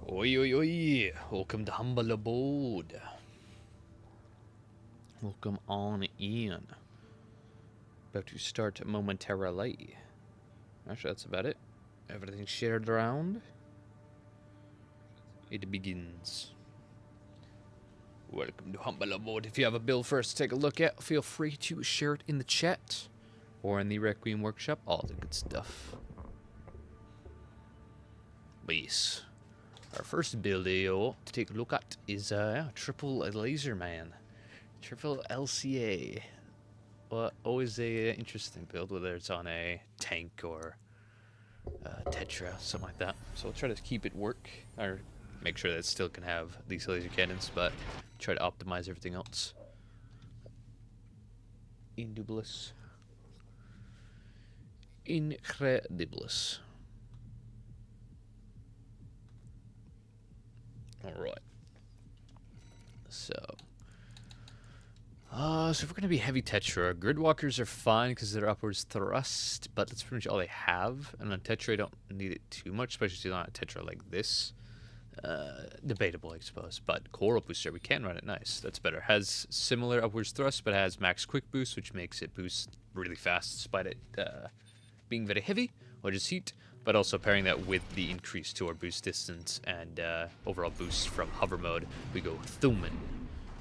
Oi, oi, oi. Welcome to Humble Abode. Welcome on in. About to start momentarily. Actually, that's about it. Everything shared around. It begins. Welcome to Humble Abode. If you have a build for us to take a look at, feel free to share it in the chat or in the Requiem workshop. All the good stuff. Yes. Our first build to take a look at is triple laser man. Triple LCA. Well, always a interesting build, whether it's on a tank or Tetra, something like that. So we'll try to keep it work, or make sure that it still can have these laser cannons, but try to optimize everything else. Indubulous. Incredibles. Alright. So if we're going to be heavy Tetra, Gridwalkers are fine because they're upwards thrust, but that's pretty much all they have. And on Tetra, I don't need it too much, especially on a Tetra like this. Debatable, I suppose. But Coral Booster, we can run it nice. That's better. Has similar upwards thrust, but has max quick boost, which makes it boost really fast, despite it being very heavy, or just heat. But also pairing that with the increase to our boost distance and overall boost from hover mode, we go Thuman.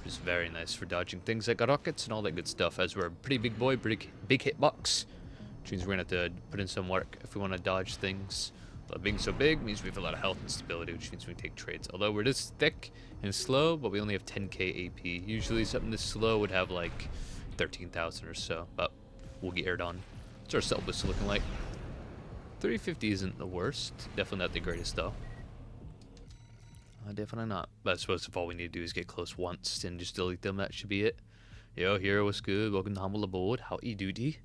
Is very nice for dodging things like rockets and all that good stuff, as we're a pretty big boy, big hitbox, which means we're going to have to put in some work if we want to dodge things. But being so big means we have a lot of health and stability, which means we can take trades. Although we're this thick and slow, but we only have 10k AP. Usually something this slow would have like 13,000 or so, but we'll get aired on. What's our cell boost looking like? 350 isn't the worst. Definitely not the greatest though. Definitely not. But I suppose if all we need to do is get close once and just delete them, that should be it. Yo, hero, what's good? Welcome to Humble Abode. How you doody?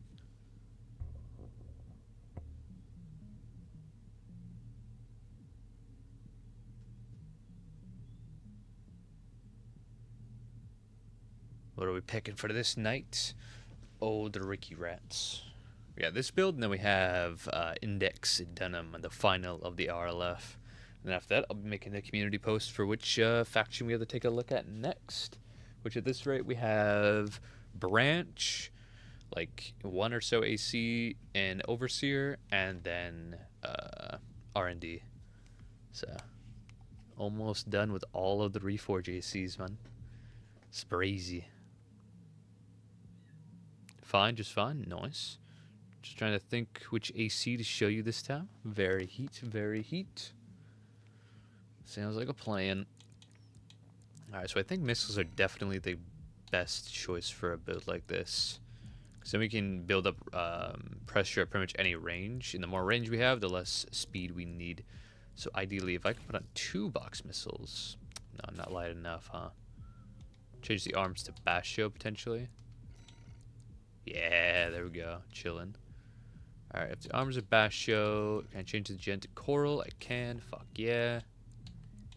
What are we picking for this night? Oh, the Ricky Rats. Yeah, this build, and then we have Index Denim, the final of the RLF. And after that, I'll be making a community post for which faction we have to take a look at next. Which at this rate, we have Branch, like 1 or so AC, and Overseer, and then R&D. So, almost done with all of the Reforge ACs, man. It's crazy. Fine, just fine. Nice. Just trying to think which AC to show you this time. Very heat, very heat. Sounds like a plan. Alright, so I think missiles are definitely the best choice for a build like this. Because then we can build up pressure at pretty much any range. And the more range we have, the less speed we need. So ideally, if I can put on 2 box missiles... No, not light enough, huh? Change the arms to Basho, potentially. Yeah, there we go. Chillin'. Alright, if the arms are Basho, can I change the gen to Coral? I can. Fuck yeah.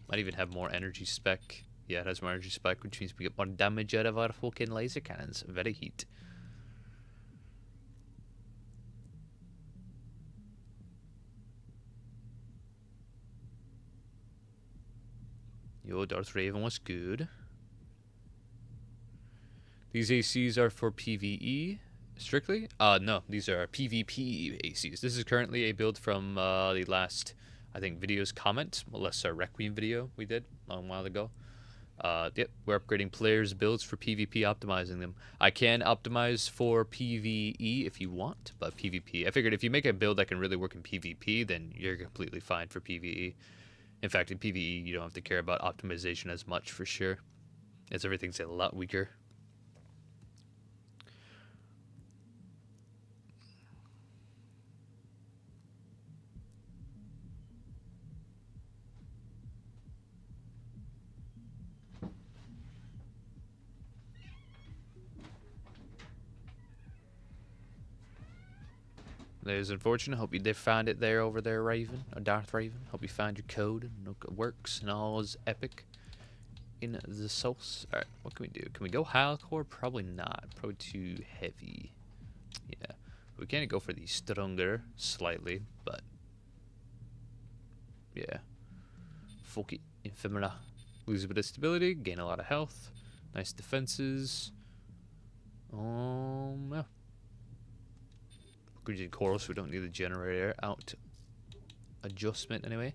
Might even have more energy spec. Yeah, it has more energy spec, which means we get more damage out of our fucking laser cannons. Very heat. Yo, Darth Raven was good. These ACs are for PvE, strictly? No, these are PvP ACs. This is currently a build from the last... I think video's comment, less our Requiem video we did a long while ago. Yep, we're upgrading players' builds for PvP, optimizing them. I can optimize for PvE if you want, but PvP, I figured if you make a build that can really work in PvP, then you're completely fine for PvE. In fact, in PvE, you don't have to care about optimization as much for sure, as everything's a lot weaker. That is unfortunate. Hope you did find it there over there, Raven, or Darth Raven. Hope you find your code and it works and all is epic in the sauce. Alright, what can we do? Can we go Halcor? Probably not. Probably too heavy. Yeah. We can go for the stronger slightly, but yeah. fuck it. Ephemera. Lose a bit of stability, gain a lot of health. Nice defenses. Yeah. We did coral, so we don't need the generator out adjustment anyway.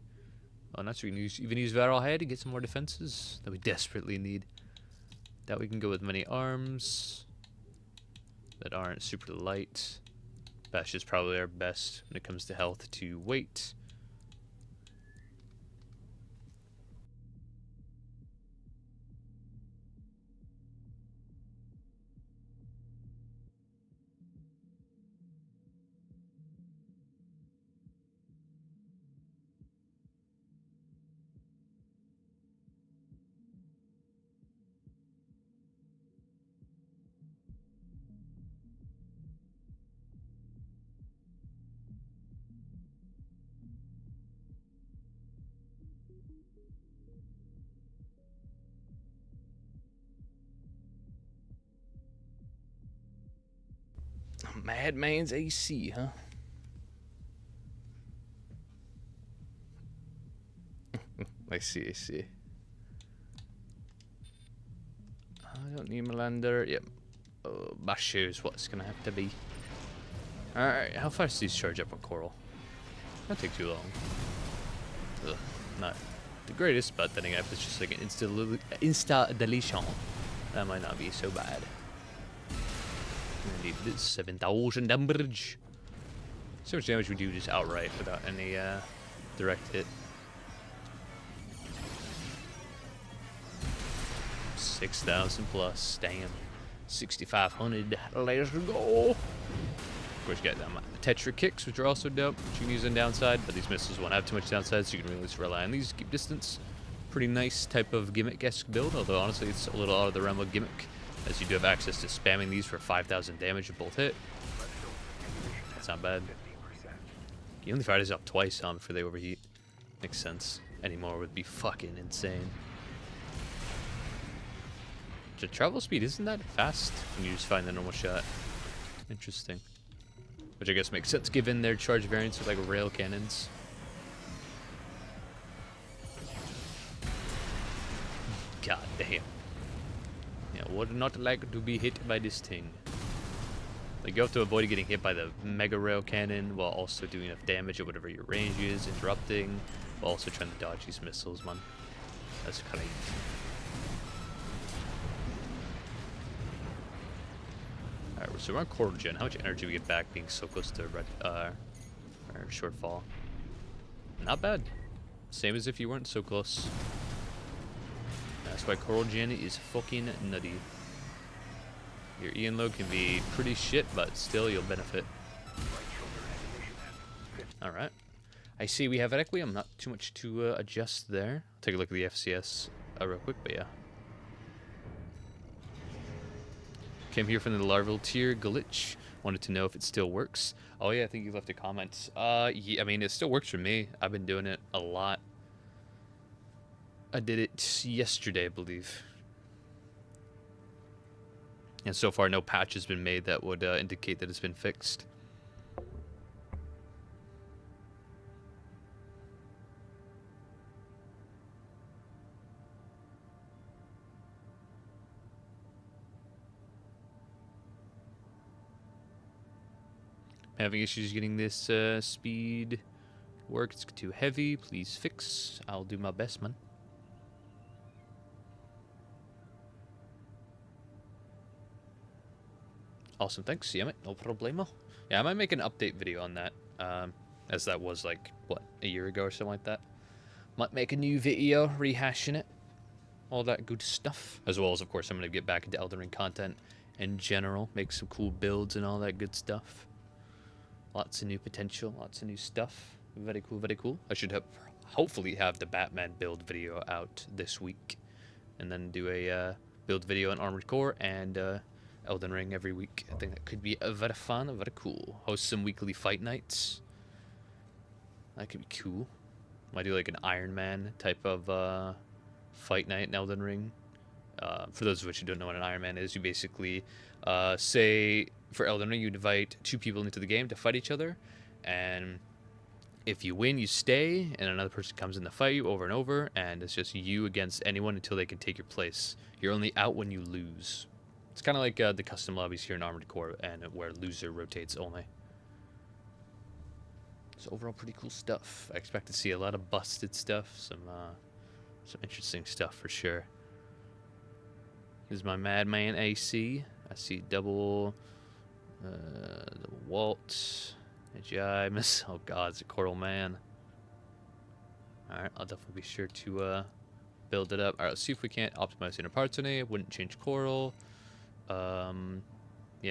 Oh, nice. We can even use Viral Head to get some more defenses that we desperately need. That we can go with many arms that aren't super light. That's just probably our best when it comes to health to weight. Madman's AC, huh? I see. I don't need Melander. Yep. Bashu is what it's gonna have to be. Alright, how fast do these charge up on Coral? Not take too long. Ugh, not the greatest, but then again, if it's just like an insta deletion, that might not be so bad. I need this 7,000 damage. So much damage we do just outright without any direct hit. 6,000 plus, damn. 6,500, let's go. Of course, you got them Tetra kicks, which are also dope, which you can use on downside, but these missiles won't have too much downside, so you can really just rely on these to keep distance. Pretty nice type of gimmick-esque build, although honestly it's a little out of the realm of gimmick, as you do have access to spamming these for 5,000 damage at both hit. That's not bad. You only fire these up twice before they overheat. Makes sense. Any more would be fucking insane. The travel speed isn't that fast when you just find the normal shot. Interesting. Which I guess makes sense given their charge variants with like rail cannons. God damn. Yeah, would not like to be hit by this thing. Like you have to avoid getting hit by the mega rail cannon while also doing enough damage at whatever your range is, interrupting, while also trying to dodge these missiles, man. That's kind of Alright, so we're on quarter gen. How much energy we get back being so close to our shortfall? Not bad. Same as if you weren't so close. That's why coral gen is fucking nutty. Your Ian load can be pretty shit, but still you'll benefit. Alright. I see we have Requiem. Not too much to adjust there. Take a look at the FCS real quick, but yeah. Came here from the larval tier glitch. Wanted to know if it still works. Oh yeah, I think you left a comment. Yeah, I mean it still works for me. I've been doing it a lot. I did it yesterday, I believe. And so far no patch has been made that would indicate that it's been fixed. Having issues getting this speed work. It's too heavy. Please fix. I'll do my best, man. Awesome, thanks. Yeah, mate. No problemo. Yeah, I might make an update video on that. As that was like, what, a year ago or something like that. Might make a new video rehashing it. All that good stuff. As well as, of course, I'm going to get back into Elden Ring content in general. Make some cool builds and all that good stuff. Lots of new potential, lots of new stuff. Very cool, very cool. I should hopefully have the Batman build video out this week. And then do a build video on Armored Core and Elden Ring every week. I think that could be very fun, very cool. Host some weekly fight nights. That could be cool. Might do like an Iron Man type of fight night in Elden Ring. For those of which who don't know what an Iron Man is, you basically say for Elden Ring you invite two people into the game to fight each other, and If you win, you stay, and another person comes in to fight you over and over, and it's just you against anyone until they can take your place. You're only out when you lose. It's kind of like the custom lobbies here in Armored Core, and where loser rotates only. So overall, pretty cool stuff. I expect to see a lot of busted stuff, some interesting stuff for sure. This is my Madman AC. I see double Walt, AGI, miss. Oh god, it's a Coral Man. Alright, I'll definitely be sure to build it up. Alright, let's see if we can't optimize inner parts on it. Wouldn't change Coral. Yeah,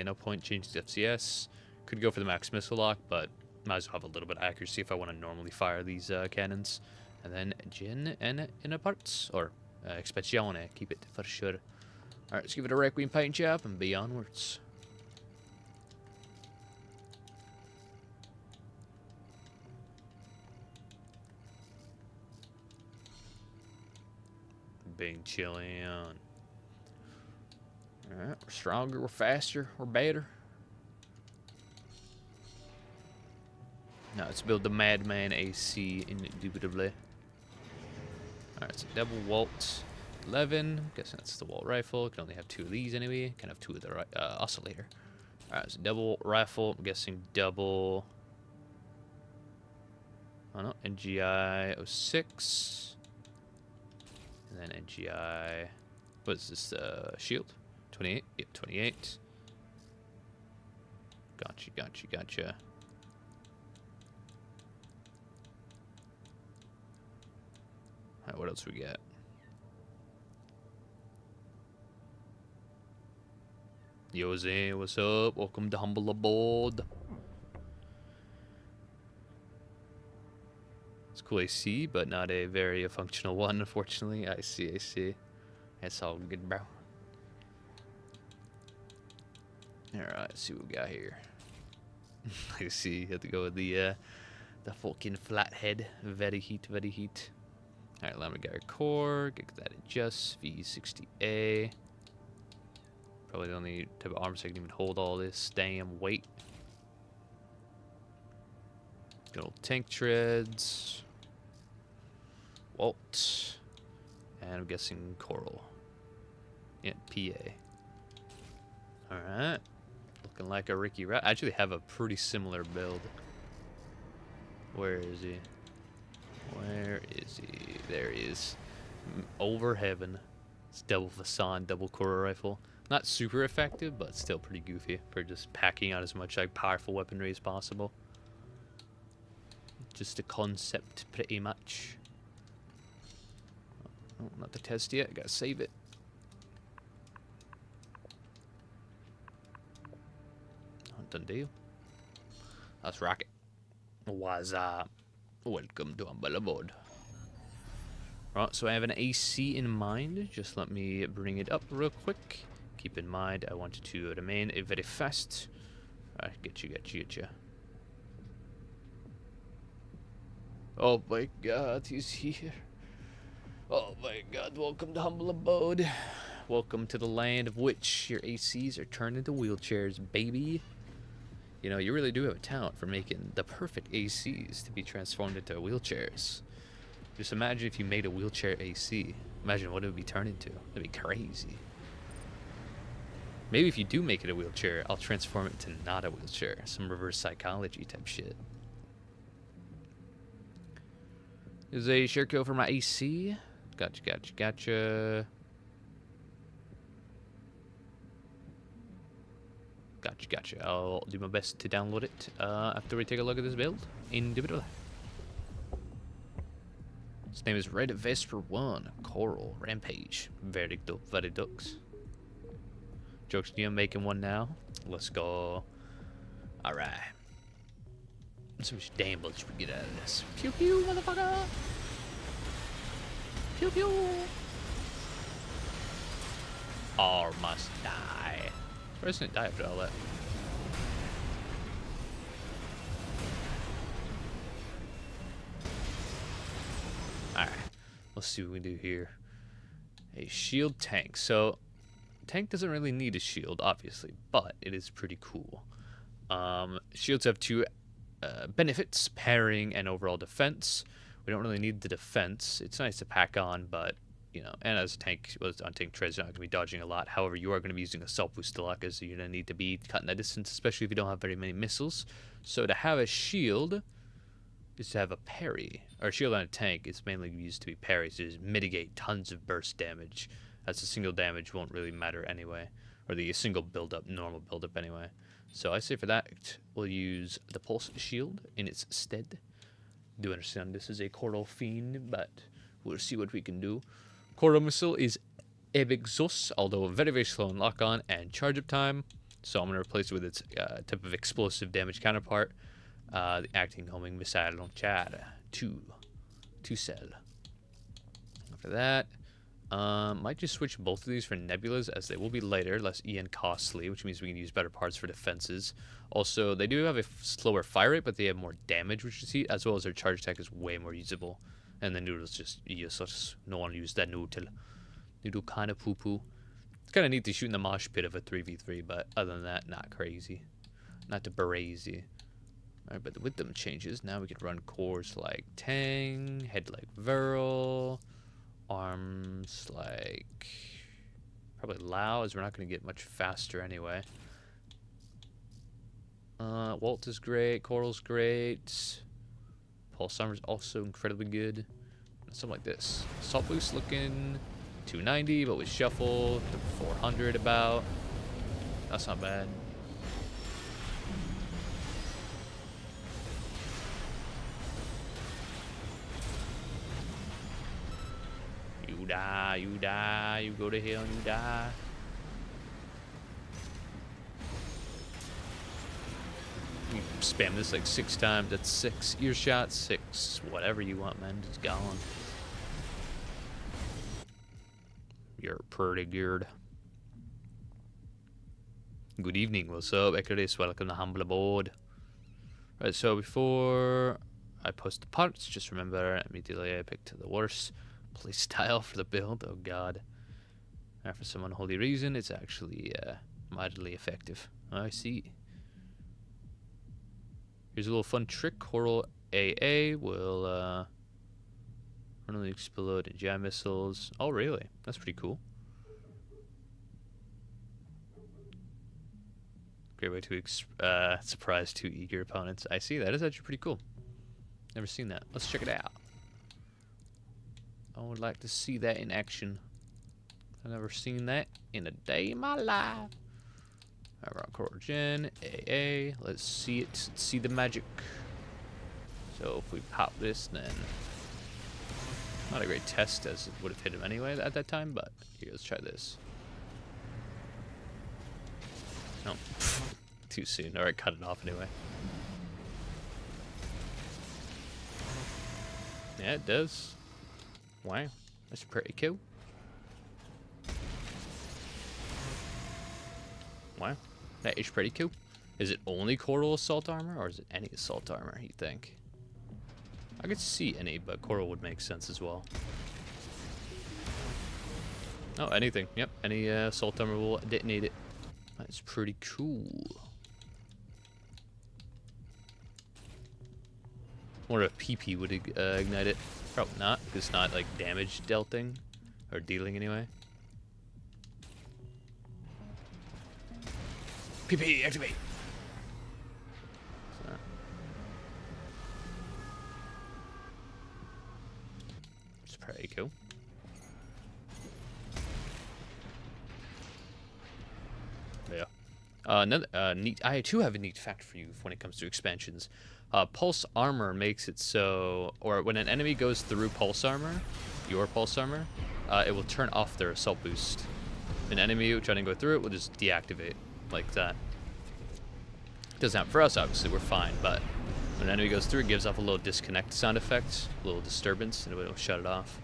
no point changing the FCS. Could go for the max missile lock, but might as well have a little bit of accuracy if I want to normally fire these cannons. And then Gin and inner parts, or Expedizione, keep it for sure. Alright, let's give it a Requiem paint job and be onwards. Being chilling. Alright, we're stronger, we're faster, we're better. Now let's build the Madman AC indubitably. Alright, it's a double Walt 11. I'm guessing that's the Walt rifle. Can only have 2 of these anyway. Can have 2 of the oscillator. Alright, it's a double rifle. I'm guessing double. Oh no, NGI 06. And then NGI. What is this? Shield? 28? Yep, 28. Gotcha. Alright, what else we got? Jose, what's up? Welcome to Humble Abode. It's cool AC, but not a very functional one, unfortunately. I see. That's all good, bro. Alright, let's see what we got here. I see, you have to go with the fucking flathead. Very heat. Alright, Lambda Guy Core, get that adjust, V60A. Probably the only type of arms that can even hold all this damn weight. Good old tank treads. Walt. And I'm guessing Coral. Yeah, PA. Alright. Looking like a Ricky Rat. I actually have a pretty similar build. Where is he? There he is. Over heaven. It's double Fasan, double Coral rifle. Not super effective, but still pretty goofy for just packing out as much like powerful weaponry as possible. Just a concept, pretty much. Oh, not the test yet. Gotta save it. Done deal. Let's rock it. What's up? Welcome to Humble Abode. Right, so I have an AC in mind. Just let me bring it up real quick. Keep in mind, I want to remain very fast. Alright, get you. Oh my god, he's here. Oh my god, welcome to Humble Abode. Welcome to the land of which your ACs are turned into wheelchairs, baby. You know, you really do have a talent for making the perfect ACs to be transformed into wheelchairs. Just imagine if you made a wheelchair AC. Imagine what it would be turned into. That'd be crazy. Maybe if you do make it a wheelchair, I'll transform it to not a wheelchair. Some reverse psychology type shit. Is a share code for my AC. Gotcha. I'll do my best to download it after we take a look at this build individually. His name is Red Vesper 1 Coral Rampage. Very dope, very ducks. Jokes, I'm making one now. Let's go. Alright. Let's see how much damage we get out of this. Pew pew, motherfucker! Pew pew! Or must die. Why doesn't it die after all that? Alright. Let's see what we do here. A shield tank. So, tank doesn't really need a shield, obviously, but it is pretty cool. Shields have 2 benefits, parrying, and overall defense. We don't really need the defense. It's nice to pack on, but you know, and as a tank, on tank treads, you're not going to be dodging a lot. However, you are going to be using assault boost a lot because you're going to need to be cutting that distance, especially if you don't have very many missiles. So to have a shield is to have a parry. Or a shield on a tank is mainly used to be parry, so just mitigate tons of burst damage, as the single damage won't really matter anyway, or the single build-up, normal build-up anyway. So I say for that, we'll use the pulse shield in its stead. Do understand this is a Coral Fiend, but we'll see what we can do. Coral Missile is Ebixos, although very, very slow in lock-on and charge-up time. So I'm going to replace it with its type of explosive damage counterpart, the Acting Homing Missile Launcher 2 cell. After that, might just switch both of these for Nebulas, as they will be lighter, less EN costly, which means we can use better parts for defenses. Also, they do have a slower fire rate, but they have more damage, which you see, as well as their charge attack is way more usable. And the noodle's just useless. No one used that noodle. Noodle kind of poo-poo. It's kind of neat to shoot in the mosh pit of a 3v3, but other than that, not crazy. Not too brazy. Alright, but with them changes, now we can run cores like Tang, head like Viral, arms like probably Lao, as we're not going to get much faster anyway. Walt is great, Coral's great. Pulse armor is also incredibly good. Something like this. Assault boost looking 290, but with shuffle, 400 about. That's not bad. You die, you go to hell and you die. You spam this like 6 times, that's 6 earshot, 6, whatever you want, man, just gone. You're pretty good. Good evening, what's up, Ecardis? Welcome to Humble Abode. Right, so before I post the parts, just remember, immediately I picked the worst playstyle for the build, oh god. And for some unholy reason, it's actually mildly effective. I see. Here's a little fun trick. Coral AA will randomly explode jam missiles. Oh, really? That's pretty cool. Great way to surprise 2 eager opponents. I see. That is actually pretty cool. Never seen that. Let's check it out. I would like to see that in action. I've never seen that in a day in my life. Alright, we're on Coral Gen, AA. Let's see it. Let's see the magic. So if we pop this, then not a great test, as it would have hit him anyway at that time, but here, let's try this. No, too soon. Alright, cut it off anyway. Yeah, it does. Wow, that's pretty cool. Wow, that is pretty cool. Is it only Coral Assault Armor, or is it any Assault Armor, you think? I could see any, but Coral would make sense as well. Oh, anything. Yep, any Assault Armor will detonate it. That's pretty cool. Wonder if PP would ignite it. Probably not, because it's not like damage dealting, or dealing anyway. PP, activate! So. It's pretty cool. Yeah. Another neat. I too have a neat fact for you when it comes to expansions. Pulse armor makes it so, or when an enemy goes through pulse armor, your pulse armor, it will turn off their assault boost. An enemy trying to go through it will just deactivate like that. Doesn't happen for us, obviously, we're fine, but when an enemy goes through, it gives off a little disconnect sound effect, a little disturbance, and it will shut it off,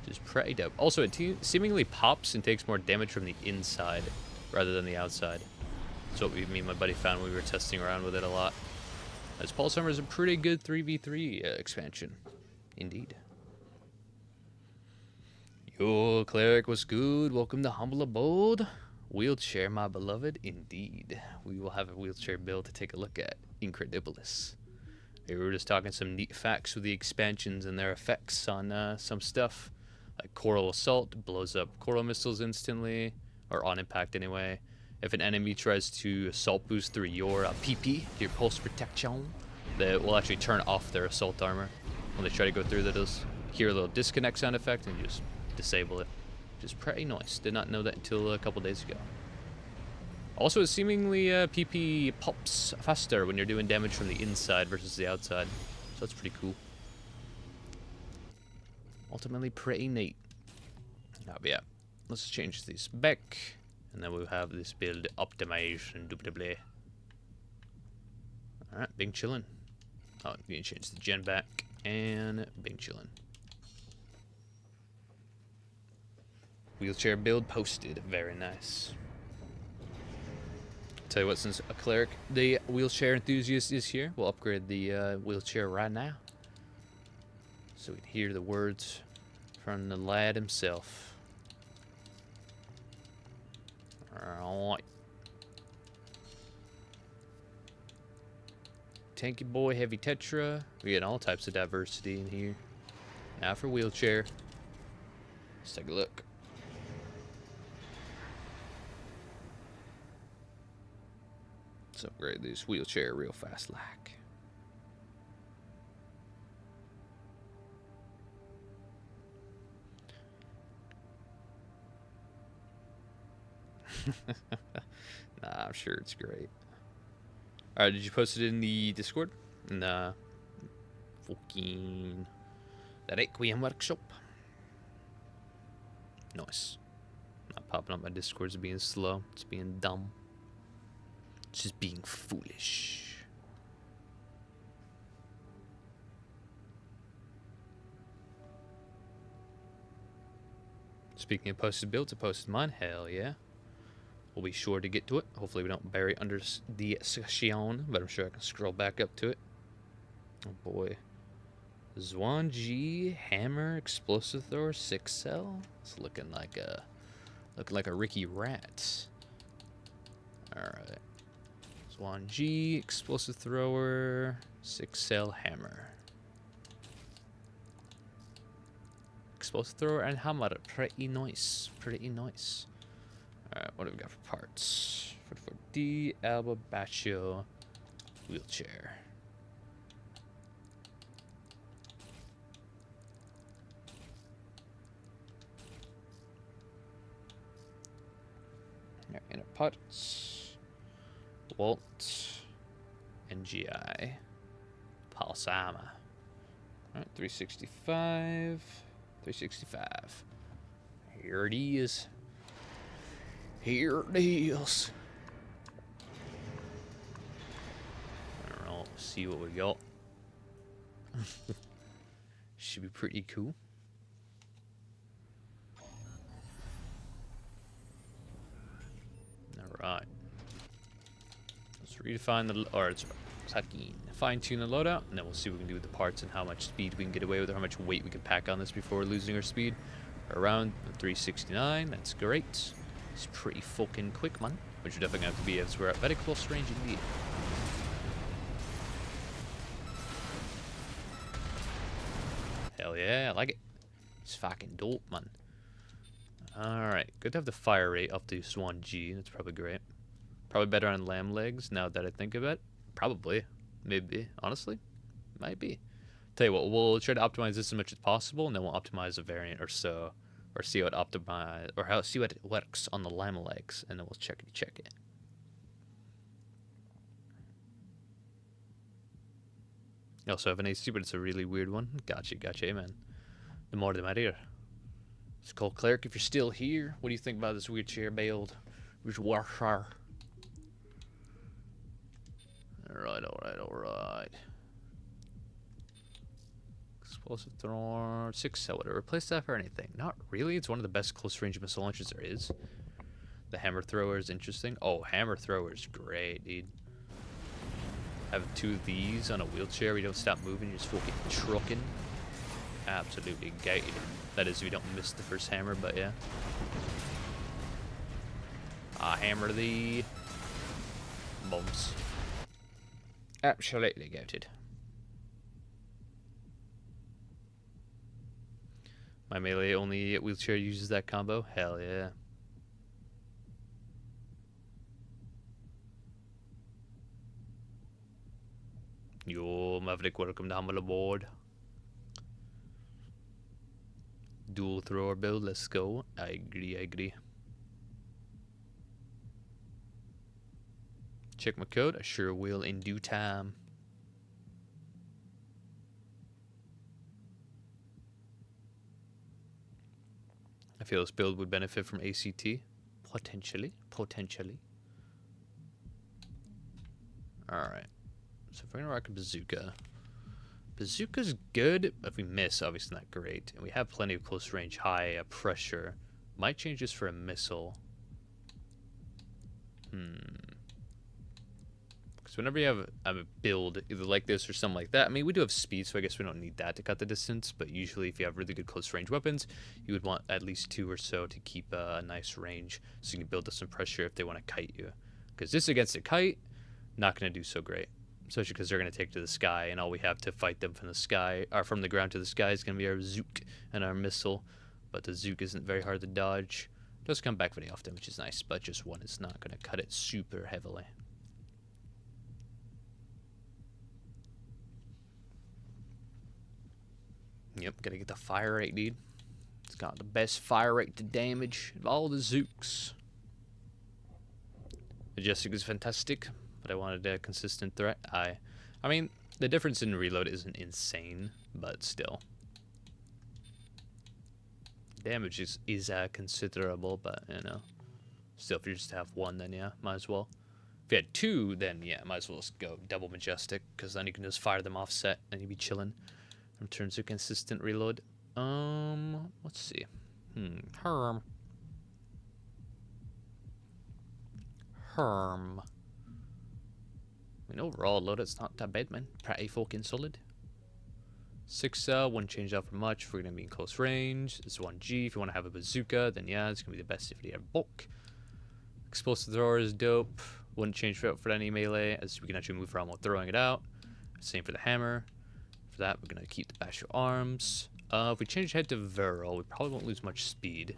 which is pretty dope. Also, it seemingly pops and takes more damage from the inside rather than the outside. That's what me and my buddy found when we were testing around with it a lot. As Pulse Armor is a pretty good 3v3 expansion. Indeed. Yo, Cleric, what's good? Welcome to Humble Abode. Wheelchair, my beloved. Indeed. We will have a wheelchair build to take a look at. Incredibilis. We were just talking some neat facts with the expansions and their effects on some stuff. Like Coral Assault blows up coral missiles instantly, or on impact anyway. If an enemy tries to assault boost through your PP, your pulse protection, that will actually turn off their assault armor. When they try to go through, that does hear a little disconnect sound effect and just disable it. Which is pretty nice. Did not know that until a couple days ago. Also, it seemingly PP pops faster when you're doing damage from the inside versus the outside. So that's pretty cool. Ultimately pretty neat. Now, yeah, let's change this back. And then we'll have this build optimized indubitably. Alright, Bing chillin'. Oh, I'm gonna change the gen back and Bing chillin'. Wheelchair build posted. Very nice. Tell you what, since a cleric, the wheelchair enthusiast is here, we'll upgrade the wheelchair right now. So we can hear the words from the lad himself. Alright. Tanky boy, heavy tetra. We get all types of diversity in here. Now for wheelchair. Let's take a look. Let's upgrade this wheelchair real fast like. Nah, I'm sure it's great. Alright, did you post it in the Discord? In the fucking the Requiem workshop? Nice. Not popping up my Discord's being slow. It's being dumb. It's just being foolish. Speaking of posted builds, I posted mine. Hell yeah. We'll be sure to get to it. Hopefully we don't bury it under the section, but I'm sure I can scroll back up to it. Oh boy. Zwan G Hammer Explosive Thrower 6 cell. It's looking like a Ricky Rat. Alright. Zwan G Explosive Thrower 6 cell hammer. Explosive thrower and hammer. Pretty nice. Pretty nice. Alright, what do we got for parts? 44D, elbow, baccio, wheelchair. Alright, inner parts. Walt, NGI, pulse armor. Alright, 365. 365. Here it is. Here it is. I don't know. See what we got. Should be pretty cool. Alright. Let's redefine the... Or it's fine-tune the loadout, and then we'll see what we can do with the parts and how much speed we can get away with, or how much weight we can pack on this before losing our speed. Around 369. That's great. It's pretty fucking quick, man. Which we're definitely going to have to be, as we're at very close range indeed. Hell yeah, I like it. It's fucking dope, man. Alright, good to have the fire rate up to Swan G. That's probably great. Probably better on lamb legs, now that I think of it. Probably. Maybe. Honestly. Might be. Tell you what, we'll try to optimize this as much as possible, and then we'll optimize a variant or so. Or see what see what it works on the lamb legs, and then we'll check it. You also have an AC, but it's a really weird one. Gotcha, man. The more the merrier. It's called Cleric. If you're still here, what do you think about this wheelchair build? Which warshar? Alright. Explosive thrower 6 cell. Would it replace that for anything? Not really. It's one of the best close range missile launchers there is. The hammer thrower is interesting. Oh, hammer thrower is great, dude. Having 2 of these on a wheelchair, we don't stop moving, you're just fucking trucking. Absolutely gated. That is, if you don't miss the first hammer, but yeah. Hammer the bombs. Absolutely gated. My melee only wheelchair uses that combo? Hell yeah. Yo, Maverick, welcome to Humble Aboard. Dual thrower build, let's go. I agree, I agree. Check my code, I sure will in due time. I feel this build would benefit from ACT. Potentially. Alright. So if we're gonna rock a bazooka. Bazooka's good, but if we miss, obviously not great. And we have plenty of close range, high pressure. Might change this for a missile. Because whenever you have a build, either like this or something like that, I mean, we do have speed, so I guess we don't need that to cut the distance. But usually if you have really good close range weapons, you would want at least 2 or so to keep a nice range, so you can build up some pressure if they want to kite you. Because this against a kite, not going to do so great. Especially because they're going to take to the sky, and all we have to fight them from the sky, or from the ground to the sky, is going to be our Zook and our missile. But the Zook isn't very hard to dodge. It does come back very often, which is nice, but just one is not going to cut it super heavily. Yep, gotta get the fire rate, dude. It's got the best fire rate to damage of all the Zooks. Majestic is fantastic, but I wanted a consistent threat. I mean, the difference in reload isn't insane, but still. Damage is considerable, but, you know. Still, if you just have 1, then yeah, might as well. If you had 2, then yeah, might as well just go double Majestic, because then you can just fire them offset, and you'd be chilling. In terms of consistent reload. Let's see. Herm. I mean, overall, load it's not that bad, man. Pretty fucking solid. 6 wouldn't change that for much if we're gonna be in close range. It's 1G. If you want to have a bazooka, then yeah, it's gonna be the best if you have bulk. Explosive thrower is dope. Wouldn't change for any melee, as we can actually move around while throwing it out. Same for the hammer. For that, we're gonna keep the bash of arms. If we change head to Viral, we probably won't lose much speed.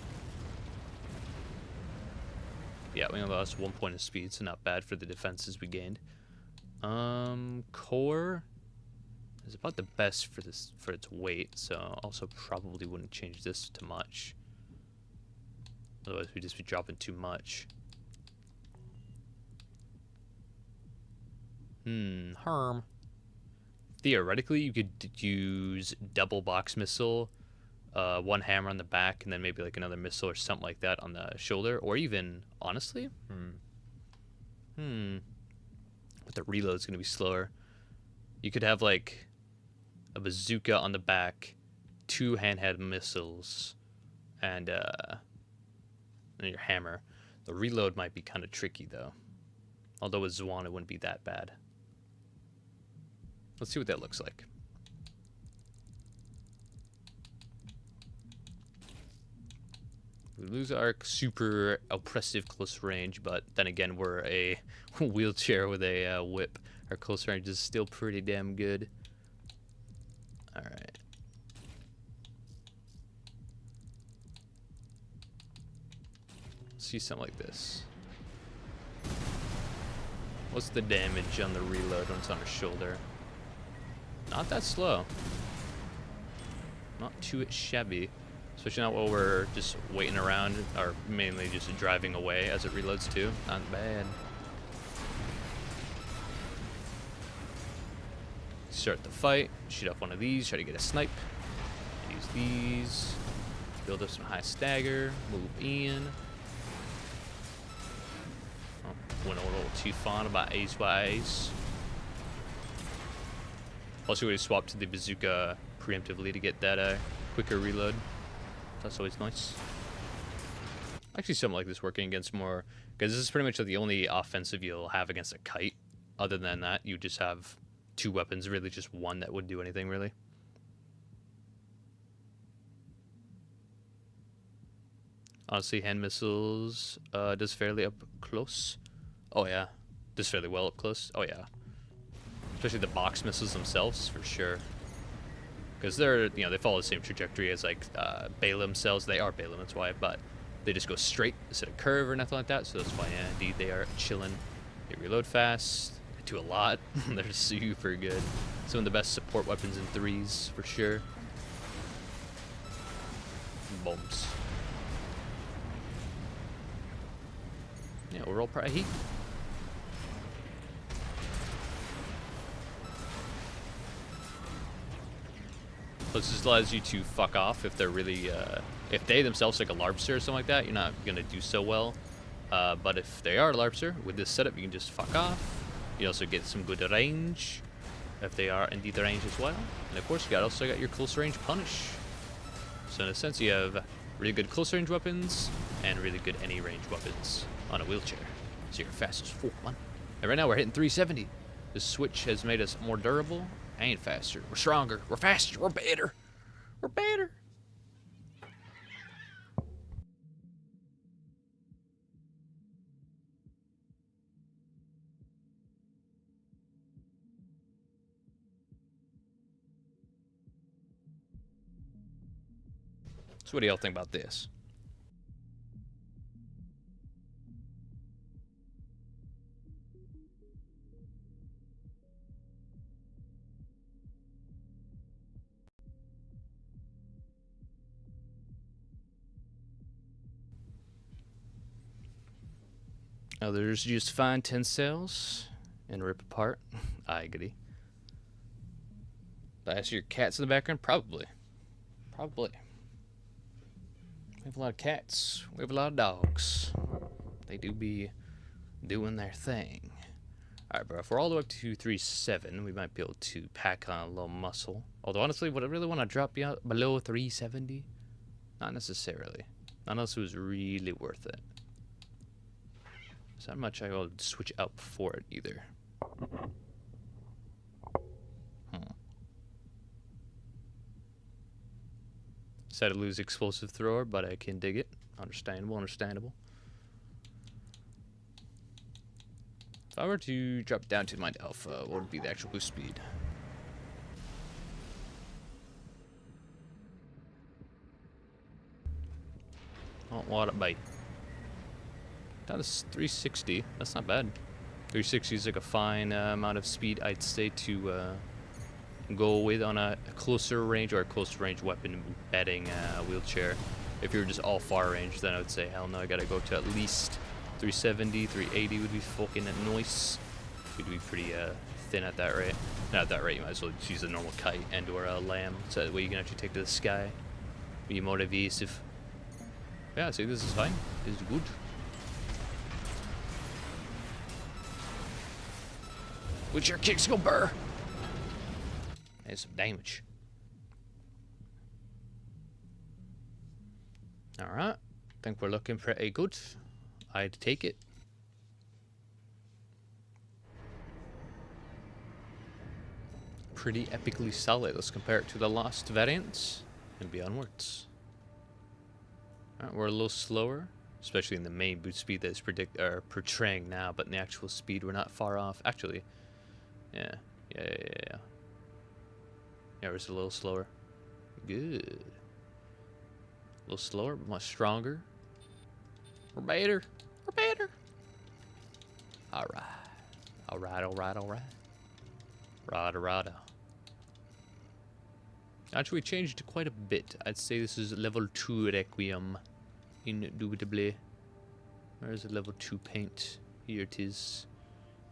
Yeah, we only lost 1 point of speed, so not bad for the defenses we gained. Core is about the best for its weight, so also probably wouldn't change this too much. Otherwise, we'd just be dropping too much. Harm. Theoretically, you could use double box missile, 1 hammer on the back, and then maybe like another missile or something like that on the shoulder, or even, honestly, but the reload's gonna be slower. You could have like a bazooka on the back, 2 handheld missiles, and your hammer. The reload might be kind of tricky though, although with Zwan it wouldn't be that bad. Let's see what that looks like. We lose our super oppressive close range, but then again, we're a wheelchair with a whip. Our close range is still pretty damn good. Alright. See something like this. What's the damage on the reload when it's on our shoulder? Not that slow. Not too shabby. Especially not while we're just waiting around, or mainly just driving away as it reloads too. Not bad. Start the fight, shoot off one of these, try to get a snipe. Use these. Build up some high stagger, move in. Oh, went a little too fond about ace by ace. Also, we swapped to the bazooka preemptively to get that quicker reload. That's always nice. Actually, something like this working against more, because this is pretty much the only offensive you'll have against a kite. Other than that, you just have 2 weapons, really just 1 that would do anything, really. Honestly, hand missiles does fairly up close. Oh yeah, does fairly well up close. Oh yeah. Especially the box missiles themselves, for sure. because they're, you know, they follow the same trajectory as like Balaam cells. They are Balaam, that's why, but they just go straight instead of curve or nothing like that. So that's why, yeah, indeed, they are chilling. They reload fast. They do a lot. They're super good. Some of the best support weapons in 3s for sure. Bombs. Yeah, we're all probably heat. Plus, this allows you to fuck off if they're really, if they themselves like a Larbster or something like that, you're not gonna do so well. But if they are a Larbster, with this setup, you can just fuck off. You also get some good range, if they are indeed the range as well. And of course, you also got your close range punish. So in a sense, you have really good close range weapons and really good any range weapons on a wheelchair. So you're fast as fuck, man. And right now we're hitting 370. The switch has made us more durable and faster. We're stronger. We're faster. We're better. We're better. So what do y'all think about this? Others just find 10 cells and rip apart. I goody. But I see your cats in the background? Probably. Probably. We have a lot of cats. We have a lot of dogs. They do be doing their thing. Alright, bro. If we're all the way up to 3.7, we might be able to pack on a little muscle. Although, honestly, would I really want to drop below 370? Not necessarily. Not unless it was really worth it. There's not much I will switch up for it either. Sad to lose explosive thrower, but I can dig it. Understandable, understandable. If I were to drop down to Mind Alpha, what would be the actual boost speed? Oh, what a bite. That is 360. That's not bad. 360 is like a fine amount of speed, I'd say, to go with on a closer range or a close range weapon betting wheelchair. If you were just all far range, then I would say, hell no, I gotta go to at least 370, 380 would be fucking nice. We'd be pretty thin at that rate. Not at that rate, you might as well just use a normal kite and or a lamb, so that way you can actually take to the sky. Be more evasive. Yeah, see, this is fine. This is good. With your kicks go burr. There's some damage. Alright. Think we're looking pretty good. I'd take it. Pretty epically solid. Let's compare it to the Lost variants and be onwards. Alright, we're a little slower, especially in the main boot speed that is portraying now, but in the actual speed we're not far off. Actually, yeah. Yeah, we're just a little slower. Good. A little slower, but much stronger. We're better. We're better. Alright. Alright, alright, alright. Rada, rada. Actually, we changed quite a bit. I'd say this is level 2 Requiem. Indubitably. Where's the level 2 paint? Here it is.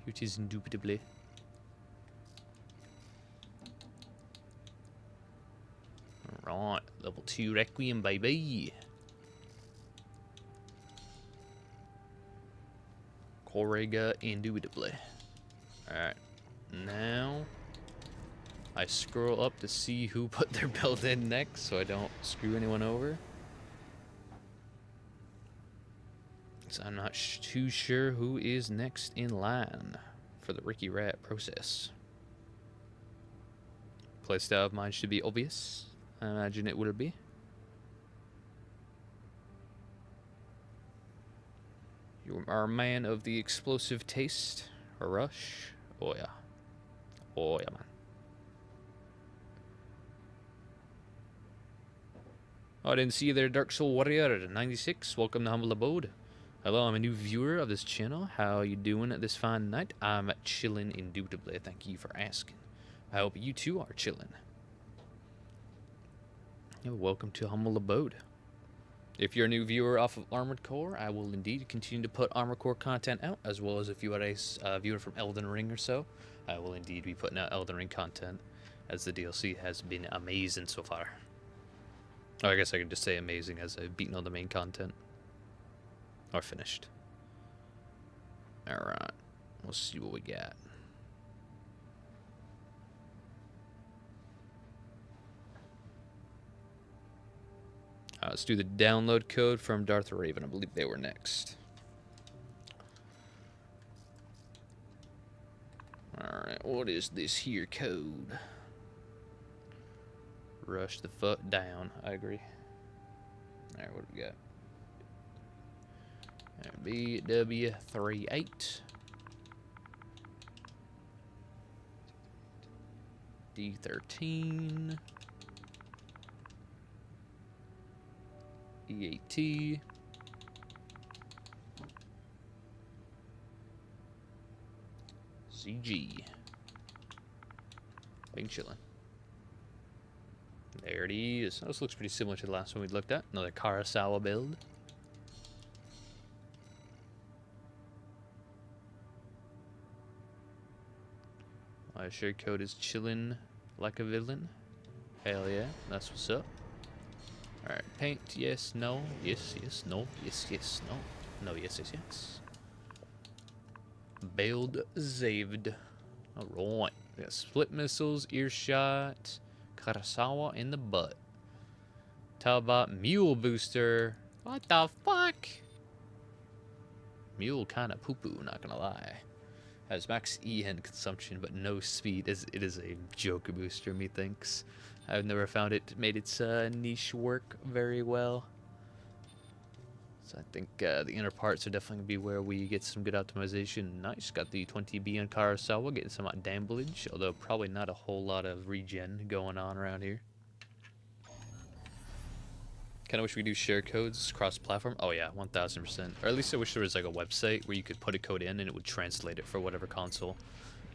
Here it is, indubitably. Alright, level 2 Requiem, baby. Corriga, indubitably. Alright, now I scroll up to see who put their build in next so I don't screw anyone over. So I'm not too sure who is next in line for the Ricky Rat process. Playstyle of mine should be obvious. I imagine it will be. You are a man of the explosive taste. A rush. Oh yeah. Oh yeah, man. Oh, I didn't see you there, Dark Soul Warrior 96. Welcome to Humble Abode. Hello, I'm a new viewer of this channel. How you doing at this fine night? I'm chilling indubitably. Thank you for asking. I hope you too are chilling. Yeah, welcome to Humble Abode. If you're a new viewer off of Armored Core, I will indeed continue to put Armored Core content out, as well as if you are a viewer from Elden Ring or so, I will indeed be putting out Elden Ring content, as the DLC has been amazing so far. Oh, I guess I could just say amazing as I've beaten all the main content. Or finished. Alright, we'll see what we got. Let's do the download code from Darth Raven. I believe they were next. Alright, what is this here code? Rush the fuck down. I agree. Alright, what do we got? BW38 D13 EAT CG. Big chillin'. There it is. This looks pretty similar to the last one we looked at. Another Karasawa build. My share code is chillin' like a villain. Hell yeah, that's what's up. Alright, paint, yes, no, yes, yes, no, yes, yes, no, no, yes, yes, yes. Build saved. Alright, we got split missiles, earshot, Karasawa in the butt. Talbot mule booster. What the fuck? Mule kinda poo poo, not gonna lie. Has max EN consumption but no speed. It is a joke booster, methinks. I've never found it made its niche work very well. So I think the inner parts are definitely going to be where we get some good optimization. Nice, got the 20B on Karasawa, getting some damage, although probably not a whole lot of regen going on around here. Kind of wish we could do share codes cross-platform. Oh yeah, 1000%. Or at least I wish there was like a website where you could put a code in and it would translate it for whatever console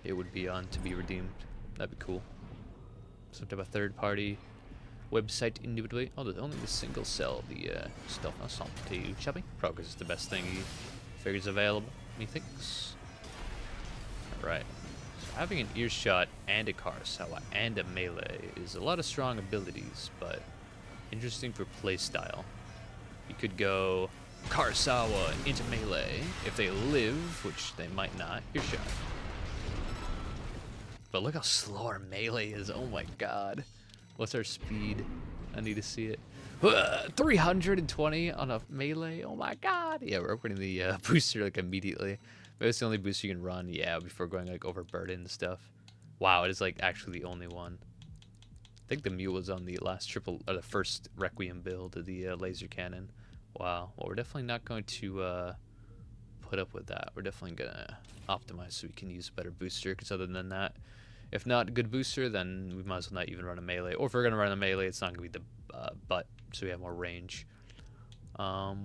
it would be on to be redeemed. That'd be cool. Some type of third-party website indubitably. Oh, there's only the single sell the stuff. That's not too shabby. Probably because it's the best thing he figures available, methinks. Alright. So having an earshot and a Karasawa and a melee is a lot of strong abilities, but interesting for playstyle. You could go Karasawa into melee if they live, which they might not. Earshot. But look how slow our melee is. Oh my god. What's our speed? I need to see it. 320 on a melee. Oh my god. Yeah, we're opening the booster like immediately. Maybe it's the only booster you can run. Yeah, before going like overburden and stuff. Wow, it is like actually the only one. I think the mule was on the last the first Requiem build of the laser cannon. Wow. Well, we're definitely not going to put up with that. We're definitely gonna optimize so we can use a better booster. Because other than that, if not a good booster, then we might as well not even run a melee. Or if we're gonna run a melee, it's not gonna be the butt, so we have more range. But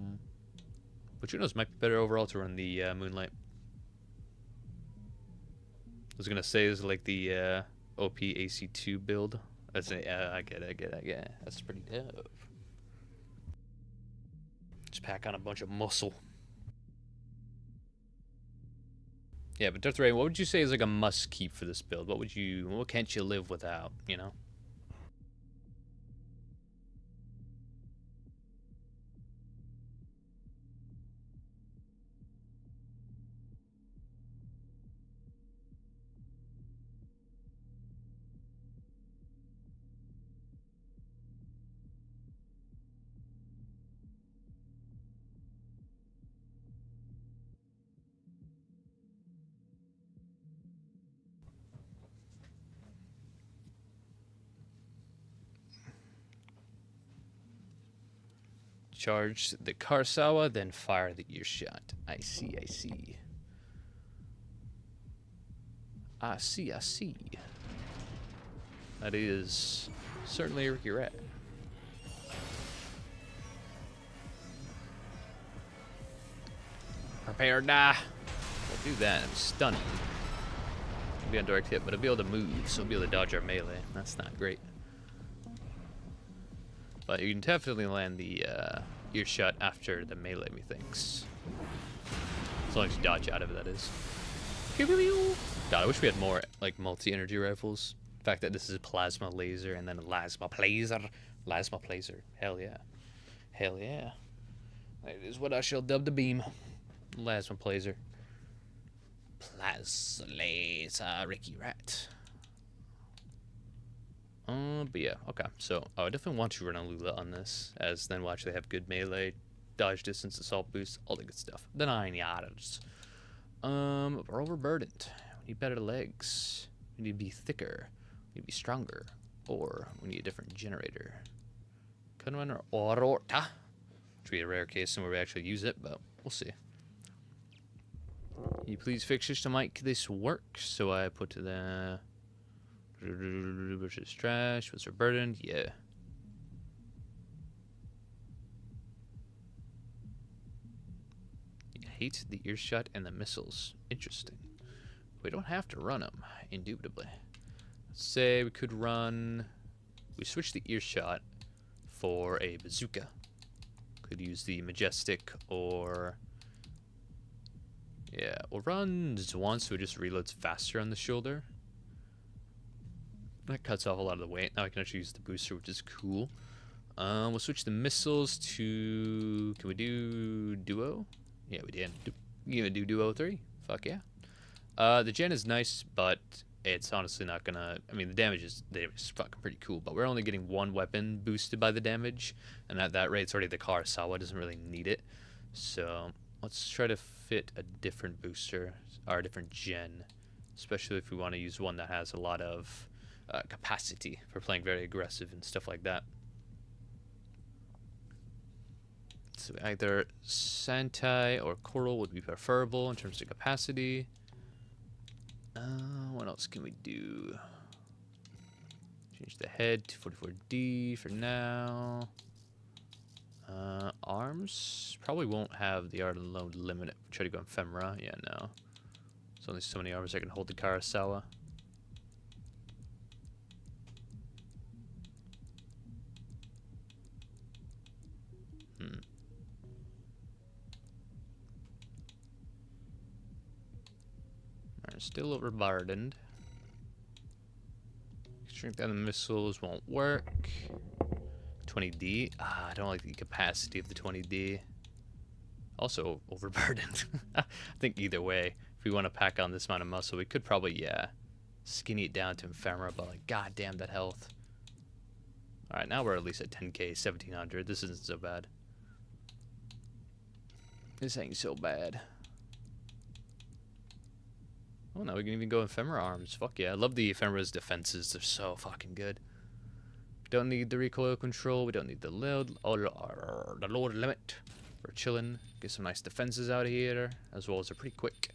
who knows? Might be better overall to run the Moonlight. I was gonna say is like the OP AC2 build. That's I get it. Yeah, that's pretty dope. Just pack on a bunch of muscle. Yeah, but Darth Raven, what would you say is like a must keep for this build? What can't you live without, you know? Charge the Karasawa, then fire the earshot. I see. I see. That is certainly a Ricky Rat. Prepare to die. We'll do that. I'm stunned. It'll be on direct hit, but I'll be able to move, so I'll be able to dodge our melee. That's not great. But you can definitely land the earshot after the melee, methinks. As long as you dodge out of it, that is. God, I wish we had more like multi-energy rifles. The fact that this is a plasma laser and then a lasma blazer. Lasma blazer. Hell yeah. Hell yeah. That is what I shall dub the beam. Lasma blazer. Plasma laser, Ricky Rat. But yeah, okay. So, I definitely want to run a Lula on this, as then we'll actually have good melee, dodge distance, assault boost, all the good stuff. The 9 yards. We're overburdened. We need better legs. We need to be thicker. We need to be stronger. Or we need a different generator. Couldn't run our Orota. Which would be a rare case where we actually use it, but we'll see. Can you please fixtures to make this work? So I put the which is trash. Was burdened? Yeah. You hate the earshot and the missiles. Interesting. We don't have to run them, indubitably. Let's say we could run. We switch the earshot for a bazooka. Could use the majestic or. Yeah, we'll run Zwan so it just reloads faster on the shoulder. That cuts off a lot of the weight. Now I can actually use the booster, which is cool. We'll switch the missiles to... Can we do duo? Yeah, we did. You gonna do duo 3? Fuck yeah. The gen is nice, but it's honestly not gonna... I mean, the damage is fucking pretty cool, but we're only getting one weapon boosted by the damage, and at that rate, it's already the Karasawa doesn't really need it. So let's try to fit a different booster, or a different gen, especially if we want to use one that has a lot of capacity for playing very aggressive and stuff like that. So either Santai or Coral would be preferable in terms of capacity. What else can we do? Change the head to 44D for now. Arms probably won't have the art and load limit. Try to go ephemera. Yeah, no. There's only so many arms I can hold the Karasawa. Alright, still overburdened. Shrink down the missiles won't work. 20D. I don't like the capacity of the 20D. Also overburdened. I think either way, if we want to pack on this amount of muscle, we could probably, yeah, skinny it down to ephemera, but like, god damn that health. Alright, now we're at least at 10k, 1700. This isn't so bad. This ain't so bad. Oh, now we can even go ephemera arms. Fuck yeah. I love the ephemera's defenses. They're so fucking good. We don't need the recoil control. We don't need the load limit. We're chilling. Get some nice defenses out of here, as well as they're pretty quick.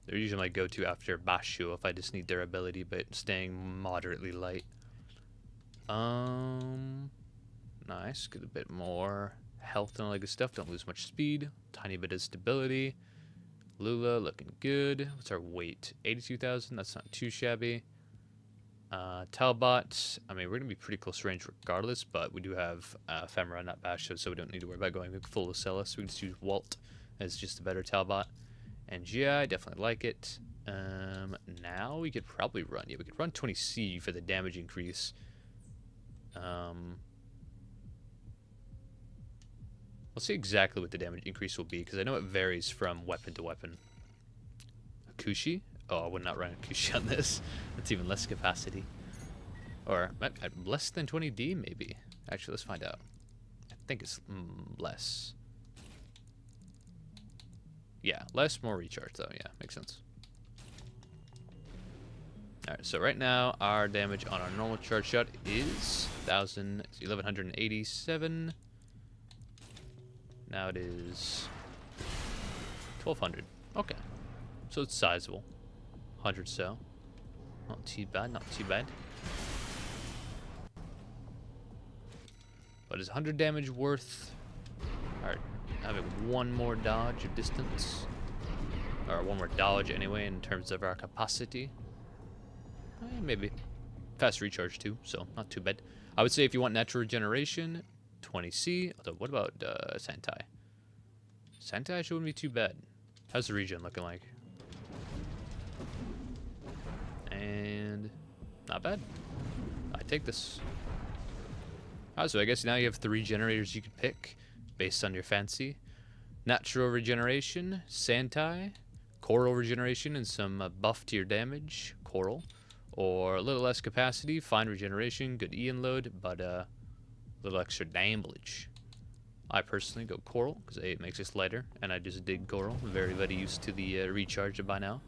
They're usually my go-to after Basho if I just need their ability, but staying moderately light. Nice. Get a bit more health and all that good stuff. Don't lose much speed. Tiny bit of stability. Lula looking good. What's our weight? 82,000. That's not too shabby. Talbot. I mean, we're going to be pretty close range regardless, but we do have ephemera, not Basho, so we don't need to worry about going full Ocellus. We can just use Walt as just a better Talbot. And GI, definitely like it. Now we could probably run. Yeah, we could run 20C for the damage increase. We'll see exactly what the damage increase will be, because I know it varies from weapon to weapon. Akushi? Oh, I would not run Akushi on this. That's even less capacity. Or less than 20D, maybe. Actually, let's find out. I think it's less. Yeah, less, more recharge, though. Yeah, makes sense. Alright, so right now, our damage on our normal charge shot is 1187. Now it is 1200. Okay. So it's sizable. 100 so. Not too bad, not too bad. But is 100 damage worth our having one more dodge of distance. Or one more dodge anyway in terms of our capacity. Maybe. Fast recharge too, so not too bad. I would say if you want natural regeneration, 20C. Although, what about Sentai? Sentai actually wouldn't be too bad. How's the regen looking like? And not bad. I take this. So I guess now you have 3 generators you can pick based on your fancy. Natural regeneration, Sentai, coral regeneration, and some buff to your damage, coral. Or a little less capacity, fine regeneration, good Ian load, but a little extra damage. I personally go coral because it makes us lighter, and I just dig coral. I'm very, very used to the recharge by now.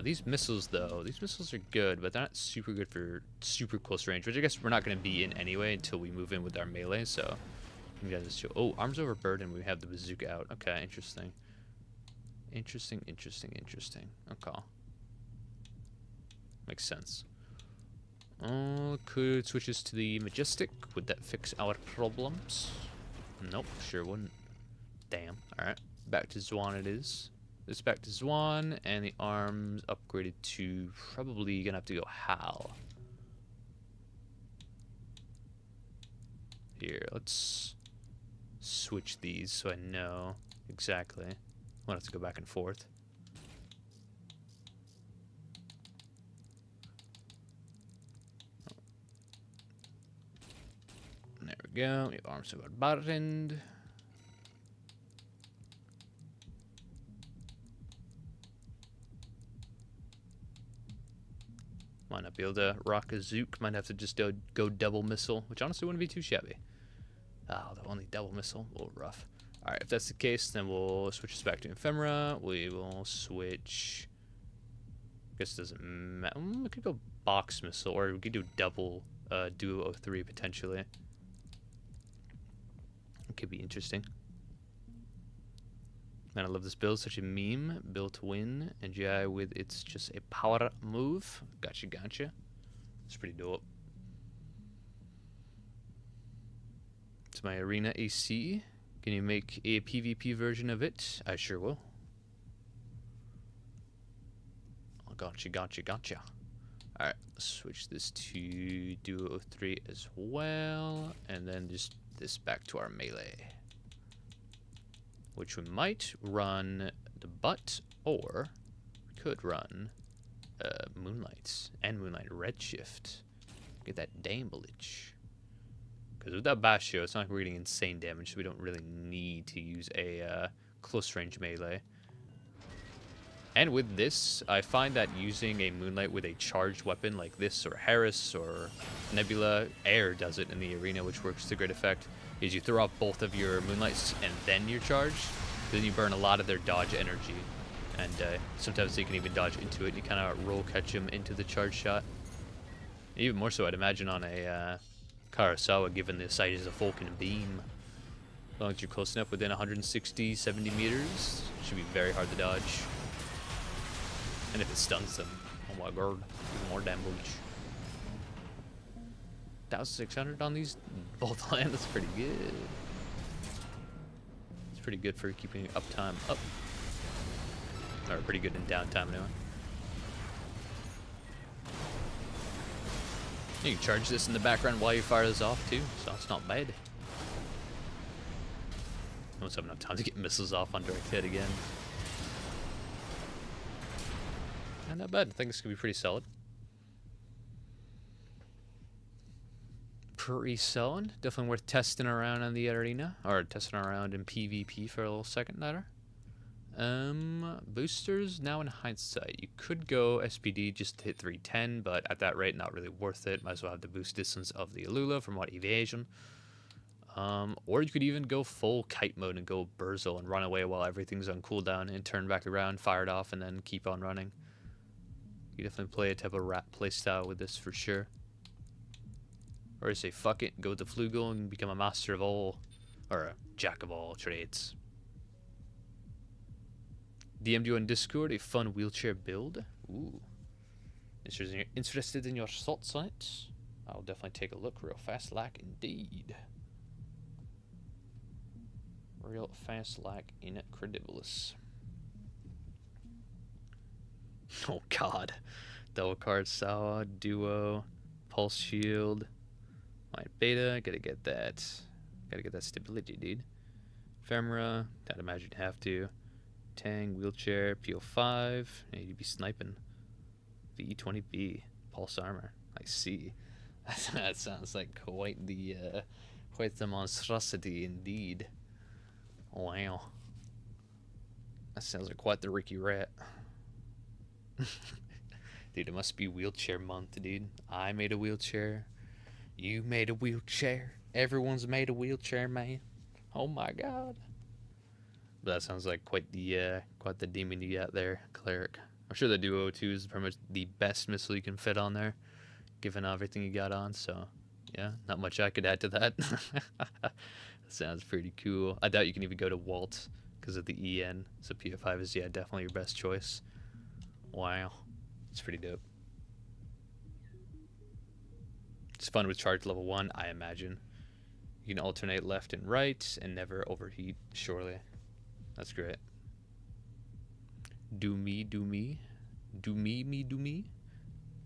These missiles, though, these missiles are good, but they're not super good for super close range, which I guess we're not going to be in anyway until we move in with our melee, so... You guys just show, oh, arms overburdened, we have the bazooka out. Okay, interesting. Interesting. Okay. Makes sense. Could switch us to the Majestic. Would that fix our problems? Nope, sure wouldn't. Damn. Alright, back to Zwan it is. This back to Zwan, and the arms upgraded to probably gonna have to go Hal. Here, let's switch these so I know exactly. I won't have to go back and forth. There we go. We have arms overburdened. Might not be able to rock a Zook. Might have to just go double missile, which honestly wouldn't be too shabby. Oh, the only double missile. A little rough. Alright, if that's the case, then we'll switch this back to Ephemera. We will switch... I guess it doesn't matter. We could go box missile, or we could do double Duo 03 potentially. It could be interesting. Man, I love this build. Such a meme. Build to win. NGI with it's just a power move. Gotcha. It's pretty dope. It's my arena AC. Can you make a PvP version of it? I sure will. Oh, gotcha. Alright, switch this to Duo 03 as well. And then just this back to our melee. Which we might run the butt, or we could run Moonlights and Moonlight Redshift. Get that damage. Because with that Basho, it's not like we're getting insane damage, so we don't really need to use a close range melee. And with this, I find that using a Moonlight with a charged weapon like this, or Harris, or Nebula, Air does it in the arena, which works to great effect, is you throw off both of your Moonlights and then you're charged. Then you burn a lot of their dodge energy. And sometimes they can even dodge into it. You kind of roll catch them into the charge shot. Even more so, I'd imagine, on a Karasawa, given the sight is a Falcon Beam. As long as you're close enough within 160, 70 meters, it should be very hard to dodge. And if it stuns them, oh my god, even more damage. 1,600 on these both land, that's pretty good. It's pretty good for keeping uptime up. Or pretty good in downtime anyway. You can charge this in the background while you fire this off too, so it's not bad. I almost have enough time to get missiles off on direct hit again. Not bad. I think this could be pretty solid. Pretty solid. Definitely worth testing around in the arena. Or testing around in PvP for a little second there. Boosters, now in hindsight. You could go SPD just to hit 310, but at that rate, not really worth it. Might as well have the boost distance of the Alula from what evasion. Or you could even go full kite mode and go Burzo and run away while everything's on cooldown and turn back around, fire it off, and then keep on running. You definitely play a type of rat playstyle with this for sure. Or say fuck it, go with the Flugel and become a master of all, or a jack of all trades. DM'd you on Discord, a fun wheelchair build. Ooh. Interested in your thoughts on it? I'll definitely take a look real fast, like indeed. Real fast like Incredibilis. Oh god. Double card Sawa, Duo, Pulse Shield, Light Beta, gotta get that. Gotta get that stability, dude. Ephemera, I'd imagine you'd have to. Tang, Wheelchair, PO5, yeah, you'd be sniping. VE20B, Pulse Armor, I see. That sounds like quite the monstrosity indeed. Wow. That sounds like quite the Ricky Rat. Dude, it must be wheelchair month, dude. I made a wheelchair. You made a wheelchair. Everyone's made a wheelchair, man. Oh my god. But that sounds like quite the demon you got there, cleric. I'm sure the Duo 2 is pretty much the best missile you can fit on there, given everything you got on. So, yeah, not much I could add to that. That sounds pretty cool. I doubt you can even go to Walt because of the EN. So PO5 is definitely your best choice. Wow, it's pretty dope. It's fun with charge level 1, I imagine. You can alternate left and right and never overheat, surely. That's great. Do me. Do me.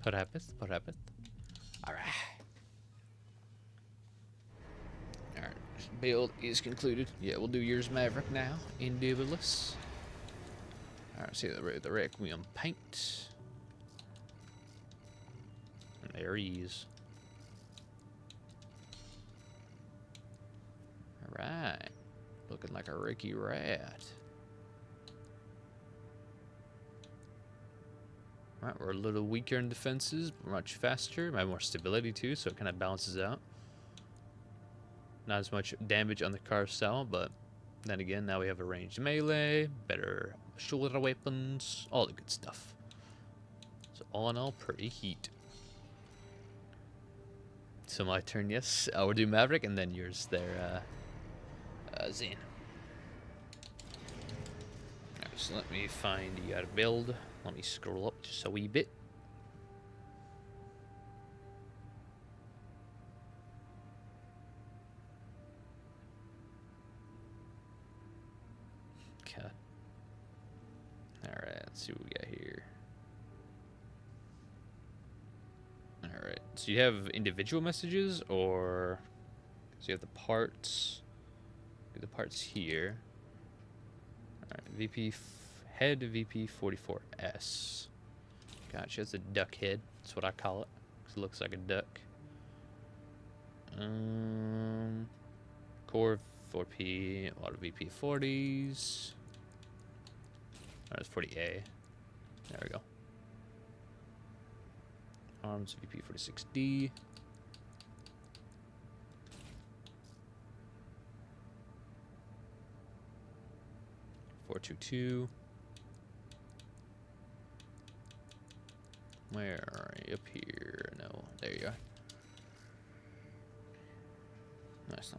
Perhaps. Alright. Alright, build is concluded. Yeah, we'll do yours, Maverick, now. Indubious. Alright, see the Requiem paint. And there he is. Alright. Looking like a Ricky Rat. Alright, we're a little weaker in defenses, but much faster. Might have more stability too, so it kind of balances out. Not as much damage on the carousel, but then again, now we have a ranged melee, better shoulder weapons, all the good stuff. So all in all, pretty heat. So my turn, yes. We'll do Maverick, and then yours there, Zane. Alright, so let me find your build. Let me scroll up just a wee bit. Okay. Alright, let's see what we got here. Alright, so you have individual messages, or... So you have the parts. The parts here. Alright, head VP44S. Gotcha, it's a duck head. That's what I call it. 'Cause it looks like a duck. Core 4P, a lot of VP40s. Oh, it's 40A. There we go. Arms VP46D. .422. Where are you? Up here? No, there you are. Nice.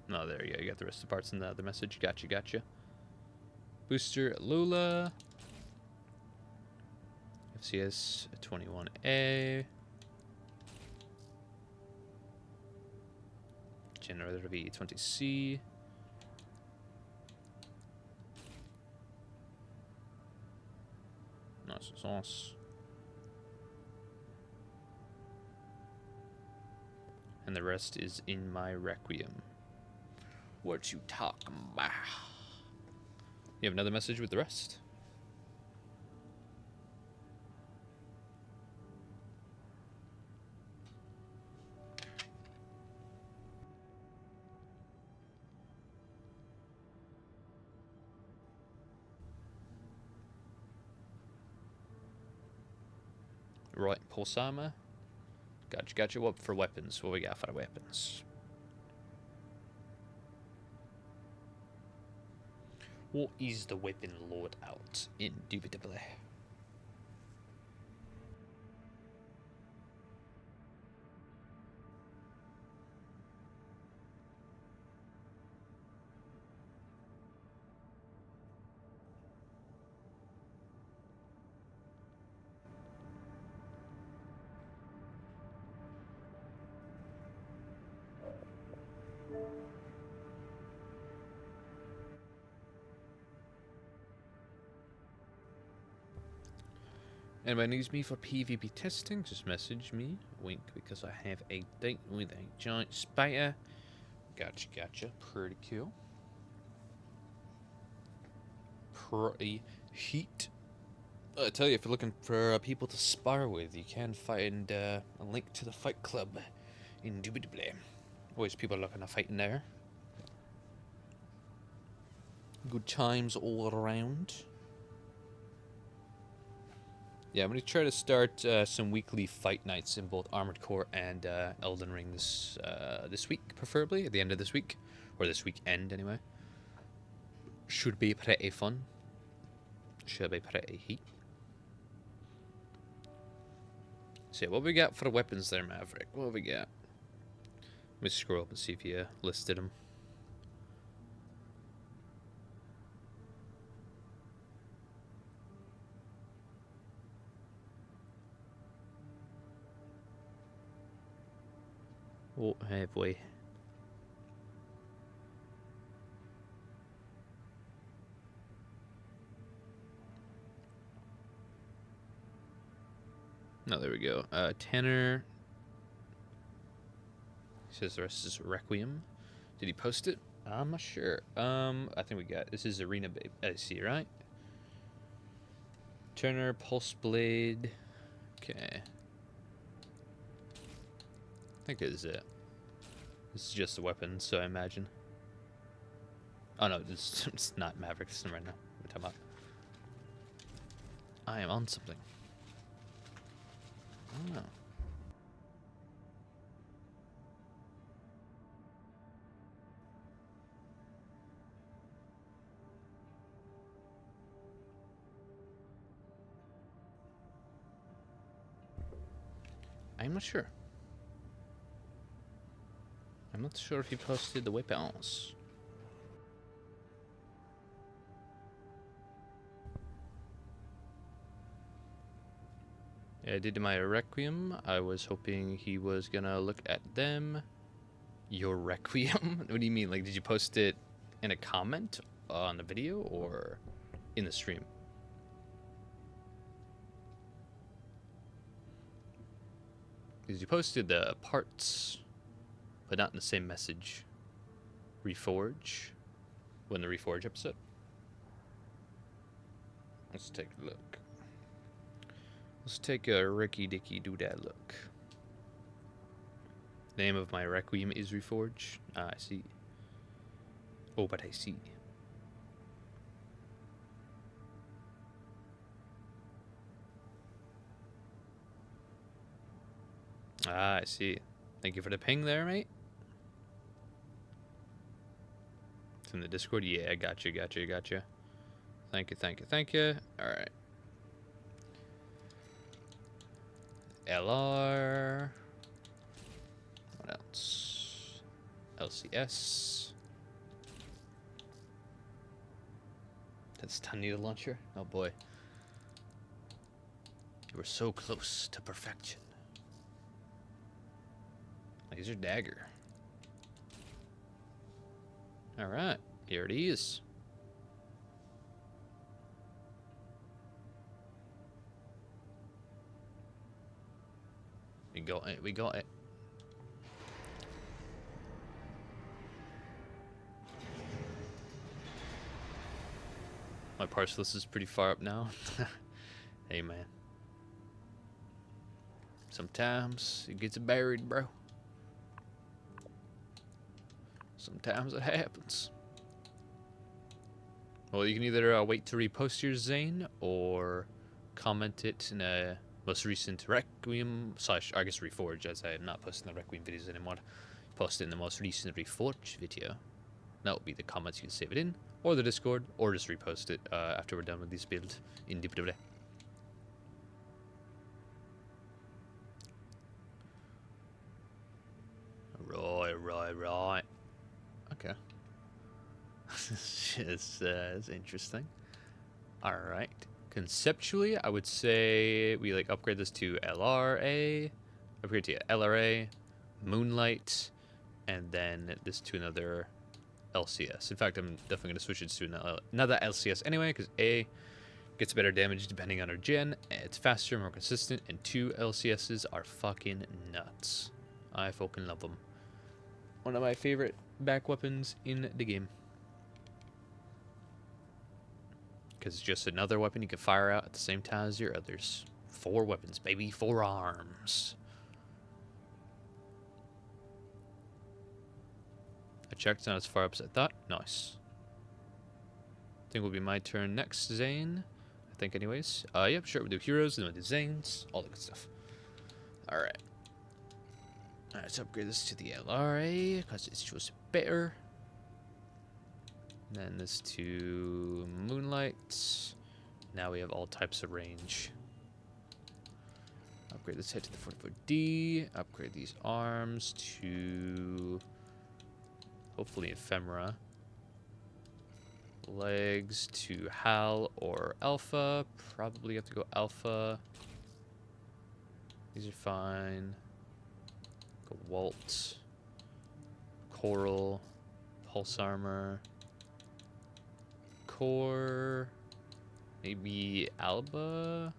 No, there you go. You got the rest of the parts in the other message. Gotcha. Booster Lula. FCS 21A. Generator V20C. Nice. And the rest is in my Requiem. What you talking about? You have another message with the rest? Right, pulse armor. Gotcha. What for weapons? What we got for the weapons? What is the weapon load out? Indubitably. Anyone needs me for PvP testing, just message me. Wink, because I have a date with a giant spider. Gotcha, gotcha. Pretty cool. Pretty heat. I tell you, if you're looking for people to spar with, you can find a link to the fight club. Indubitably. Always people looking to fight in there. Good times all around. Yeah, I'm going to try to start some weekly fight nights in both Armored Core and Elden Ring this week, preferably, at the end of this week. Or this weekend, anyway. Should be pretty fun. Should be pretty heat. So yeah, what we got for the weapons there, Maverick? What have we got? Let me scroll up and see if you listed them. What have we? No, there we go. Tanner says the rest is Requiem. Did he post it? I'm not sure. I think we got this is Arena Babe. I see, right? Turner, Pulse Blade. Okay. I think this is it. This is just the weapon, so I imagine. Oh no, it's not Maverick. This is right now. What am I talking about? I am on something. Oh. I'm not sure. I'm not sure if he posted the weapons. Yeah, I did my Requiem. I was hoping he was gonna look at them. Your Requiem? What do you mean? Like, did you post it in a comment on the video or in the stream? Because you posted the parts, but not in the same message. Reforge. When the Reforge episode. Let's take a look. Let's take a Ricky Dicky Doodad look. The name of my Requiem is Reforge. Ah, I see. Oh, but I see. Ah, I see. Thank you for the ping there, mate. It's in the Discord? Yeah, gotcha. Thank you. Alright. LR. What else? LCS. That's Tornado Launcher? Oh boy. You were so close to perfection. Laser Dagger. Alright, here it is. We got it. My parts list is pretty far up now. Hey man. Sometimes it gets buried, bro. Sometimes it happens. Well, you can either wait to repost your Zane or comment it in a most recent Requiem / I guess Reforge, as I am not posting the Requiem videos anymore. Post it in the most recent Reforge video. That will be the comments you can save it in, or the Discord, or just repost it after we're done with this build indubitably. Right. Okay. It's interesting. Alright. Conceptually, I would say we like upgrade this to LRA, upgrade to LRA, Moonlight, and then this to another LCS. In fact, I'm definitely going to switch it to another LCS anyway, because A, Gets better damage depending on our gen. It's faster, more consistent, and 2 LCSs are fucking nuts. I fucking love them. One of my favorite back weapons in the game. Because it's just another weapon you can fire out at the same time as your others. 4 weapons, baby. 4 arms. I checked, it's not as far up as I thought. Nice. I think it will be my turn next, Zane. I think anyways. Yep, sure, we'll do heroes, then we'll do Zanes. All the good stuff. Alright. Alright, let's upgrade this to the LRA, because it's just better. Then this to Moonlight. Now we have all types of range. Upgrade this head to the 44D. Upgrade these arms to hopefully Ephemera. Legs to Hal or Alpha. Probably have to go Alpha. These are fine. Go Walt. Coral. Pulse Armor. Core, maybe Alba.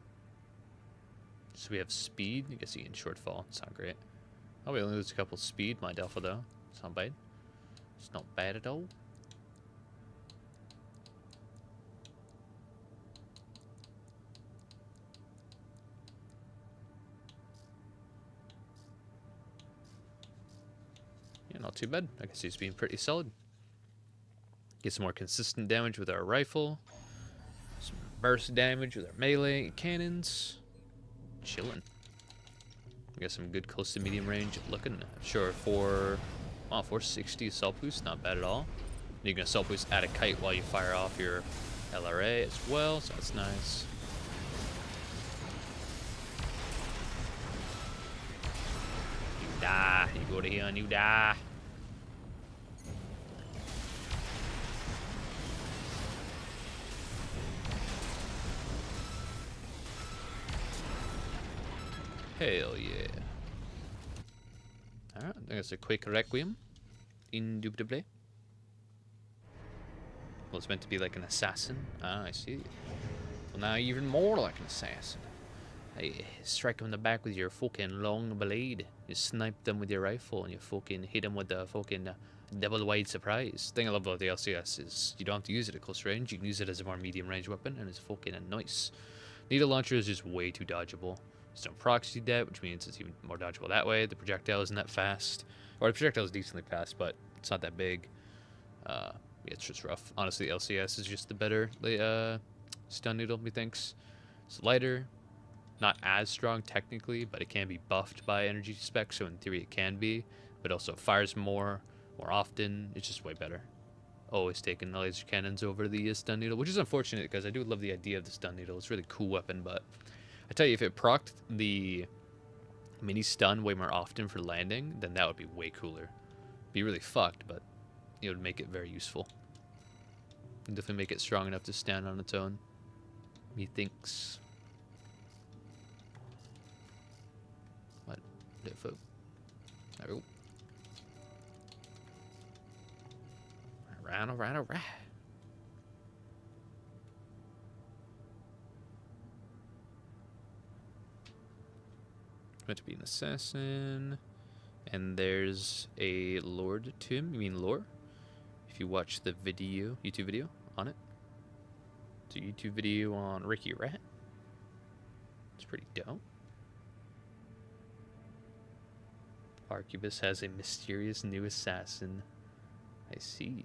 So we have speed. I guess you can shortfall. It's not great. Oh, we only lose a couple speed. My Alpha though. It's not bad. It's not bad at all. Yeah, not too bad. I guess he's being pretty solid. Get some more consistent damage with our rifle. Some burst damage with our melee cannons. Chillin'. We got some good close to medium range looking. Sure, 460 assault boost, not bad at all. You can assault boost at a kite while you fire off your LRA as well, so that's nice. You die. You go to here and you die. Hell yeah. Alright, I think it's a quick Requiem. Indubitably. Well, it's meant to be like an assassin. Ah, I see. Well, now even more like an assassin. Hey, strike them in the back with your fucking long blade. You snipe them with your rifle and you fucking hit them with the fucking double wide surprise. The thing I love about the LCS is you don't have to use it at close range. You can use it as a more medium range weapon and it's fucking nice. Needle launcher is just way too dodgeable. It's no proxy debt, which means it's even more dodgeable that way. The projectile isn't that fast. Or the projectile is decently fast, but it's not that big. Yeah, it's just rough. Honestly, LCS is just the better stun needle, methinks. It's lighter, not as strong technically, but it can be buffed by energy spec, so in theory it can be. But also fires more often. It's just way better. Always taking the laser cannons over the stun needle, which is unfortunate because I do love the idea of the stun needle. It's a really cool weapon, but I tell you, if it procced the mini stun way more often for landing, then that would be way cooler. Be really fucked, but it would make it very useful. And definitely make it strong enough to stand on its own. Methinks. What? There we go. Alright. Meant to be an assassin, and there's a lord to him. You mean lore? If you watch the video, YouTube video on it, it's a YouTube video on Ricky Rat. It's pretty dope. Arquebus has a mysterious new assassin. I see.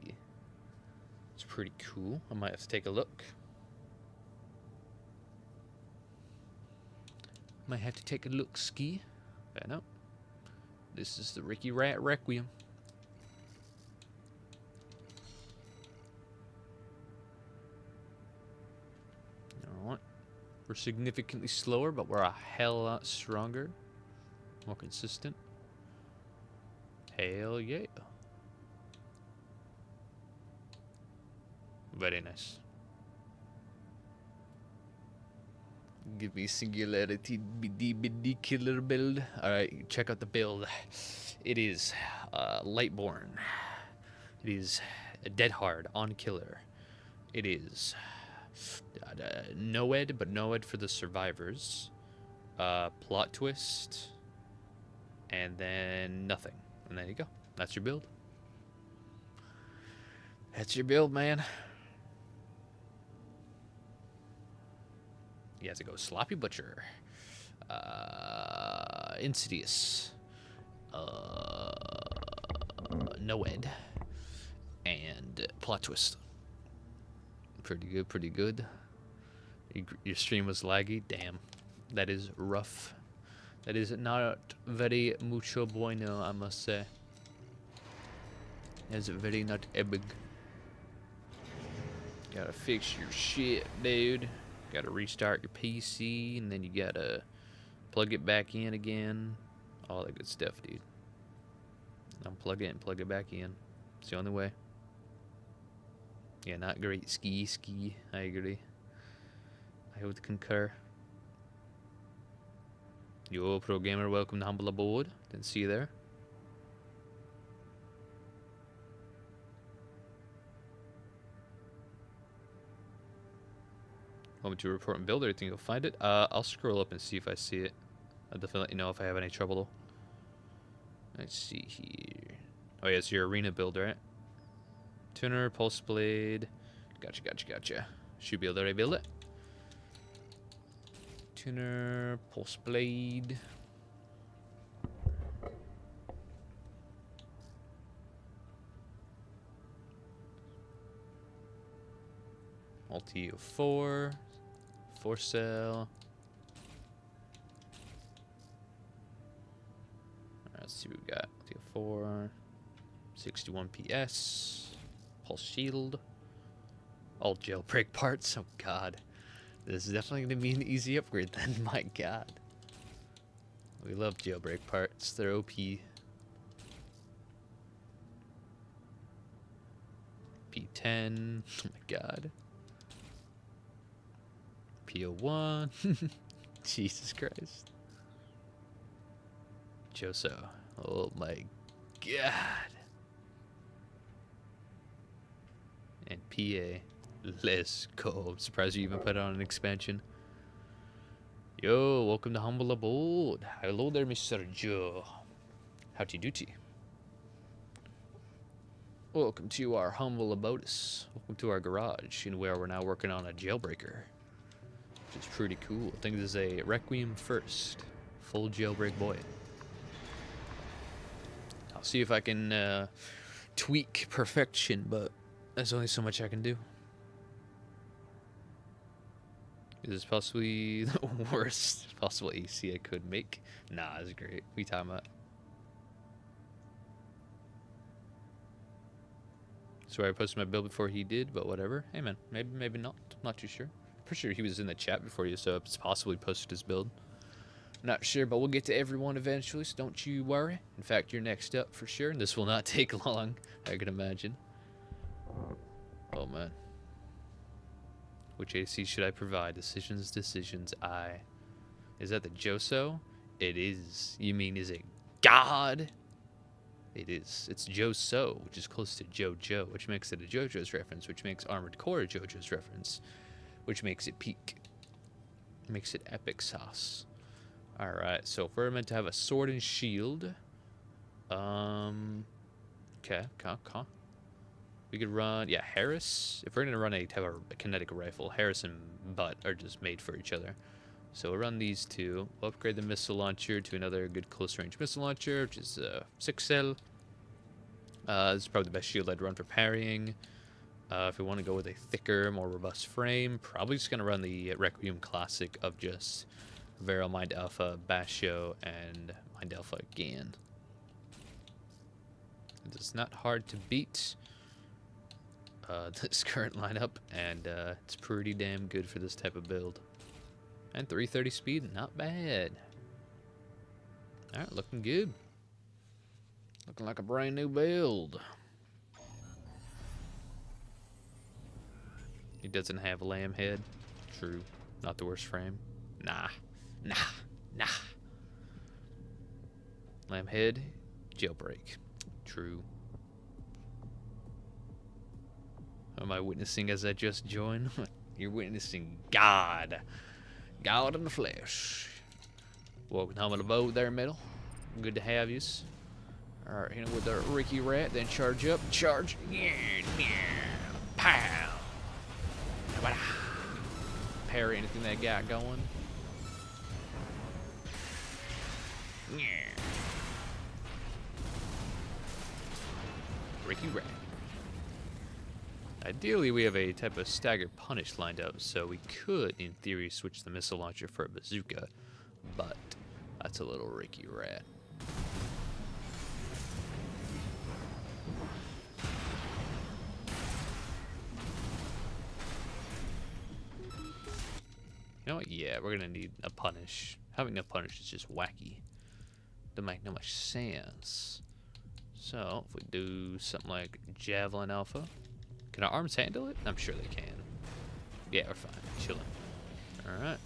It's pretty cool. I might have to take a look. Might have to take a look ski. I know. This is the Ricky Rat Requiem. Alright. We're significantly slower, but we're a hell lot stronger. More consistent. Hell yeah. Very nice. Give me singularity BD killer build. Alright, check out the build. It is Lightborn. It is a dead hard on killer. It is Noed, but Noed for the survivors. Plot twist. And then nothing. And there you go. That's your build. That's your build, man. You have to go Sloppy Butcher. Insidious. Noed. And Plot Twist. Pretty good, pretty good. Your stream was laggy. Damn. That is rough. That is not very mucho bueno, I must say. That's very not epic. Gotta fix your shit, dude. Gotta restart your PC, and then you gotta plug it back in again. All that good stuff, dude. Unplug it and plug it back in. It's the only way. Yeah, not great. Ski. I agree. I would concur. Yo, pro gamer, welcome to Humble Abode. Didn't see you there. Want me to report and build or anything? You'll find it. I'll scroll up and see if I see it. I'll definitely let you know if I have any trouble. Let's see here. Oh yeah, it's your arena build, right? Tuner, pulse blade. Gotcha. Should be able to rebuild it. Tuner, pulse blade. Multi of 4. 4 cell. Alright, let's see what we got. Multi of 4. 61 PS. Pulse shield. All jailbreak parts. Oh god. This is definitely going to be an easy upgrade then. My god. We love jailbreak parts. They're OP. P10. Oh my god. PO1. Jesus Christ. Joso. Oh my god. And PA. Let's go. I'm surprised you even put on an expansion. Yo, welcome to Humble Abode. Hello there, Mr. Joe. Howdy doody. Welcome to our humble abodus. Welcome to our garage, in where we're now working on a jailbreaker, which is pretty cool. I think this is a Requiem first. Full jailbreak boy. I'll see if I can tweak perfection, but there's only so much I can do. Is this possibly the worst possible AC I could make? Nah, it's great. We time out. Swear I posted my build before he did, but whatever. Hey man, maybe not. I'm not too sure. Pretty sure he was in the chat before you, so it's possible he posted his build. Not sure, but we'll get to everyone eventually, so don't you worry. In fact, you're next up for sure, and this will not take long, I can imagine. Oh man. Which AC should I provide? Decisions. Is that the Joso? It is. You mean, is it God? It is. It's Joso, which is close to JoJo, which makes it a JoJo's reference, which makes Armored Core a JoJo's reference, which makes it peak. Makes it epic sauce. Alright, so if we're meant to have a sword and shield, okay. We could run, yeah, Harris. If we're going to run have a kinetic rifle, Harris and Butt are just made for each other. So we'll run these two. We'll upgrade the missile launcher to another good close-range missile launcher, which is 6 cell. This is probably the best shield I'd run for parrying. If we want to go with a thicker, more robust frame, probably just going to run the Requiem Classic of just Vero, Mind Alpha, Basho, and Mind Alpha again. It's not hard to beat. This current lineup, and it's pretty damn good for this type of build. And 330 speed, not bad. Alright, looking good. Looking like a brand new build. He doesn't have a lamb head. True. Not the worst frame. Nah. Lamb head, jailbreak. True. Am I witnessing as I just joined? You're witnessing God. God in the flesh. Walking home in the boat there, middle. Good to have yous. Alright, hit him with the Ricky Rat, then charge up. Charge. Yeah, yeah. Pow. Parry anything that got going. Yeah. Ricky Rat. Ideally, we have a type of staggered punish lined up, so we could, in theory, switch the missile launcher for a bazooka, but that's a little Ricky Rat. You know what? Yeah, we're gonna need a punish. Having a punish is just wacky. Doesn't make no much sense. So, if we do something like Javelin Alpha, can our arms handle it? I'm sure they can. Yeah, we're fine. Chilling. Alright.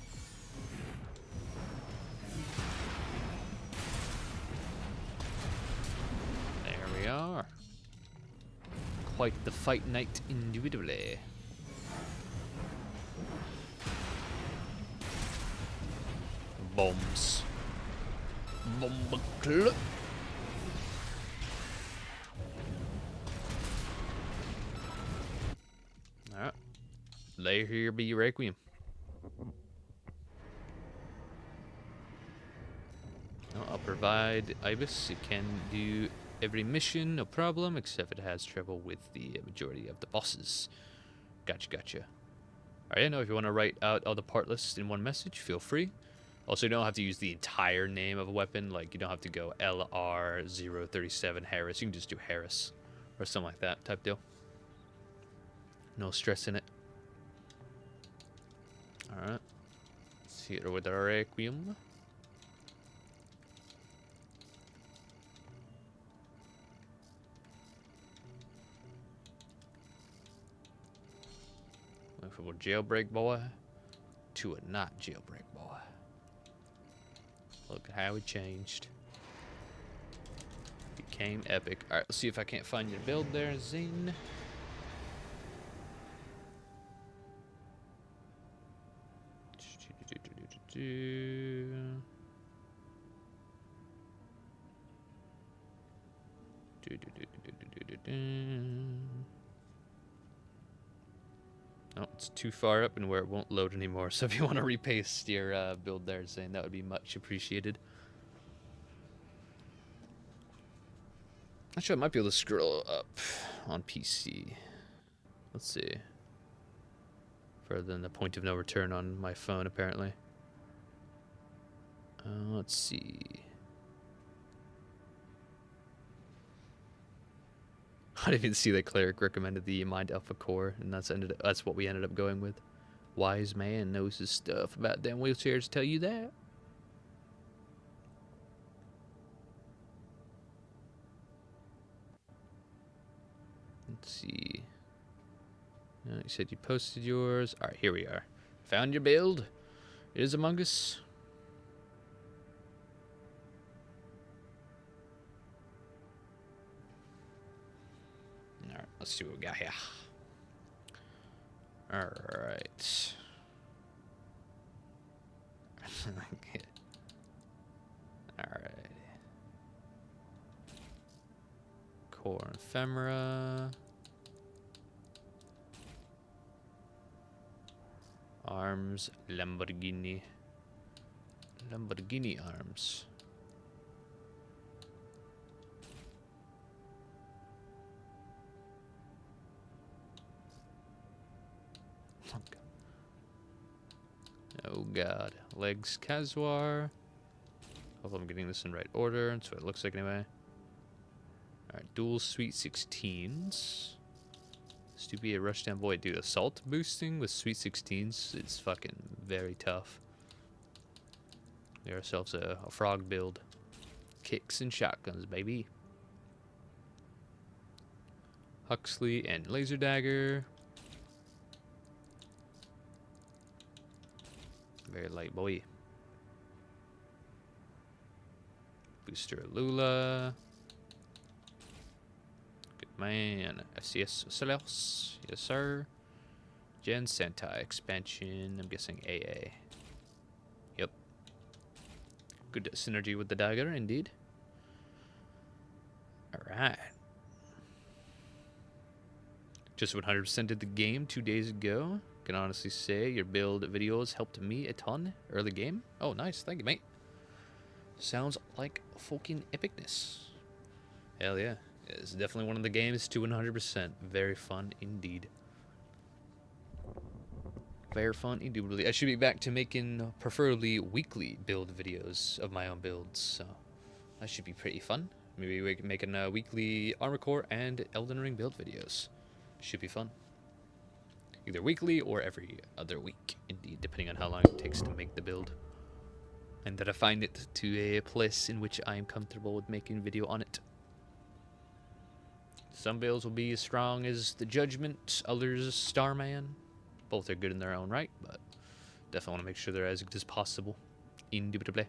There we are. Quite the fight night individually. Bombs. Bomb club. Alright. Lay here be Requiem. I'll provide Ibis. It can do every mission, no problem, except it has trouble with the majority of the bosses. Gotcha. Alright, I know if you want to write out all the part lists in one message, feel free. Also, you don't have to use the entire name of a weapon. Like, you don't have to go LR037 Harris. You can just do Harris or something like that type deal. No stress in it. Alright. Let's hit her with our Requiem. Went from a jailbreak boy to a not jailbreak boy. Look at how he changed. Became epic. Alright, let's see if I can't find your build there, Zane. Oh, it's too far up and where it won't load anymore. So if you want to repaste your build there, Zane, that would be much appreciated. Actually, I might be able to scroll up on PC. Let's see. Further than the point of no return on my phone, apparently. Let's see. I didn't even see that Cleric recommended the Mind Alpha Core, and that's what we ended up going with. Wise man knows his stuff about them wheelchairs, tell you that. Let's see. You said you posted yours. Alright, here we are. Found your build. It is Among Us. Alright, let's see what we got here. Alright. Alright. Core and Ephemera. Arms, Lamborghini. Lamborghini arms. Oh god. Legs, Kazwar. Hope I'm getting this in right order. That's what it looks like anyway. Alright, dual Sweet 16s. Stupid Rushdown Boy. Dude, assault boosting with Sweet 16s, it's fucking very tough. Get ourselves a frog build. Kicks and shotguns, baby. Huxley and Laser Dagger. Very light boy. Booster Lula. Good man. FCS Celos. Yes, sir. Gen Sentai expansion. I'm guessing AA. Yep. Good synergy with the dagger, indeed. Alright. Just 100% did the game 2 days ago. Can honestly say your build videos helped me a ton early game. Oh, nice. Thank you, mate. Sounds like fucking epicness. Hell yeah. It's definitely one of the games to 100%. Very fun indeed. Very fun indeed. I should be back to making preferably weekly build videos of my own builds. So that should be pretty fun. Maybe we can make a weekly Armor Core and Elden Ring build videos. Should be fun. Either weekly or every other week, indeed, depending on how long it takes to make the build. And that I find it to a place in which I am comfortable with making video on it. Some builds will be as strong as the Judgment, others Starman. Both are good in their own right, but definitely want to make sure they're as good as possible. Indubitably.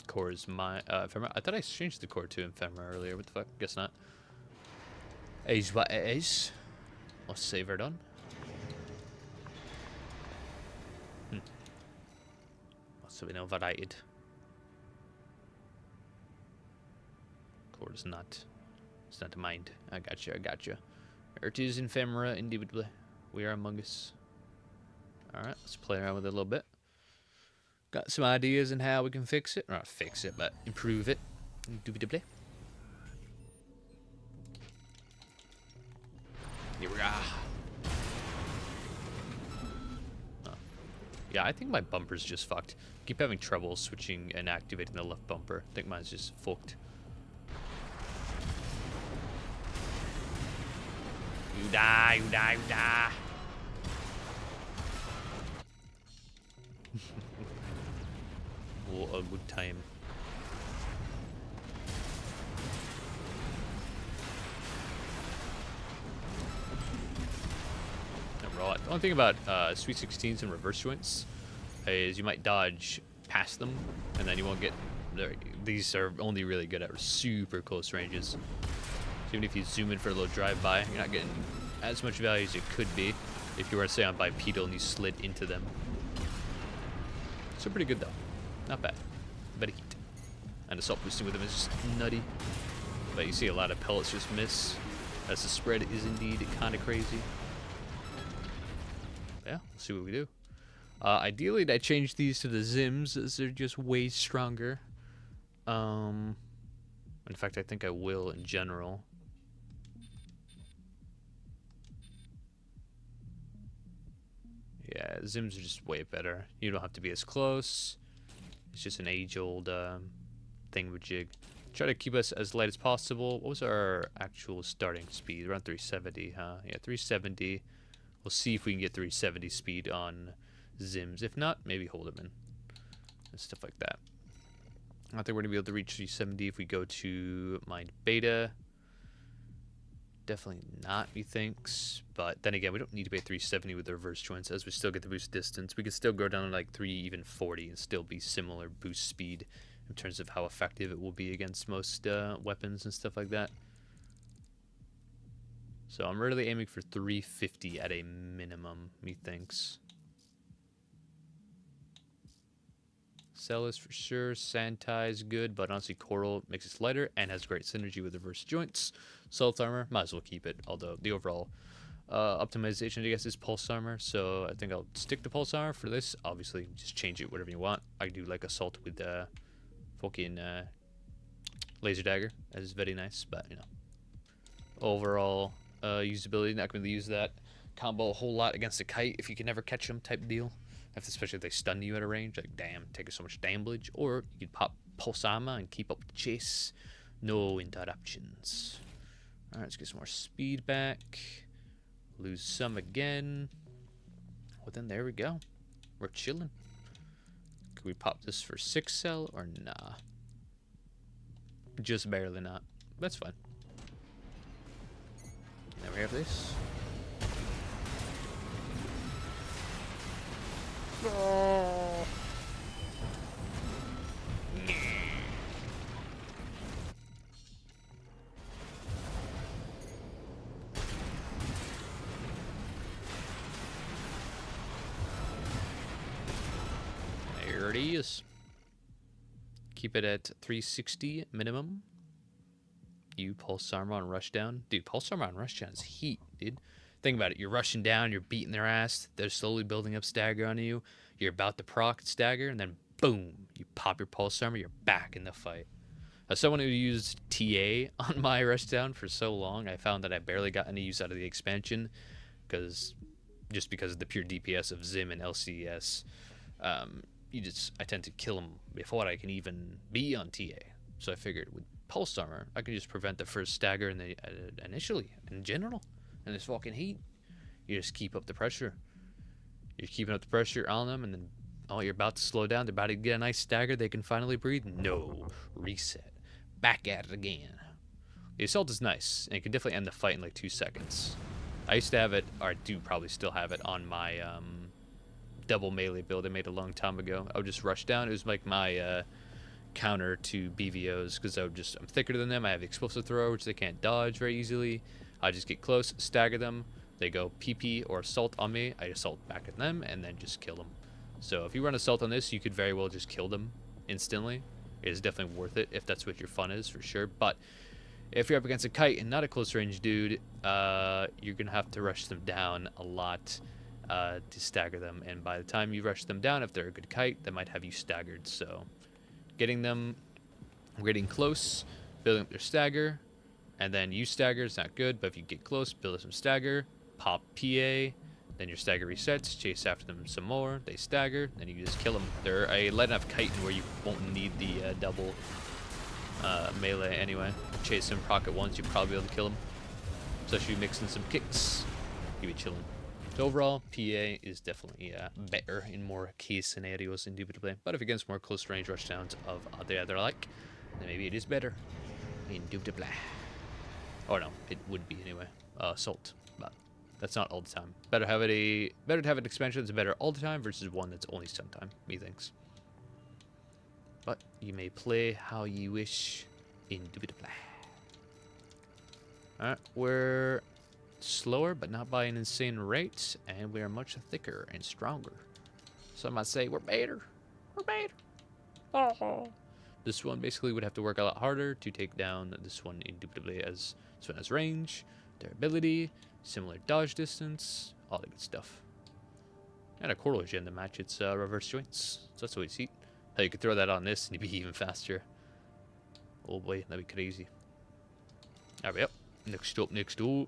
Core is my ephemera. I thought I changed the core to ephemera earlier. What the fuck? Guess not. It is what it is. Let's save her done. Must have been overrated. Core is not. It's not mind. I got you. I got you. It is ephemera, indubitably. We are among us. All right, let's play around with it a little bit. Got some ideas on how we can fix it. Or not fix it, but improve it. Indubitably. Here we are. Oh. Yeah, I think my bumper's just fucked. Keep having trouble switching and activating the left bumper. I think mine's just fucked. You die, you die, you die. What a good time. Right. The only thing about Sweet 16s and reverse joints is you might dodge past them, and then you won't get... These are only really good at super close ranges. So even if you zoom in for a little drive-by, you're not getting as much value as you could be if you were, say, on bipedal and you slid into them. So pretty good, though. Not bad. Better heat. And assault boosting with them is just nutty. But you see a lot of pellets just miss, as the spread is indeed kind of crazy. Yeah, let's see what we do. Ideally, I change these to the Zims, as they're just way stronger. In fact, I think I will in general. Yeah, Zims are just way better. You don't have to be as close. It's just an age-old thingamajig. Try to keep us as light as possible. What was our actual starting speed? Around 370, huh? Yeah, 370. We'll see if we can get 370 speed on Zims. If not, maybe hold them in. And stuff like that. I don't think we're going to be able to reach 370 if we go to Mind Beta. Definitely not, methinks. But then again, we don't need to be at 370 with the reverse joints, as we still get the boost distance. We can still go down to like 340 and still be similar boost speed in terms of how effective it will be against most weapons and stuff like that. So I'm really aiming for 350 at a minimum, methinks. Cell is for sure. Santai is good, but honestly Coral makes it lighter and has great synergy with reverse joints. Salt armor, might as well keep it, although the overall optimization, I guess, is pulse armor, so I think I'll stick to pulse armor for this. Obviously, just change it whatever you want. I do like assault with fucking laser dagger. That is very nice, but you know, overall usability, not going to use that combo a whole lot against a kite if you can never catch them type deal. Especially if they stun you at a range, like damn, taking so much damage. Or you could pop pulse armor and keep up the chase. No interruptions. Alright, let's get some more speed back. Lose some again. Well, then there we go. We're chilling. Could we pop this for 6 cell or nah? Just barely not. That's fine. Now we have this. it is. Keep it at 360 minimum. You pulse armor on rushdown. Dude, pulse armor on rushdown is heat, dude. Think about it. You're rushing down, you're beating their ass, they're slowly building up stagger on you. You're about to proc stagger, and then boom, you pop your pulse armor, you're back in the fight. As someone who used TA on my rushdown for so long, I found that I barely got any use out of the expansion because of the pure DPS of Zim and LCS. I tend to kill them before I can even be on TA. So I figured with pulse armor, I can just prevent the first stagger and initially, in general, in this fucking heat. You just keep up the pressure. You're keeping up the pressure on them, and then, oh, you're about to slow down. They're about to get a nice stagger. They can finally breathe. No. Reset. Back at it again. The assault is nice, and it can definitely end the fight in like 2 seconds. I used to have it, or I do probably still have it, on my double melee build I made a long time ago. I would just rush down. It was like my counter to BVOs, because I'm thicker than them. I have the explosive thrower, which they can't dodge very easily. I just get close, stagger them. They go PP or assault on me. I assault back at them, and then just kill them. So if you run assault on this, you could very well just kill them instantly. It is definitely worth it if that's what your fun is, for sure. But if you're up against a kite and not a close range dude, you're gonna have to rush them down a lot to stagger them. And by the time you rush them down, if they're a good kite, they might have you staggered. So getting close, building up their stagger, and then you stagger is not good. But if you get close, build up some stagger, pop PA. Then your stagger resets, chase after them some more, they stagger, then you just kill them. They're a light enough kite where you won't need the double melee anyway. Chase them, proc at once, you'll probably be able to kill them. Especially mixing some kicks, you'll be chilling. So overall, PA is definitely better in more case scenarios, indubitably. But if against more close range rushdowns of the other like, then maybe it is better, indubitably. Or no, it would be anyway. Assault, but that's not all the time. Better to have an expansion that's better all the time versus one that's only sometime, methinks. But you may play how you wish, indubitably. Alright, we're slower, but not by an insane rate, and we are much thicker and stronger. Some might say we're better. We're better. Oh. This one basically would have to work a lot harder to take down this one indubitably, as this one has range, durability, similar dodge distance, all the good stuff. And a core in the match, it's reverse joints, so that's always heat. How you could throw that on this and you'd be even faster. Oh boy, that'd be crazy. Alright, yep. Next up. Next up.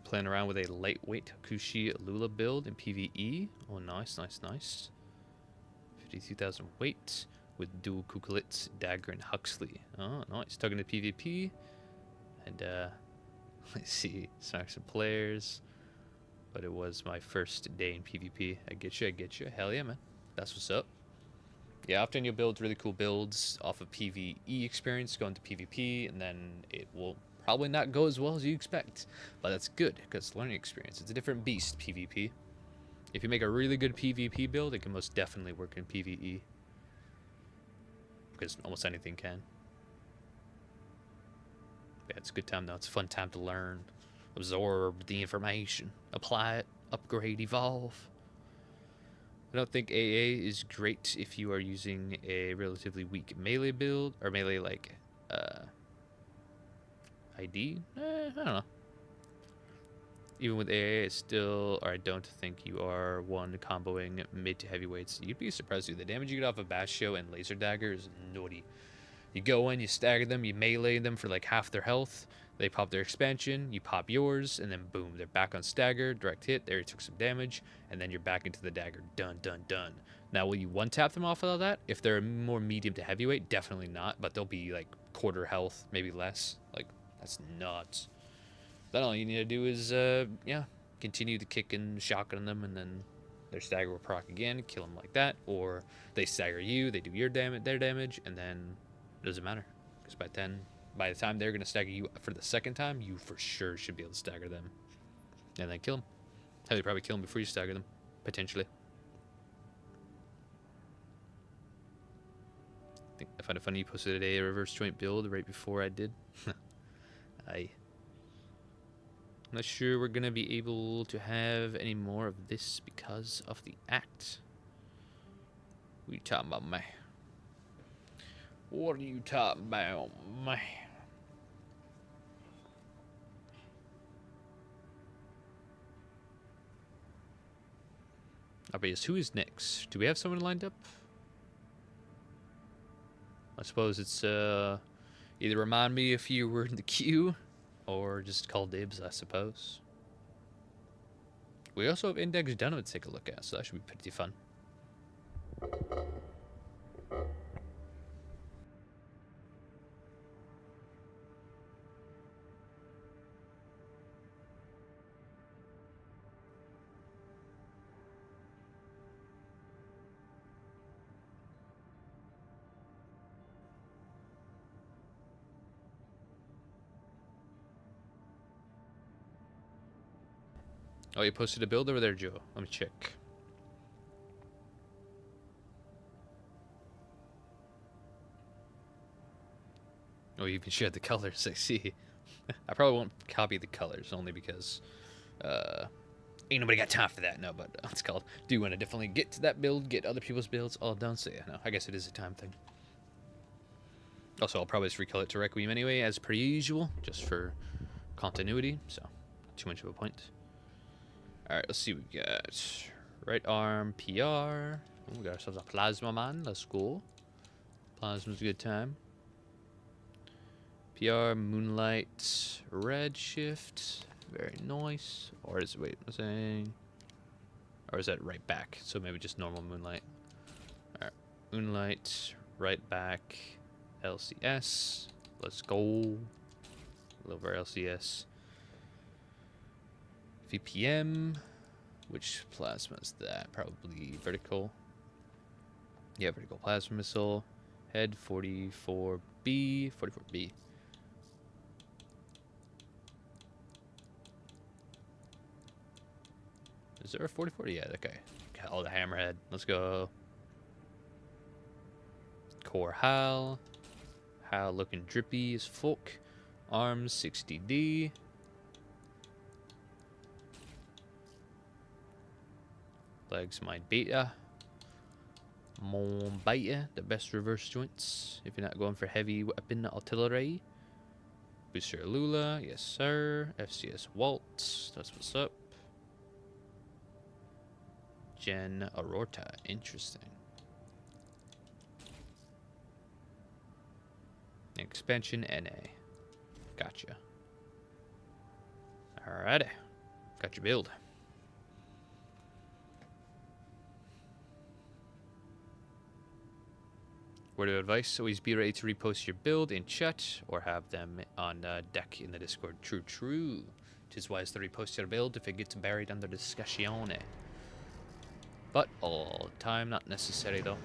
Playing around with a lightweight Kushi Lula build in PvE. Oh, nice. 52,000 weight with dual Kukulits, Dagger, and Huxley. Oh, nice. Tugging to PvP. And, let's see. Smack some players. But it was my first day in PvP. I get you. Hell yeah, man. That's what's up. Yeah, often you'll build really cool builds off of PvE experience, going to PvP, and then it will probably not go as well as you expect. But that's good, because it's learning experience. It's a different beast, PvP. If you make a really good PvP build, it can most definitely work in PvE. Because almost anything can. Yeah, it's a good time, though. It's a fun time to learn. Absorb the information. Apply it. Upgrade. Evolve. I don't think AA is great if you are using a relatively weak melee build, or melee like ID. I don't know. Even with AA, it's still, or I don't think you are one comboing mid to heavyweights. You'd be surprised with the damage you get off of Basho and Laser Dagger is naughty. You go in, you stagger them, you melee them for like half their health. They pop their expansion, you pop yours, and then boom, they're back on stagger, direct hit, there you took some damage, and then you're back into the dagger. Done. Now, will you one-tap them off of that? If they're more medium to heavyweight, definitely not, but they'll be like quarter health, maybe less. Like, that's nuts. Then all you need to do is, continue to kick and shotgun them, and then their stagger will proc again, kill them like that, or they stagger you, they do their damage, and then it doesn't matter, because by the time they're going to stagger you for the second time, you for sure should be able to stagger them. And then kill them. Hell, you probably kill them before you stagger them. Potentially. I find it funny you posted a reverse joint build right before I did. Not sure we're gonna be able to have any more of this because of the act. What are you talking about, man? What are you talking about, man? Obvious. Who is next? Do we have someone lined up? I suppose it's either remind me if you were in the queue, or just call dibs, I suppose. We also have Index Dunham to take a look at, so that should be pretty fun. Oh, you posted a build over there, Joe. Let me check. Oh, you even shared the colors, I see. I probably won't copy the colors, only because ain't nobody got time for that. No, but it's called. Do want to definitely get to that build, get other people's builds all done. So yeah, no, I guess it is a time thing. Also, I'll probably just recolor it to Requiem anyway, as per usual, just for continuity. So, not too much of a point. All right, let's see what we got. Right arm PR. Oh, we got ourselves a plasma man. Let's go. Plasma's a good time. PR, Moonlight, Redshift. Very nice. Or is it, wait, I'm saying. Or is that right back? So maybe just normal Moonlight. Alright. Moonlight, right back, LCS. Let's go. Love our LCS. VPM. Which plasma is that? Probably vertical. Yeah, vertical plasma missile. Head 44B. 44B. Is there a 44? Yeah, okay. Oh, the hammerhead. Let's go. Core Hal. Hal looking drippy as fuck. Arms 60D. Legs my beta. Mon beta. The best reverse joints. If you're not going for heavy weapon artillery. Booster Lula. Yes, sir. FCS Walt. That's what's up. Gen Aurorta. Interesting. Expansion NA. Gotcha. Alrighty. Got your build. Word of advice, always be ready to repost your build in chat or have them on deck in the Discord. True, true. Tis wise to repost your build if it gets buried under discussion. But all the time, not necessary though.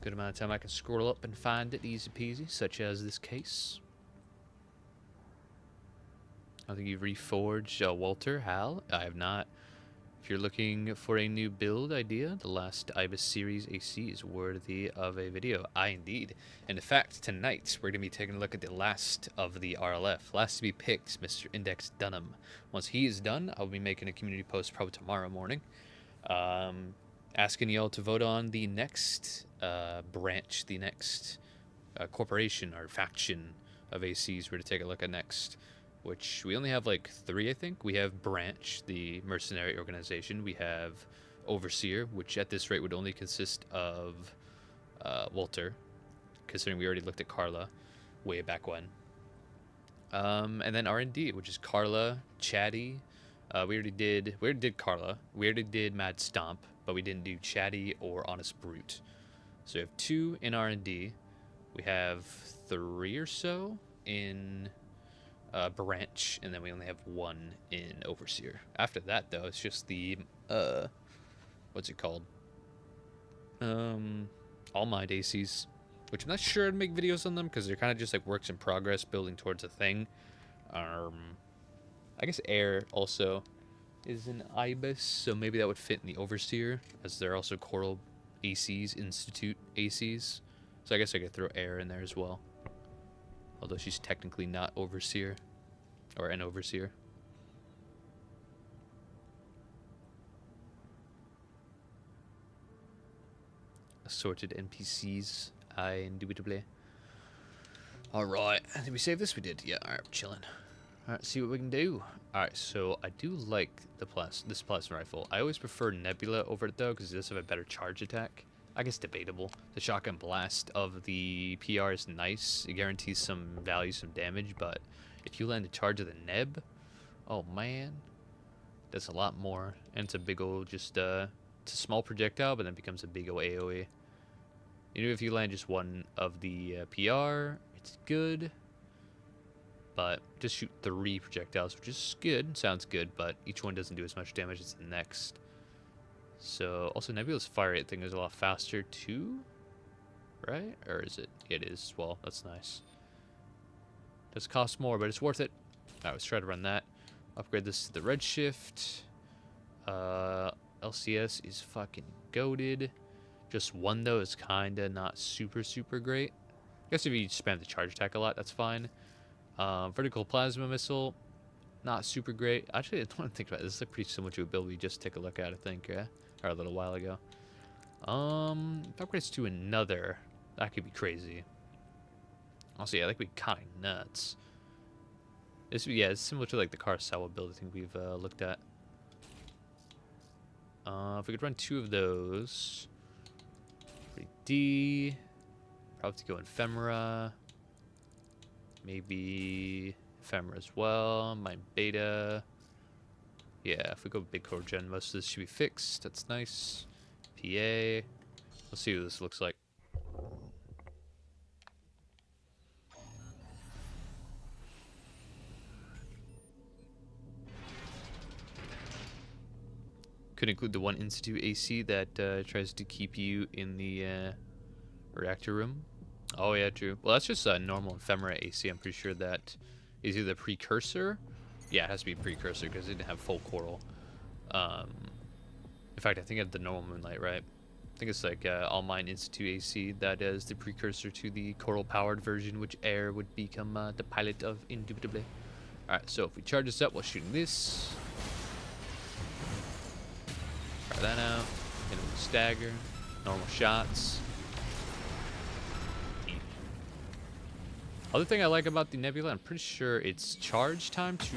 Good amount of time I can scroll up and find it easy peasy, such as this case. I think you've reforged Walter, Hal. I have not. If you're looking for a new build idea, the last Ibis series AC is worthy of a video. Indeed. And in fact, tonight we're going to be taking a look at the last of the RLF. Last to be picked, Mr. Index Dunham. Once he is done, I'll be making a community post probably tomorrow morning. Asking y'all to vote on the next branch, the next corporation or faction of ACs we're to take a look at next. Which we only have like 3, I think. We have Branch, the mercenary organization. We have Overseer, which at this rate would only consist of Walter, considering we already looked at Carla way back when. And then R&D, which is Carla, Chatty. We already did Carla. We already did Mad Stomp, but we didn't do Chatty or Honest Brute. So we have 2 in R&D. We have 3 or so in Branch, and then we only have 1 in Overseer. After that, though, it's just the what's it called? All Mind ACs, which I'm not sure I'd make videos on them because they're kind of just like works in progress, building towards a thing. I guess Air also is an Ibis, so maybe that would fit in the Overseer, as they're also Coral ACs, Institute ACs. So I guess I could throw Air in there as well. Although she's technically not Overseer. Or an Overseer. Assorted NPCs. Indubitably. Alright. Did we save this? We did. Yeah, alright, we're chilling. Alright, see what we can do. Alright, so I do like this plasma rifle. I always prefer Nebula over it though, because it does have a better charge attack. I guess debatable. The shotgun blast of the PR is nice. It guarantees some value, some damage, but if you land a charge of the Neb, oh man, that's a lot more. And it's a big old it's a small projectile, but then becomes a big old AoE. Even if you land just one of the PR, it's good. But just shoot 3 projectiles, which is good, sounds good, but each one doesn't do as much damage as the next. So, also Nebula's fire rate thing is a lot faster too, right? Or is it? It is. Well, that's nice. Does cost more, but it's worth it. Alright, let's try to run that. Upgrade this to the redshift. LCS is fucking goated. Just one though is kinda not super great. I guess if you spam the charge attack a lot, that's fine. Vertical plasma missile, not super great. Actually, I don't want to think about it. This is like pretty similar to a build we just took a look at, I think, or a little while ago. If upgrades to another, that could be crazy. Also, yeah, that could be kind of nuts. This, yeah, it's similar to like the Karasawa build I think we've looked at. If we could run 2 of those, D, probably have to go Ephemera. Maybe Ephemera as well. Mine Beta. Yeah, if we go big core gen, most of this should be fixed. That's nice. PA. Let's see what this looks like. Could include the 1 Institute AC that tries to keep you in the reactor room. Oh yeah, true. Well, that's just a normal Ephemera AC. I'm pretty sure that is either precursor. Yeah, it has to be precursor because it didn't have full coral. In fact, I think it's the normal Moonlight, right? I think it's like All Mine Institute AC that is the precursor to the coral-powered version, which Air would become the pilot of indubitably. Alright, so if we charge this up while shooting this. Try that out. Hit him with stagger. Normal shots. Other thing I like about the Nebula, I'm pretty sure its charge time to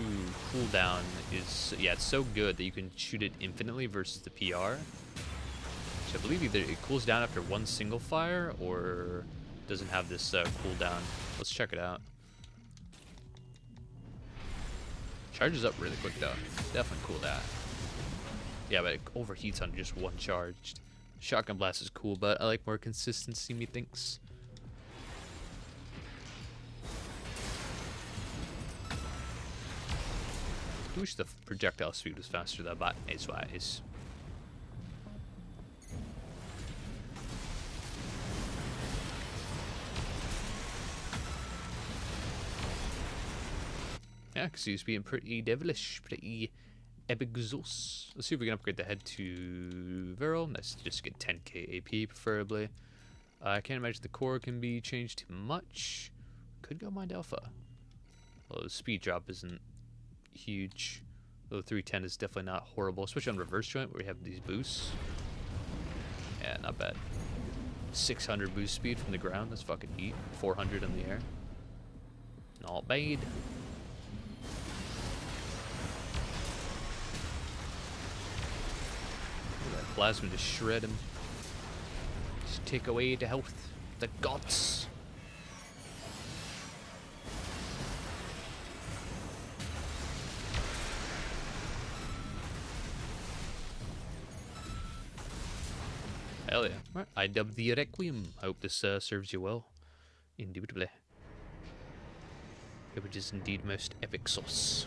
cooldown is, yeah, it's so good that you can shoot it infinitely versus the PR. So I believe either it cools down after 1 single fire or doesn't have this cooldown. Let's check it out. Charges up really quick though. Definitely cool that. Yeah, but it overheats on just 1 charged. Shotgun blast is cool, but I like more consistency, methinks. I wish the projectile speed was faster though, but it's wise. Yeah, because he's being pretty devilish, pretty ebigzos. Let's see if we can upgrade the head to Viral. Let's just get 10k AP preferably. I can't imagine the core can be changed too much. Could go Mind Alpha. Although the speed drop isn't huge. Though 310 is definitely not horrible, especially on reverse joint where we have these boosts. Yeah, not bad. 600 boost speed from the ground, that's fucking neat. 400 in the air. Not bad. That plasma just shred him. Just take away the health, the guts. Hell yeah. Right. I dubbed the Requiem. I hope this serves you well. Indubitably. Which is indeed most epic sauce.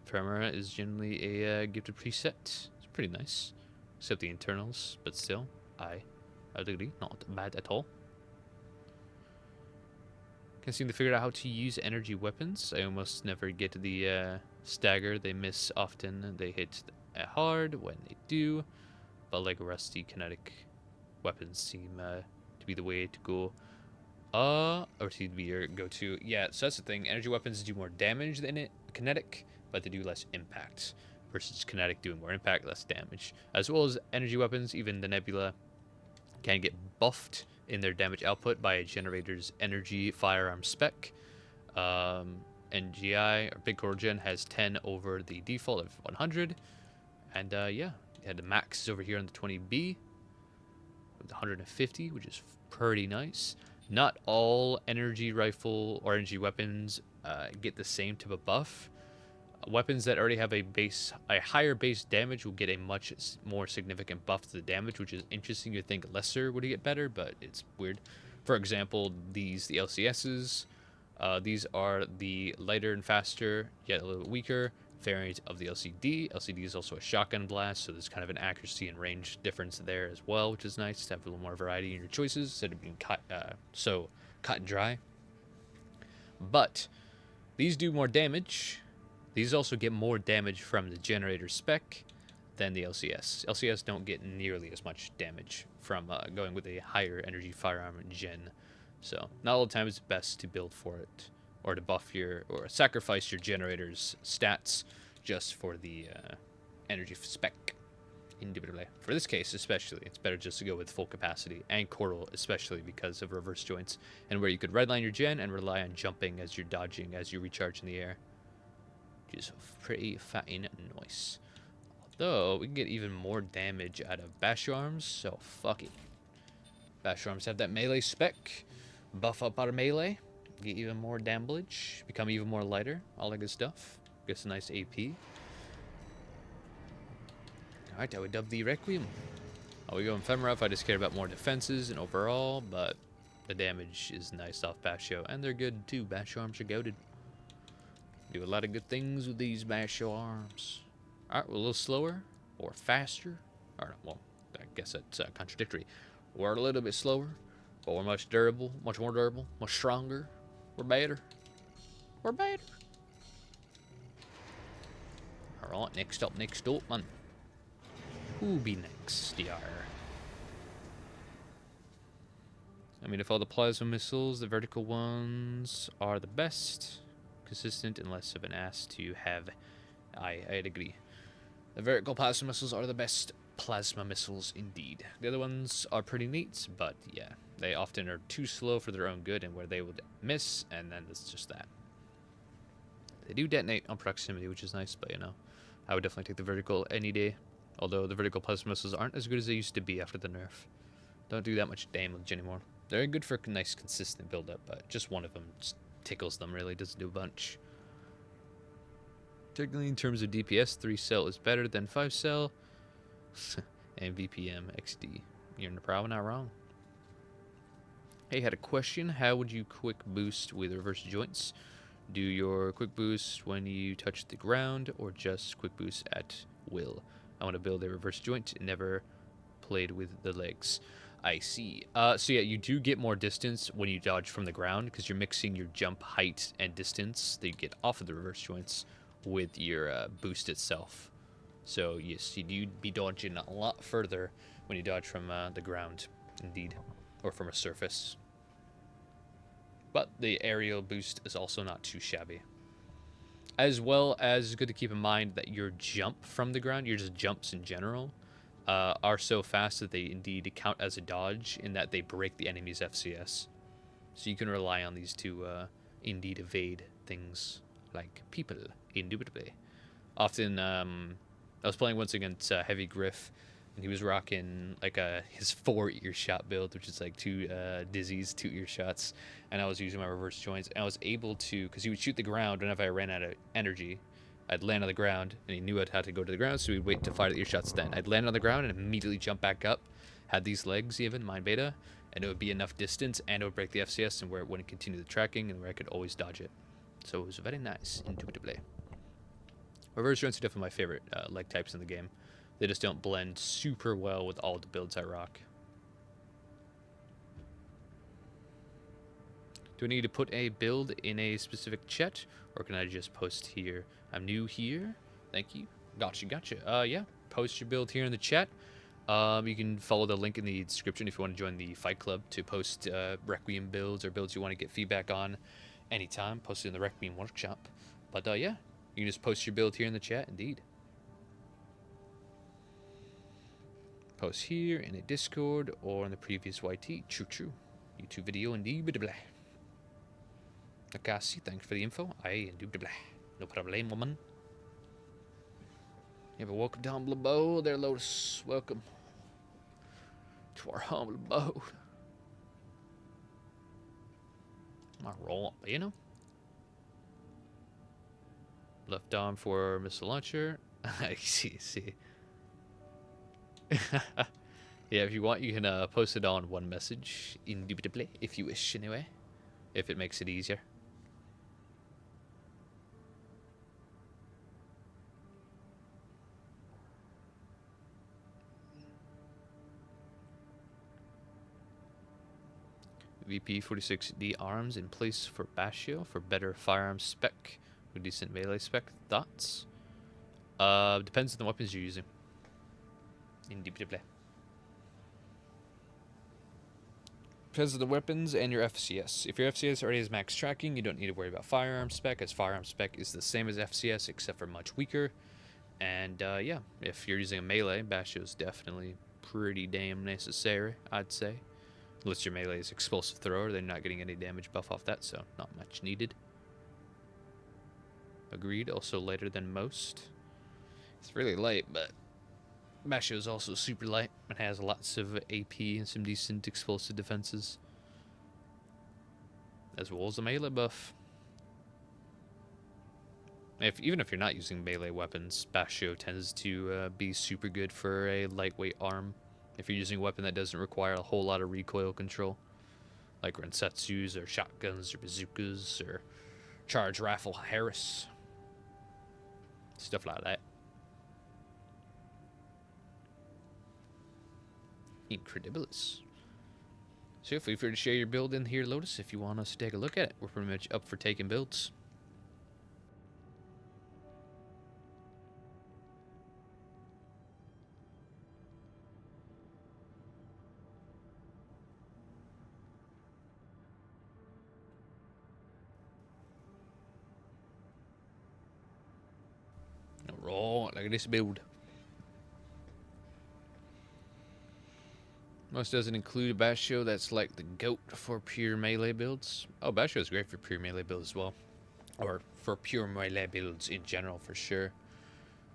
Ephemera is generally a gifted preset. It's pretty nice. Except the internals, but still, I agree. Not bad at all. Can't seem to figure out how to use energy weapons. I almost never get the stagger. They miss often. They hit hard when they do, but like rusty kinetic weapons seem to be the way to go. Or to be your go-to. Yeah, so that's the thing. Energy weapons do more damage than kinetic, but they do less impact. Versus kinetic doing more impact, less damage. As well as energy weapons, even the Nebula can get buffed in their damage output by a generator's energy firearm spec. NGI, or Big Core Gen, has 10 over the default of 100. And yeah, you had the max over here on the 20B with 150, which is pretty nice. Not all energy rifle or energy weapons get the same type of buff. Weapons that already have a higher base damage will get a much more significant buff to the damage, which is interesting. You'd think lesser would get better, but it's weird. For example, the LCSs. These are the lighter and faster, yet a little bit weaker variant of the LCD. LCD is also a shotgun blast, so there's kind of an accuracy and range difference there as well, which is nice to have a little more variety in your choices instead of being so cut and dry. But these do more damage. These also get more damage from the generator spec than the LCS. LCS don't get nearly as much damage from going with a higher energy firearm gen. So not all the time it's best to build for it, or to buff your, or sacrifice your generator's stats just for the energy spec. Indubitably. For this case especially, it's better just to go with full capacity, and coral especially because of reverse joints, and where you could redline your gen and rely on jumping as you're dodging as you recharge in the air. Which is pretty fucking nice. Although, we can get even more damage out of bash arms, so fuck it. Bash arms have that melee spec. Buff up our melee, get even more damage, become even more lighter, all that good stuff. Gets a nice AP. Alright, I would dub the Requiem. We go Ephemera if I just care about more defenses and overall, but the damage is nice off Basho, and they're good too. Bash arms are goated. Do a lot of good things with these Basho arms. Alright, we're a little slower, or faster. Or, well, I guess that's contradictory. We're a little bit slower. But we're much more durable, much stronger. We're better. We're better. Alright, next up, man. Who be next, DR? I mean, if all the plasma missiles, the vertical ones, are the best, consistent and less of an ass to have, I'd agree. The vertical plasma missiles are the best plasma missiles indeed. The other ones are pretty neat, but yeah. They often are too slow for their own good, and where they would miss, and then it's just that. They do detonate on proximity, which is nice, but you know, I would definitely take the vertical any day. Although the vertical plasma missiles aren't as good as they used to be after the nerf. Don't do that much damage anymore. They're good for a nice consistent build-up, but just one of them just tickles them, really. Doesn't do a bunch. Technically, in terms of DPS, 3-cell is better than 5-cell. And VPM XD. You're probably not wrong. Hey, had a question. How would you quick boost with reverse joints? Do your quick boost when you touch the ground, or just quick boost at will? I want to build a reverse joint. Never played with the legs. I see. So yeah, you do get more distance when you dodge from the ground, because you're mixing your jump height and distance that you get off of the reverse joints with your boost itself. So yes, you do be dodging a lot further when you dodge from the ground, indeed, or from a surface. But the aerial boost is also not too shabby. As well as good to keep in mind that your jump from the ground, your just jumps in general, are so fast that they indeed count as a dodge, in that they break the enemy's FCS. So you can rely on these to indeed evade things like people, indubitably. Often, I was playing once against Heavy Griff, and he was rocking like his 4-ear shot build, which is like 2 dizzies, 2 ear shots, and I was using my reverse joints, and I was able to, because he would shoot the ground whenever I ran out of energy. I'd land on the ground, and he knew I'd have to go to the ground, so he'd wait to fire the ear shots then. I'd land on the ground and immediately jump back up, had these legs even, mine beta, and it would be enough distance, and it would break the FCS, and where it wouldn't continue the tracking, and where I could always dodge it. So it was very nice, indubitably. Reverse joints are definitely my favorite leg types in the game. They just don't blend super well with all the builds I rock. Do I need to put a build in a specific chat, or can I just post here? I'm new here. Thank you. Gotcha, gotcha. Yeah, post your build here in the chat. You can follow the link in the description if you want to join the Fight Club to post Requiem builds or builds you want to get feedback on anytime. Post it in the Requiem workshop. But yeah, you can just post your build here in the chat, indeed. Post here in a Discord or in the previous YT. True, true. YouTube video, indeed. Blah, blah. Nakasi, thanks for the info. Aye, indeed. Blah, blah. No problem, woman. Yeah, but welcome to humble abode there, Lotus. Welcome to our humble abode. My roll, you know. Left arm for missile launcher. I see. Yeah, if you want, you can post it on one message, indubitably, if you wish, anyway. If it makes it easier. VP46D arms in place for Bascio for better firearm spec with decent melee spec. Thoughts? Depends on the weapons you're using. Indubitably. Depends on the weapons and your FCS. If your FCS already has max tracking, you don't need to worry about firearm spec, as firearm spec is the same as FCS except for much weaker. And yeah, if you're using a melee, Bascio is definitely pretty damn necessary, I'd say. Unless your melee is explosive thrower, they're not getting any damage buff off that, so not much needed. Agreed, also lighter than most. It's really light, but Bascio is also super light and has lots of AP and some decent explosive defenses. As well as a melee buff. Even if you're not using melee weapons, Bascio tends to be super good for a lightweight arm. If you're using a weapon that doesn't require a whole lot of recoil control, like Rensetsus or shotguns or bazookas or charge rifle Harris, stuff like that. Incredibilis. So feel free to share your build in here, Lotus, if you want us to take a look at it. We're pretty much up for taking builds. Alright, look at this build. Most doesn't include a Bascio, that's like the GOAT for pure melee builds. Oh, Bascio is great for pure melee builds as well. Or for pure melee builds in general, for sure.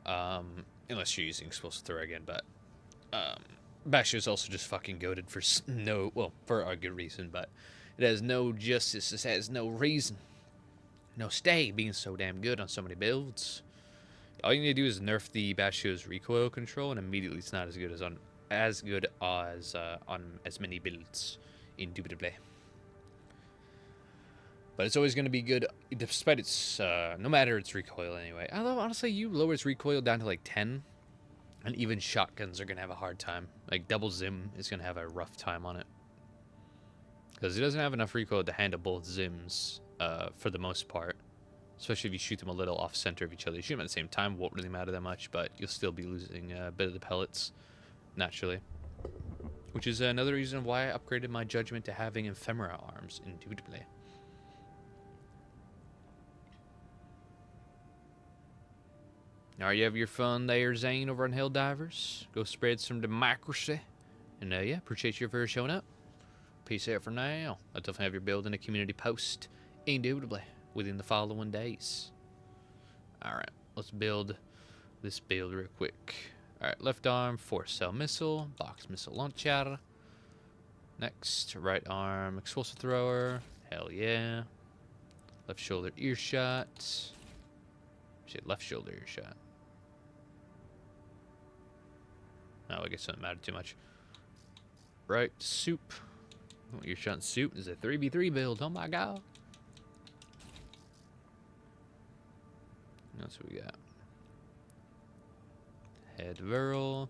Unless you're using explosive thrower again, but Bascio is also just fucking goated for for a good reason, but it has no justice, it has no reason, no stay being so damn good on so many builds. All you need to do is nerf the Bascio's recoil control, and immediately it's not as good as on as many builds, indubitably. But it's always going to be good, despite its no matter its recoil anyway. Although honestly, you lower its recoil down to like 10, and even shotguns are going to have a hard time. Like double Zim is going to have a rough time on it, because it doesn't have enough recoil to handle both Zims for the most part. Especially if you shoot them a little off center of each other. You shoot them at the same time, won't really matter that much, but you'll still be losing a bit of the pellets, naturally. Which is another reason why I upgraded my judgment to having ephemera arms, indubitably. Alright, you have your fun there, Zane, over on Helldivers. Go spread some democracy. And yeah, appreciate you for showing up. Peace out for now. I'll definitely have your build in a community post, indubitably, within the following days. Alright, let's build this build real quick. Alright, left arm, force cell missile, box missile launcher. Next, right arm, explosive thrower. Hell yeah. Left shoulder earshot. Shit, left shoulder earshot. No, I guess it doesn't matter too much. Right, soup. Oh, earshot and soup is a 3v3 build. Oh my god. That's what we got. Head Viral.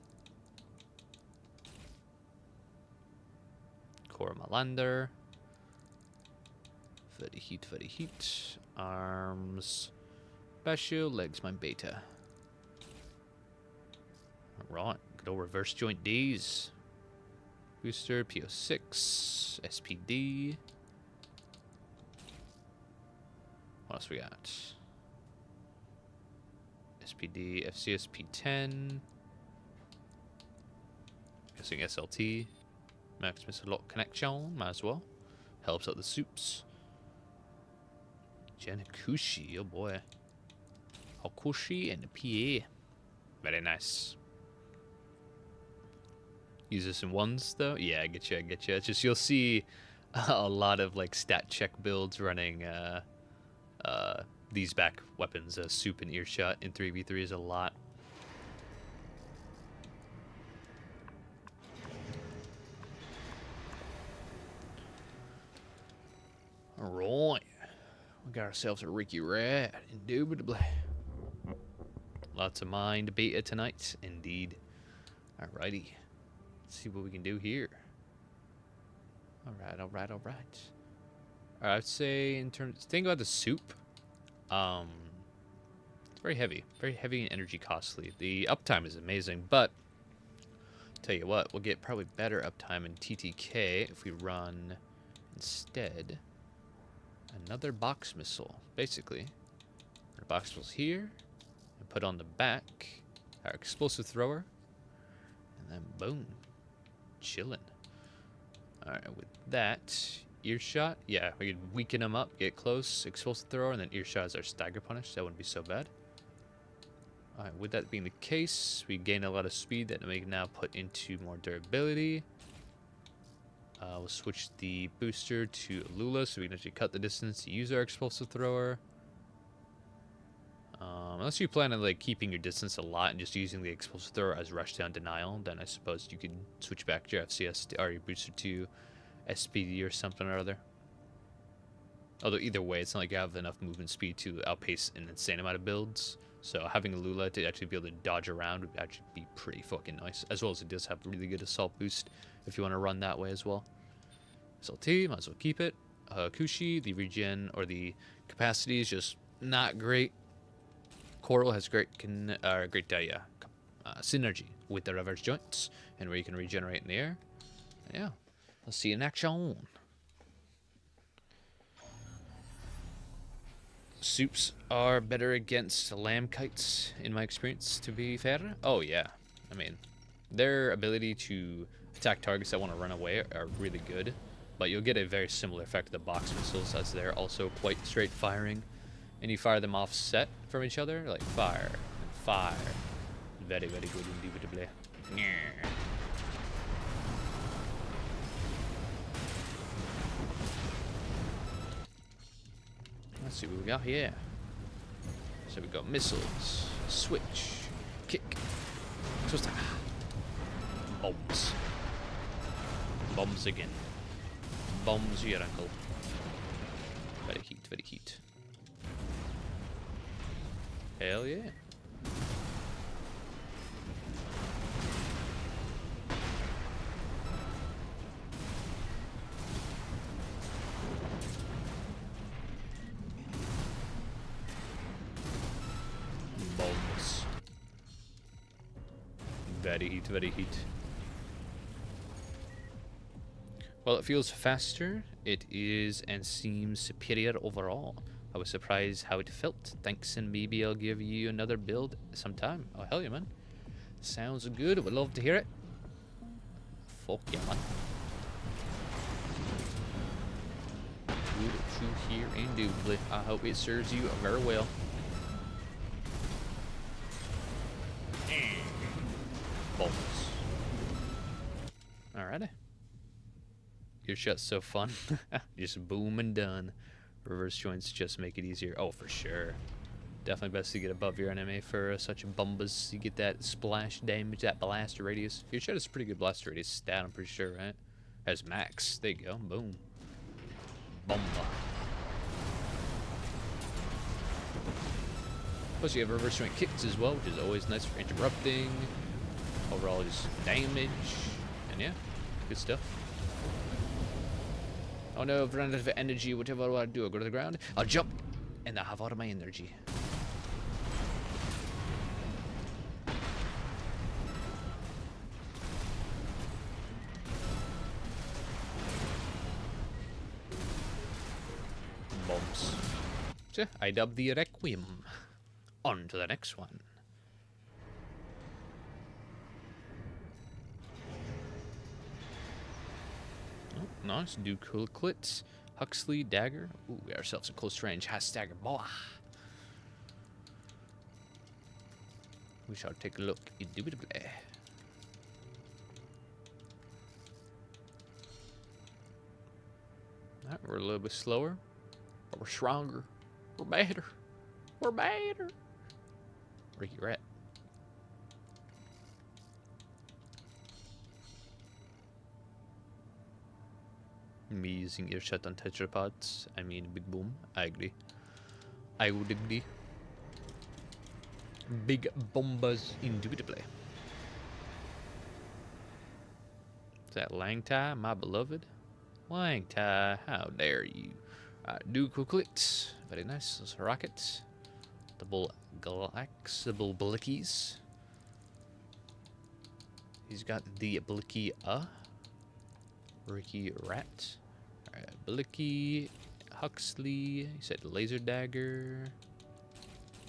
Core Malander. Very heat. Arms. Bascio, legs, my beta. Right, good old reverse joint Ds. Booster, PO6, SPD. What else we got? SPD, FCS, P10. Guessing SLT. Max Missile Lock Connection, might as well. Helps out the soups. Janakushi, oh boy. Hakushi and the PA. Very nice. Use this in ones though? Yeah, I get you. It's just you'll see a lot of like stat check builds running these back weapons, soup and earshot in 3v3 is a lot. Alright. We got ourselves a Ricky Rat, indubitably. Lots of mind beta tonight, indeed. Alrighty. Let's see what we can do here. Alright. I'd say in terms, think about the soup. It's very heavy and energy costly. The uptime is amazing, but tell you what, we'll get probably better uptime in TTK if we run instead another box missile. Basically, our box missile's here, and put on the back our explosive thrower, and then boom, chilling. All right, with that. Earshot, yeah, we could weaken them up, get close, explosive thrower, and then earshot is our stagger punish. That wouldn't be so bad. Alright, with that being the case, we gain a lot of speed that we can now put into more durability. We'll switch the booster to Lula so we can actually cut the distance to use our explosive thrower. Unless you plan on like keeping your distance a lot and just using the explosive thrower as rushdown denial, then I suppose you could switch back to your FCS or your booster to SPD or something or other. Although either way, it's not like you have enough movement speed to outpace an insane amount of builds. So having a Lula to actually be able to dodge around would actually be pretty fucking nice. As well as it does have really good assault boost if you want to run that way as well. SLT, might as well keep it. Kushi, the regen or the capacity is just not great. Coral has great synergy with the reverse joints and where you can regenerate in the air. Yeah. Let's see in action. Soups are better against lamb kites, in my experience, to be fair. Oh, yeah. I mean, their ability to attack targets that want to run away are really good, but you'll get a very similar effect to the box missiles, as they're also quite straight firing. And you fire them offset from each other, like fire and fire. Very, very good, indubitably. Yeah. Let's see what we got here. So we got missiles, switch, kick, twist, bombs. Bombs again. Bombs your uncle. Very heat, very heat. Hell yeah. Very heat, very heat. While it feels faster, it is and seems superior overall. I was surprised how it felt. Thanks, and maybe I'll give you another build sometime. Oh, hell yeah, man. Sounds good. Would love to hear it. Fuck yeah, man. Good to hear indubitably. I hope it serves you very well. Balls. Alrighty. Your shot's so fun. Just boom and done. Reverse joints just make it easier. Oh, for sure. Definitely best to get above your enemy for such a bumbas. You get that splash damage, that blast radius. Your shot is a pretty good blast radius stat, I'm pretty sure, right? Has max. There you go. Boom. Bomba. Plus you have reverse joint kicks as well, which is always nice for interrupting. Overall just damage. And yeah, good stuff. Oh no, I've run out of energy. Whatever I do, I go to the ground. I'll jump, and I have all of my energy. So I dub the Requiem. On to the next one. Oh, nice. Do cool clits. Huxley dagger. Ooh, we got ourselves a close range has dagger. Boah. We shall take a look. Indubitably. Alright, we're a little bit slower, but we're stronger. We're better. We're better. Where you at? Me using earshot on tetrapods. I mean, big boom. I agree. I would agree. Big bombas, indubitably. Is that Langtai, my beloved? Langtai, how dare you? Do clits. Very nice. Those rockets. Double Galaxible Blickies. He's got the Blicky Ricky Rat. Alright, Blicky, Huxley. He said Laser Dagger.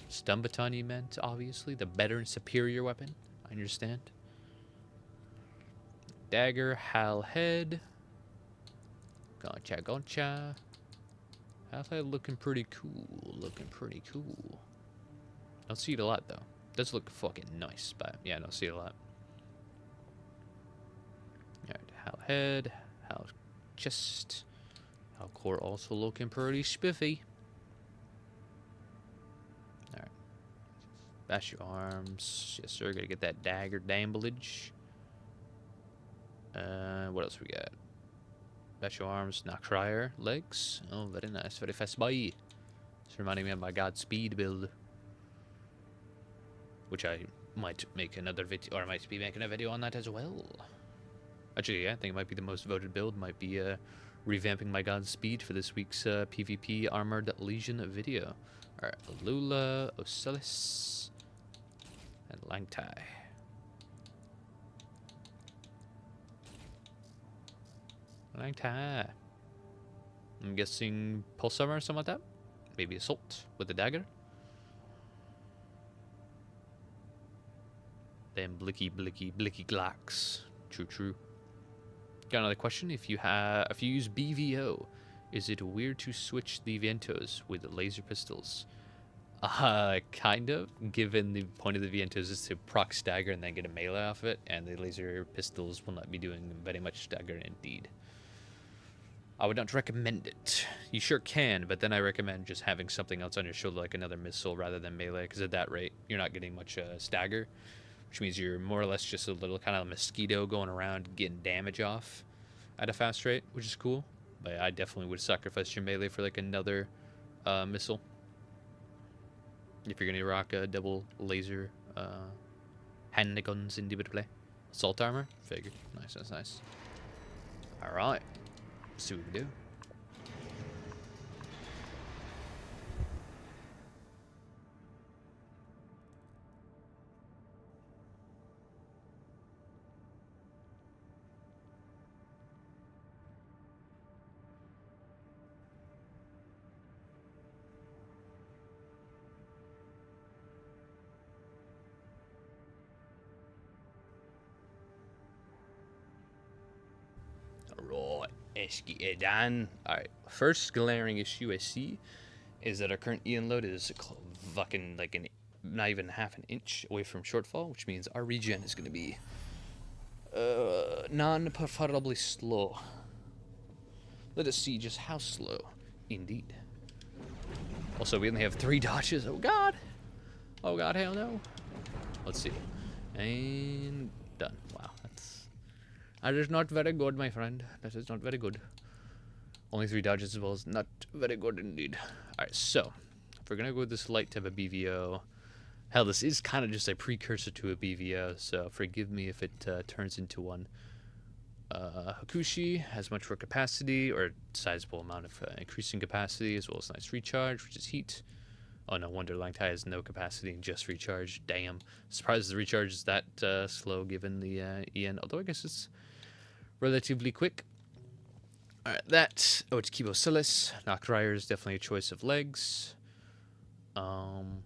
Stun Baton, you meant, obviously. The better and superior weapon. I understand. Dagger, Hal Head. Gotcha. Hal Head looking pretty cool. Don't see it a lot, though. Does look fucking nice, but yeah, I don't see it a lot. Alright, Hal Head. Hal Chest. Hal Core also looking pretty spiffy. Alright. Bash your arms. Yes, sir. Gotta get that dagger damblage. What else we got? Bash your arms. Knockrier. Legs. Oh, very nice. Very fast boy. It's reminding me of my Godspeed build. Which I might make another video, or I might be making a video on that as well. Actually, yeah, I think it might be the most voted build. Might be revamping my Godspeed for this week's PvP Armored Legion video. Alright, Lula, Ocellus, and Langtai. Langtai. I'm guessing Pulse Armor or something like that. Maybe Assault with a dagger. Then Blicky Glocks. True. Got another question. If you use BVO, is it weird to switch the Vientos with laser pistols? Kind of. Given the point of the Vientos is to proc stagger and then get a melee off it, and the laser pistols will not be doing very much stagger indeed. I would not recommend it. You sure can, but then I recommend just having something else on your shoulder, like another missile, rather than melee, because at that rate, you're not getting much stagger, which means you're more or less just a little kind of mosquito going around getting damage off at a fast rate, which is cool. But I definitely would sacrifice your melee for like another missile. If you're going to rock a double laser hand guns indubitably. Assault armor, figured. Nice. Alright. See what we can do. Alright, let's get it done. Alright, first glaring issue I see is that our current Ian load is fucking like not even half an inch away from shortfall, which means our regen is going to be non-preferably slow. Let us see just how slow. Indeed. Also, we only have 3 dodges. Oh god, hell no. Let's see. And done. Wow, that is not very good, my friend. That is not very good. Only 3 dodges as well is not very good indeed. Alright, so if we're gonna go with this light type of BVO, hell, this is kind of just a precursor to a BVO, so forgive me if it turns into one. Hakushi has much more capacity, or sizable amount of increasing capacity, as well as nice recharge, which is heat. Oh, no wonder Langtai has no capacity and just recharge. Damn. Surprised the recharge is that slow given the EN, although I guess it's relatively quick. Alright, that. Oh, it's Kibo Silas. Knockrier is definitely a choice of legs.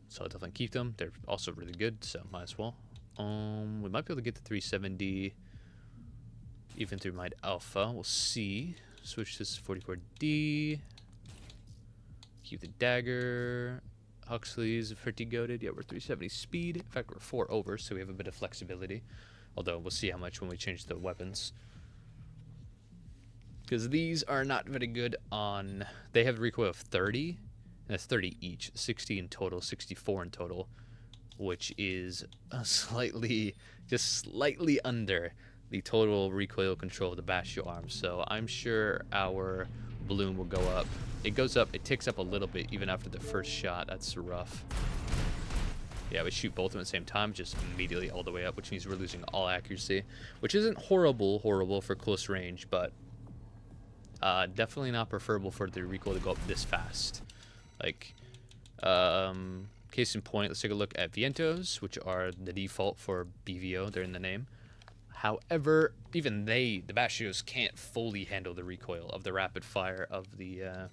So I'll definitely keep them. They're also really good, so might as well. We might be able to get the 370 even through my alpha. We'll see. Switch this to 44D. Keep the dagger. Huxley's pretty goated. Yeah, we're 370 speed. In fact, we're 4 over, so we have a bit of flexibility. Although we'll see how much when we change the weapons. Because these are not very good on... They have recoil of 30, and that's 30 each. 60 in total, 64 in total, which is just slightly under the total recoil control of the Bastio arm. So I'm sure our balloon will go up. It goes up, it ticks up a little bit even after the first shot. That's rough. Yeah, we shoot both of them at the same time, just immediately all the way up, which means we're losing all accuracy, which isn't horrible for close range, but definitely not preferable for the recoil to go up this fast. Like, case in point, let's take a look at Vientos, which are the default for BVO. They're in the name. However, even the Bastios can't fully handle the recoil of the rapid fire of the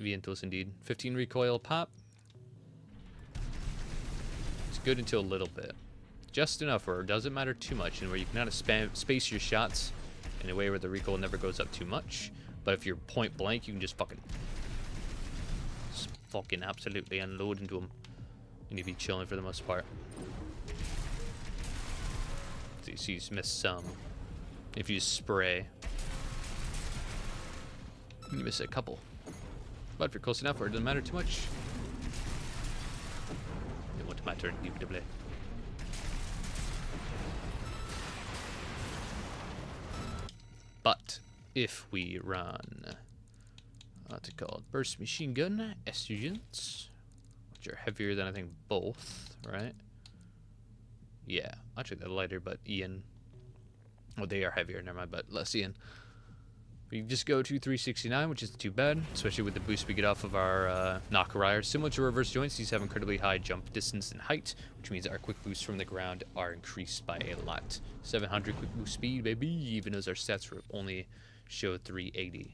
Vientos, indeed. 15 recoil pop. It's good until a little bit. Just enough where it doesn't matter too much, and where you can kind of space your shots in a way where the recoil never goes up too much. But if you're point blank, you can just fucking absolutely unload into them. You need to be chilling for the most part. So you see he's missed some. If you spray, you miss a couple. But if you're close enough where it doesn't matter too much, it won't matter indubitably. But if we run, what's it called? Burst machine gun estrogens, which are heavier than I think both, right? Yeah, actually they're lighter, but Ian, well, they are heavier, never mind, but less Ian. We just go to 369, which isn't too bad, especially with the boost we get off of our Nakarire. Similar to reverse joints, these have incredibly high jump distance and height, which means our quick boosts from the ground are increased by a lot. 700 quick boost speed, baby, even as our stats only show 380,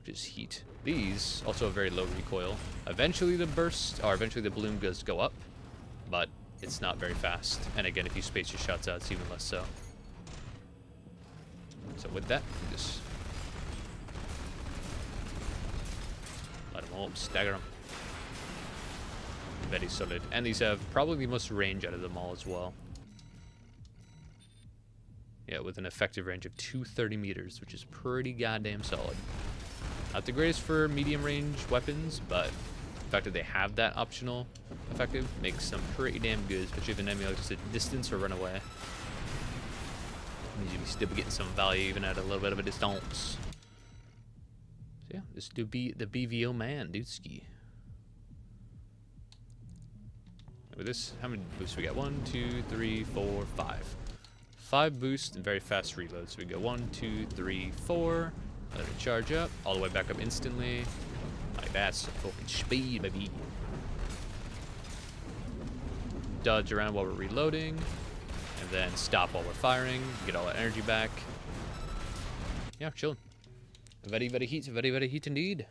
which is heat. These also have very low recoil. Eventually the balloon does go up, but it's not very fast. And again, if you space your shots out, it's even less so. So with that, just light them all up, stagger them. Very solid. And these have probably the most range out of them all as well. Yeah, with an effective range of 230 meters, which is pretty goddamn solid. Not the greatest for medium range weapons, but the fact that they have that optional effective makes them pretty damn good, especially if an enemy likes to distance or run away. Means you'll still be getting some value even at a little bit of a distance. So yeah, this do be the BVO man, dude ski. With this, how many boosts we got? 1, 2, 3, 4, 5. 5 boosts and very fast reload. So we go 1, 2, 3, 4. Let it charge up, all the way back up instantly. Like that's fucking speed, baby. Dodge around while we're reloading, and then stop while we're firing. Get all that energy back. Yeah, chilling. Very, very heat. Very, very heat indeed.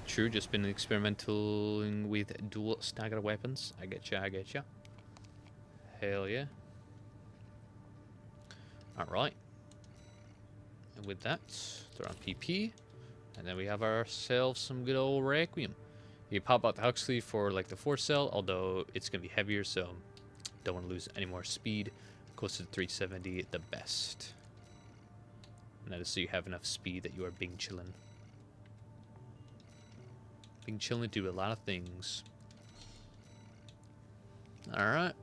True, just been experimenting with dual stagger weapons. I get ya, I get ya. Hell yeah. Alright. And with that, throw on PP. And then we have ourselves some good old Requiem. You pop out the Huxley for like the 4-cell, although it's going to be heavier, so don't want to lose any more speed. Close to 370, the best. And that is so you have enough speed that you are Bing chillin'. Bing chillin' do a lot of things. Alright.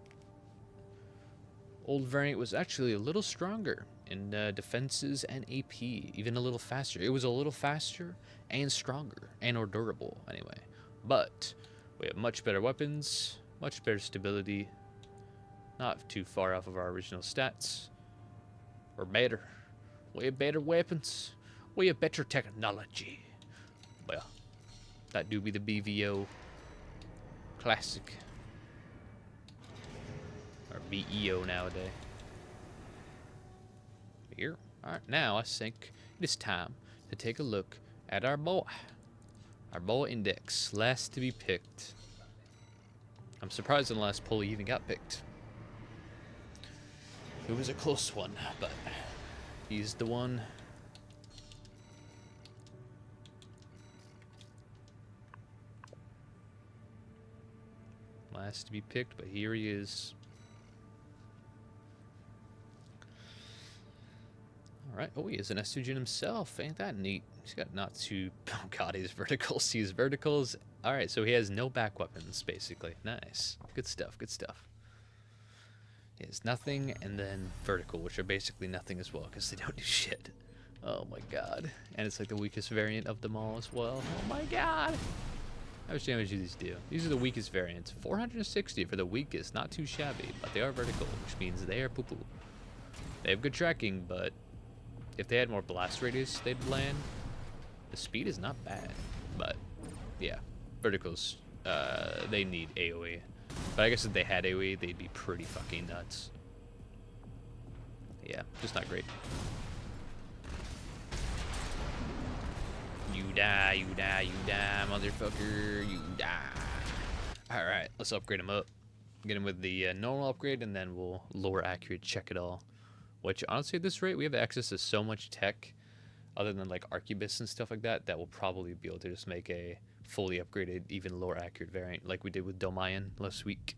Old variant was actually a little stronger in defenses and AP, even a little faster. It was a little faster and stronger, and more durable anyway. But we have much better weapons, much better stability, not too far off of our original stats. We're better. We have better weapons. We have better technology. Well, that do be the BVO classic. Or BEO nowadays. Here. Alright, now I think it is time to take a look at our boy. Our boy Index, last to be picked. I'm surprised in the last poll he even got picked. It was a close one, but he's the one. Last to be picked, but here he is. Alright, oh, he is an estrogen himself. Ain't that neat? He's got not too... Oh god, he's verticals. He's verticals. Alright, so he has no back weapons, basically. Nice. Good stuff, good stuff. He has nothing, and then vertical, which are basically nothing as well, because they don't do shit. Oh my god. And it's like the weakest variant of them all as well. Oh my god! How much damage do these do? These are the weakest variants. 460 for the weakest. Not too shabby, but they are vertical, which means they are poo-poo. They have good tracking, but if they had more blast radius, they'd land. The speed is not bad, but yeah, verticals, they need AoE. But I guess if they had AoE, they'd be pretty fucking nuts. Yeah, just not great. You die, you die, you die, motherfucker, you die. Alright, let's upgrade him up. Get him with the normal upgrade, and then we'll lower accurate check it all. Which, honestly, at this rate, we have access to so much tech, other than, like, Arquebus and stuff like that, that we'll probably be able to just make a fully upgraded, even lower accurate variant, like we did with Domayan last week.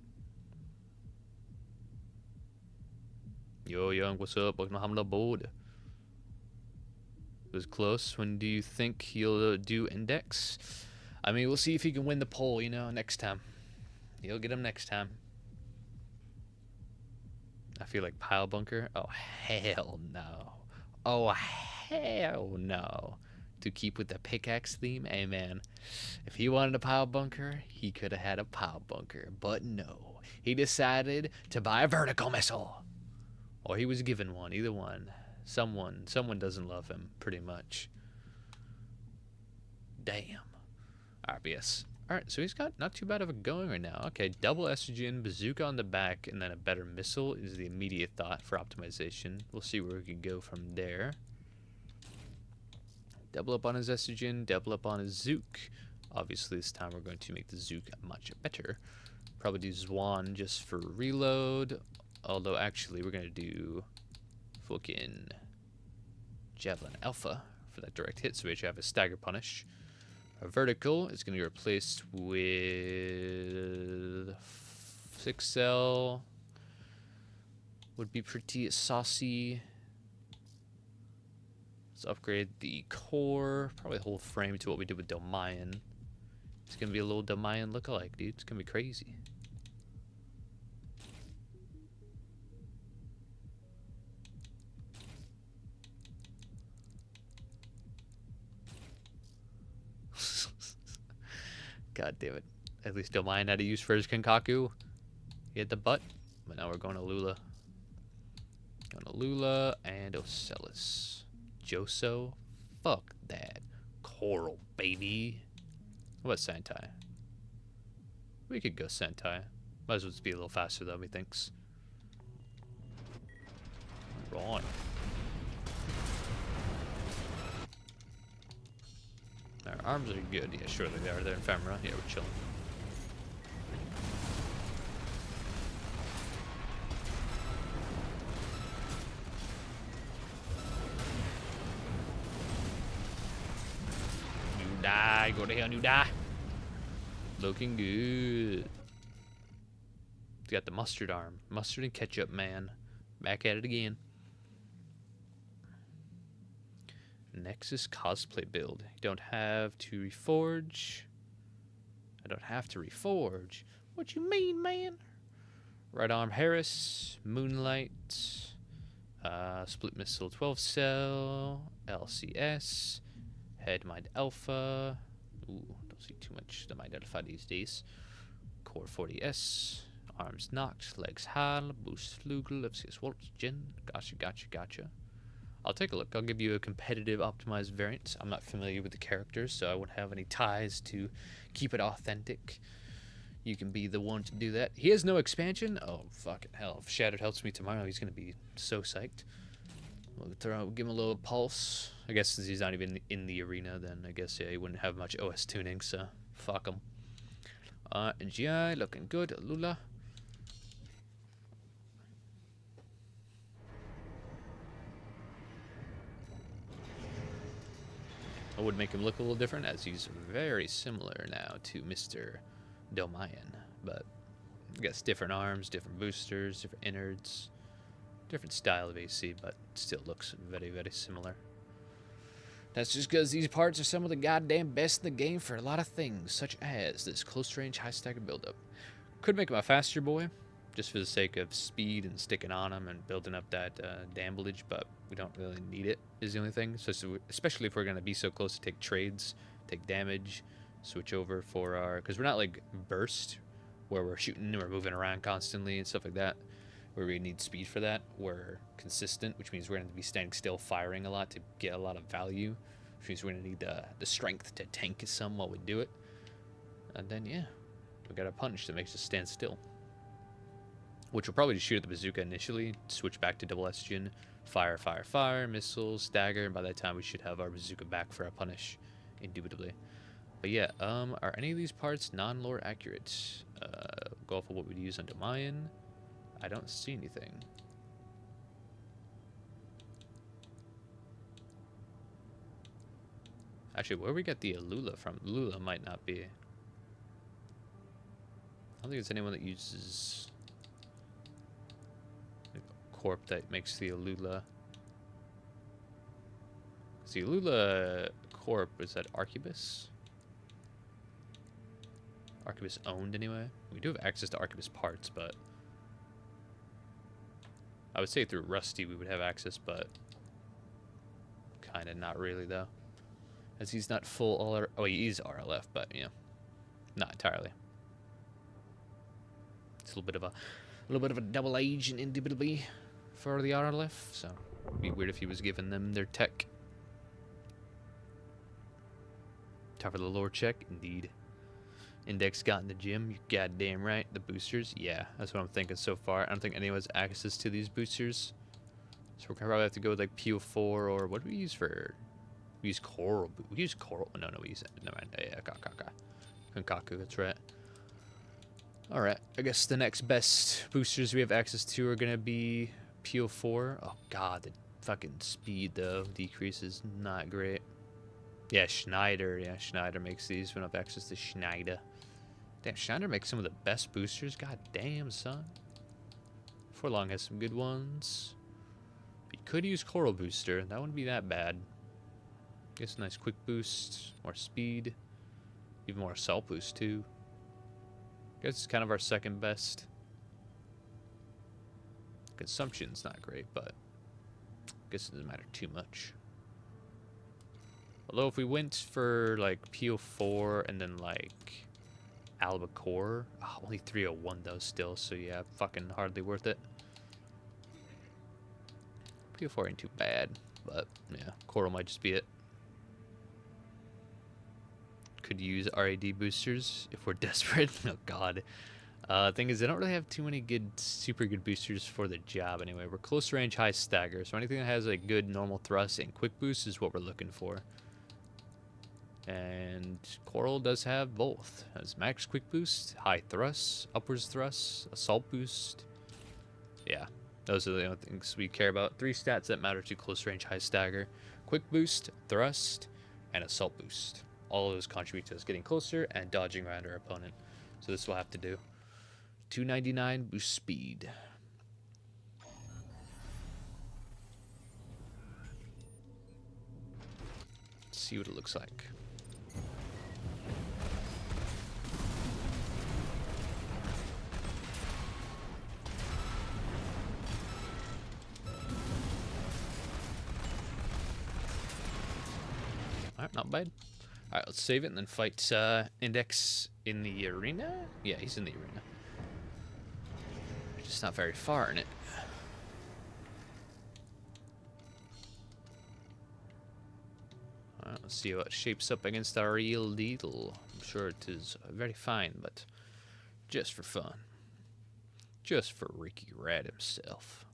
Yo, young, what's up? Welcome to Hamla Board. It was close. When do you think he'll do Index? I mean, we'll see if he can win the poll, you know, next time. You'll get him next time. I feel like Pile Bunker. Oh, hell no. Oh, hell no. To keep with the pickaxe theme, hey man, if he wanted a Pile Bunker, he could have had a Pile Bunker. But no, he decided to buy a vertical missile. Or he was given one, either one. Someone doesn't love him, pretty much. Damn. RBS. Alright, so he's got not too bad of a going right now. Okay, double estrogen, bazooka on the back, and then a better missile is the immediate thought for optimization. We'll see where we can go from there. Double up on his estrogen, double up on his zook. Obviously, this time we're going to make the zook much better. Probably do Zwan just for reload. Although, actually, we're going to do fucking Javelin Alpha for that direct hit, so we actually have a stagger punish. Our vertical is going to be replaced with 6L. Would be pretty saucy. Let's upgrade the core, probably the whole frame to what we did with Domayan. It's going to be a little Domayan lookalike, dude. It's going to be crazy. God damn it. At least Domayan had to use for his Kenkaku. He hit the butt, but now we're going to Lula. Going to Lula and Ocellus. Joso? Fuck that. Coral, baby. What about Sentai? We could go Sentai. Might as well just be a little faster though, methinks. Right. Our arms are good. Yeah, surely they are. They're ephemera. Yeah, we're chilling. You die. Go to hell and you die. Looking good. Got the mustard arm. Mustard and ketchup, man. Back at it again. Nexus cosplay build. You don't have to reforge. I don't have to reforge. What you mean, man? Right arm Harris, Moonlight, split missile 12 cell, LCS, head mind alpha. Ooh, don't see too much the mind alpha these days. Core 40S, arms knocked, legs high, boost flugel, FCS Waltz, Gen. Gotcha. I'll take a look. I'll give you a competitive optimized variant. I'm not familiar with the characters, so I wouldn't have any ties to keep it authentic. You can be the one to do that. He has no expansion? Oh, fucking hell. If Shattered helps me tomorrow, he's going to be so psyched. We'll give him a little pulse. I guess since he's not even in the arena, then I guess, yeah, he wouldn't have much OS tuning, so fuck him. GI looking good. Lula. I would make him look a little different, as he's very similar now to Mr. Domayan, but I guess different arms, different boosters, different innards, different style of AC, but still looks very, very similar. That's just because these parts are some of the goddamn best in the game for a lot of things, such as this close-range, high-stagger buildup. Could make him a faster boy, just for the sake of speed and sticking on him and building up that damage, but we don't really need it, is the only thing. So especially if we're going to be so close to take trades, take damage, switch over for our... Because we're not like burst, where we're shooting and we're moving around constantly and stuff like that, where we need speed for that. We're consistent, which means we're going to be standing still, firing a lot to get a lot of value, which means we're going to need the strength to tank some while we do it. And then, yeah, we got a punch that makes us stand still, which will probably just shoot at the bazooka initially, switch back to double estrogen, fire, fire, fire, missiles, stagger, and by that time we should have our bazooka back for our punish, indubitably. But yeah, are any of these parts non-lore accurate? Go off of what we'd use on Domayan. I don't see anything. Actually, where we get the Alula from? Alula might not be. I don't think it's anyone that uses corp that makes the Alula. The Alula corp is that Arquebus? Arquebus owned anyway. We do have access to Arquebus parts, but I would say through Rusty we would have access, but kind of not really though, as he's not full all. Oh, he is RLF, but yeah, not entirely. It's a little bit of a double agent indubitably for the RLF, so it'd be weird if he was giving them their tech. Time for the lore check, indeed. Index got in the gym, you goddamn right. The boosters, yeah, that's what I'm thinking so far. I don't think anyone has access to these boosters, so we're gonna probably have to go with like PO4 or what do we use for? We use Coral. We use Coral. No, we use it. No man. Yeah, Kankaku. That's right. All right. I guess the next best boosters we have access to are gonna be PO4. Oh god, the fucking speed though decrease is not great. Yeah, Schneider. Yeah, Schneider makes these. We don't have access to Schneider. Damn, Schneider makes some of the best boosters. God damn, son. Forlong has some good ones. You could use Coral Booster. That wouldn't be that bad. Gets a nice quick boost, more speed, even more assault boost too. Guess it's kind of our second best. Consumption's not great, but I guess it doesn't matter too much. Although if we went for like PO4 and then like Albacore, oh, only 301 though still, so yeah, fucking hardly worth it. PO4 ain't too bad, but yeah, Coral might just be it. Could use RAD boosters if we're desperate. Oh god. Thing is, they don't really have too many super good boosters for the job anyway. We're close range, high stagger, so anything that has a good normal thrust and quick boost is what we're looking for. And Coral does have both. It has max quick boost, high thrust, upwards thrust, assault boost. Yeah, those are the only things we care about. 3 stats that matter to close range, high stagger: quick boost, thrust, and assault boost. All of those contribute to us getting closer and dodging around our opponent. So this will have to do. 299 boost speed. Let's see what it looks like. Alright, not bad. Alright, let's save it and then fight Index in the arena? Yeah, he's in the arena. Just not very far in it. Alright, let's see how it shapes up against our real deal. I'm sure it is very fine, but just for fun. Just for Ricky Rad himself.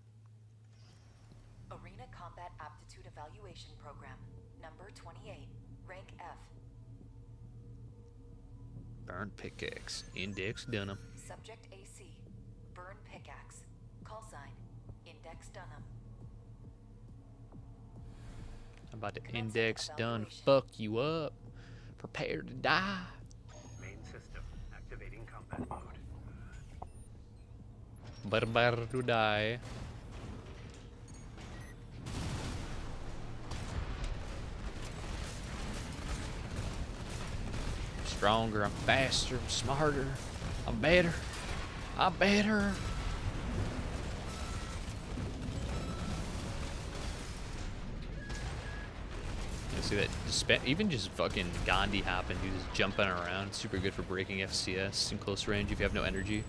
Arena Combat Aptitude Evaluation Program. Number 28. Rank F. Burn pickaxe. Index Dunham. Subject AC. Burn pickaxe. Call sign. Index Dunham. I'm about to Commencing index done. evaluation. Fuck you up. Prepare to die. Main system activating combat mode. Prepare to die. I'm stronger, I'm faster, I'm smarter, I'm better. I'm better. See that? Even just fucking Gandhi hopping, dude, just jumping around. Super good for breaking FCS in close range if you have no energy.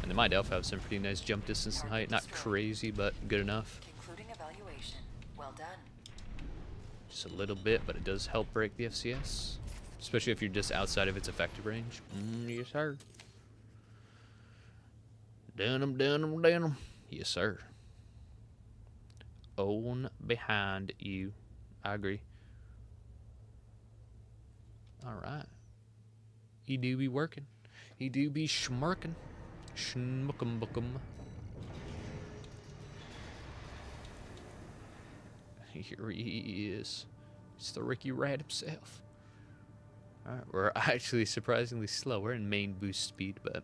And they might have some pretty nice jump distance and height. Not crazy, but good enough. Concluding evaluation. Well done. Just a little bit, but it does help break the FCS. Especially if you're just outside of its effective range. Yes, sir. Done 'em. Yes, sir. Own behind you. I agree. Alright. He do be working. He do be schmirking. Schmuckum bookum. Here he is. It's the Ricky Rat himself. Alright, we're actually surprisingly slow. We're in main boost speed, but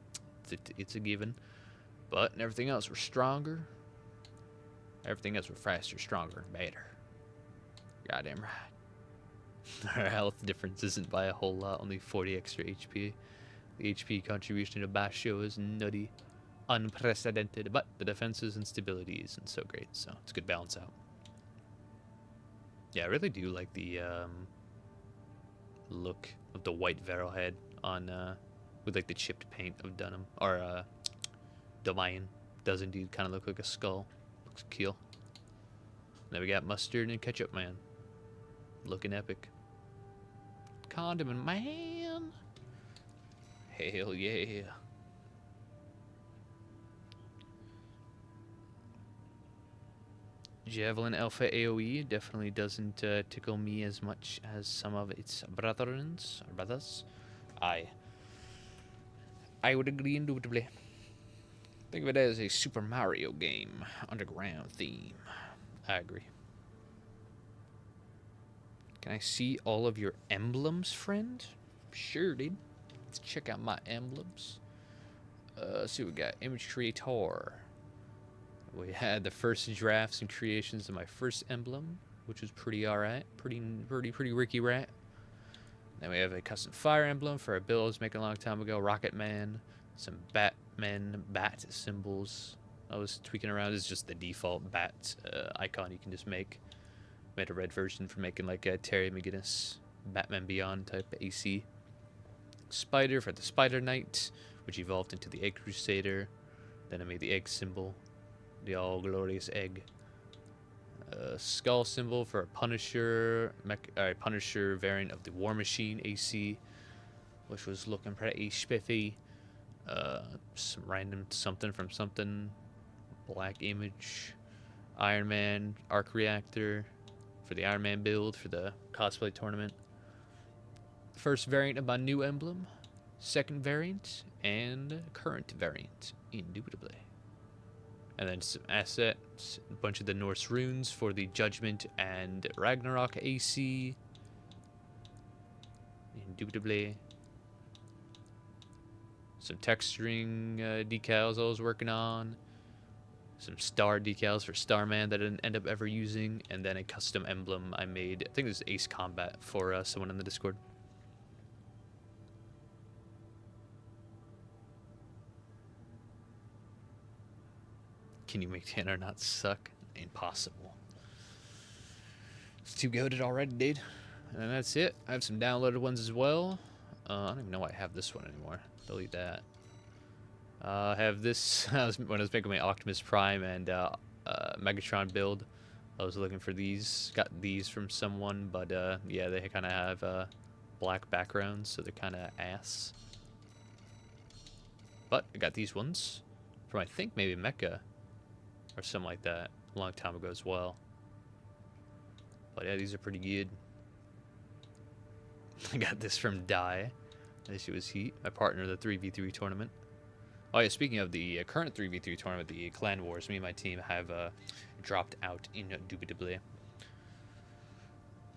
it's a given. But in everything else, we're stronger. Everything else, we're faster, stronger, and better. Goddamn right. Our health difference isn't by a whole lot, only 40 extra HP. The HP contribution to Basho is nutty, unprecedented, but the defenses and stability isn't so great, so it's a good balance out. Yeah, I really do like the look of the white Varrowhead on with like the chipped paint of Dunham or Domain. Does indeed kind of look like a skull. Looks cool. Then we got Mustard and Ketchup Man. Looking epic. Condiment Man. Hell yeah. Javelin Alpha AoE definitely doesn't tickle me as much as some of its brothers. I would agree indubitably. Think of it as a Super Mario game, underground theme. I agree. Can I see all of your emblems, friend? Sure, dude. Let's check out my emblems. Let's see what we got. Image creator. We had the first drafts and creations of my first emblem, which was pretty alright. Pretty Ricky Rat. Then we have a custom fire emblem for a build I was making a long time ago. Rocket Man. Some Batman bat symbols. I was tweaking around. It's just the default bat icon you can just make. Made a red version for making like a Terry McGinnis Batman Beyond type AC. Spider for the Spider Knight, which evolved into the Egg Crusader. Then I made the egg symbol, the all glorious egg. Skull symbol for a Punisher, Punisher variant of the War Machine AC, which was looking pretty spiffy. Some random something from something. Black image. Iron Man arc reactor for the Iron Man build for the cosplay tournament. First variant of my new emblem, second variant, and current variant, indubitably. And then some assets, a bunch of the Norse runes for the Judgment and Ragnarok AC, indubitably. Some texturing decals I was working on. Some star decals for Starman that I didn't end up ever using. And then a custom emblem I made. I think this is Ace Combat for someone in the Discord. Can you make Tanner not suck? Impossible. It's too goated already, dude. And that's it. I have some downloaded ones as well. I don't even know why I have this one anymore. Delete that. I have this when I was making my Optimus Prime and Megatron build. I was looking for these. Got these from someone, but yeah, they kind of have black backgrounds, so they're kind of ass. But I got these ones from I think maybe Mecha or something like that a long time ago as well. But yeah, these are pretty good. I got this from Die. This was Heat, my partner in the 3v3 tournament. Oh yeah, speaking of the current 3v3 tournament, the Clan Wars, me and my team have dropped out indubitably.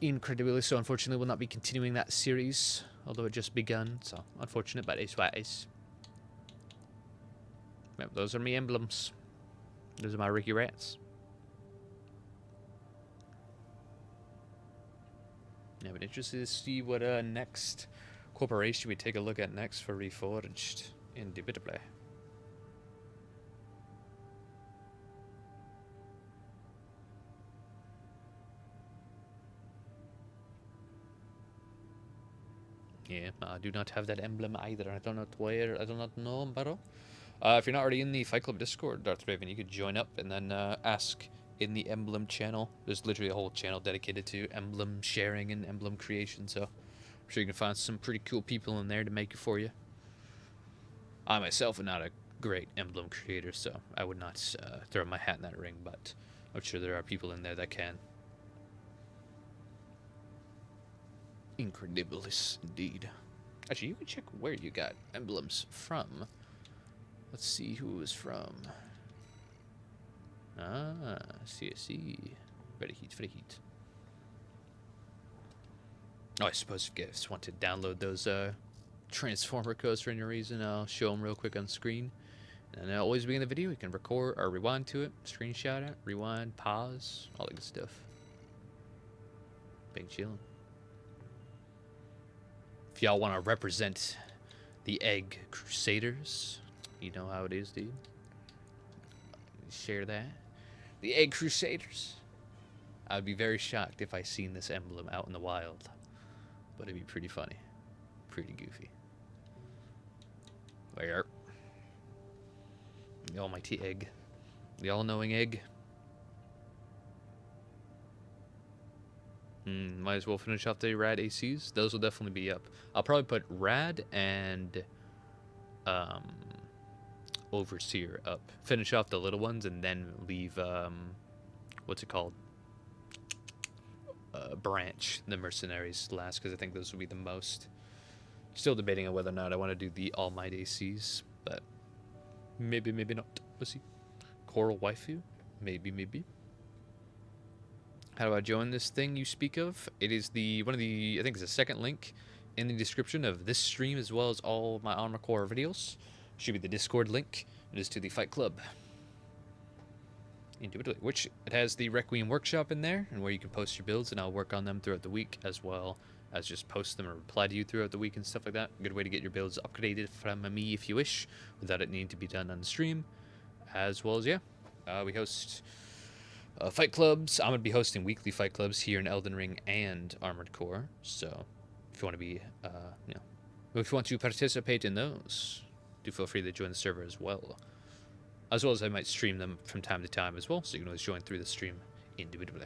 Incredibly so, unfortunately, will not be continuing that series, although it just begun, so unfortunate, but it's what it is. Yep, those are my emblems. Those are my Ricky Rats. Yeah, but interested to see what next corporation we take a look at next for Reforged. Indubitably. Yeah, I do not have that emblem either. I do not where. I do not know, bro. If you're not already in the Fight Club Discord, Darth Raven, you could join up and then ask in the emblem channel. There's literally a whole channel dedicated to emblem sharing and emblem creation, so I'm sure you can find some pretty cool people in there to make it for you. I myself am not a great emblem creator, so I would not throw my hat in that ring, but I'm sure there are people in there that can. Incredibilis, indeed. Actually, you can check where you got emblems from. Let's see who it was from. Ah, CSE. Very heat, very heat. Oh, I suppose if you guys want to download those transformer codes for any reason, I'll show them real quick on screen. And at always begin the video, you can record or rewind to it, screenshot it, rewind, pause, all that good stuff. Big chillin'. If y'all want to represent the Egg Crusaders, you know how it is, dude. Share that. The Egg Crusaders. I'd be very shocked if I seen this emblem out in the wild. But it'd be pretty funny. Pretty goofy. Where? The almighty Egg. The all-knowing Egg. Might as well finish off the Rad ACs. Those will definitely be up. I'll probably put Rad and Overseer up. Finish off the little ones and then leave, what's it called? Branch, the Mercenaries last, because I think those will be the most. Still debating on whether or not I want to do the All Might ACs, but maybe, maybe not. We'll see. Coral Waifu? Maybe, maybe. How do I join this thing you speak of? It is the one of the, I think it's the second link in the description of this stream, as well as all my Armor Core videos. Should be the Discord link. It is to the Fight Club. Individually, which it has the Requiem workshop in there, and where you can post your builds, and I'll work on them throughout the week, as well as just post them or reply to you throughout the week and stuff like that. Good way to get your builds upgraded from me if you wish, without it needing to be done on the stream. As well as, yeah, we host fight clubs. I'm going to be hosting weekly fight clubs here in Elden Ring and Armored Core. So if you want to be, you know, if you want to participate in those, do feel free to join the server as well. As well as I might stream them from time to time as well, so you can always join through the stream individually.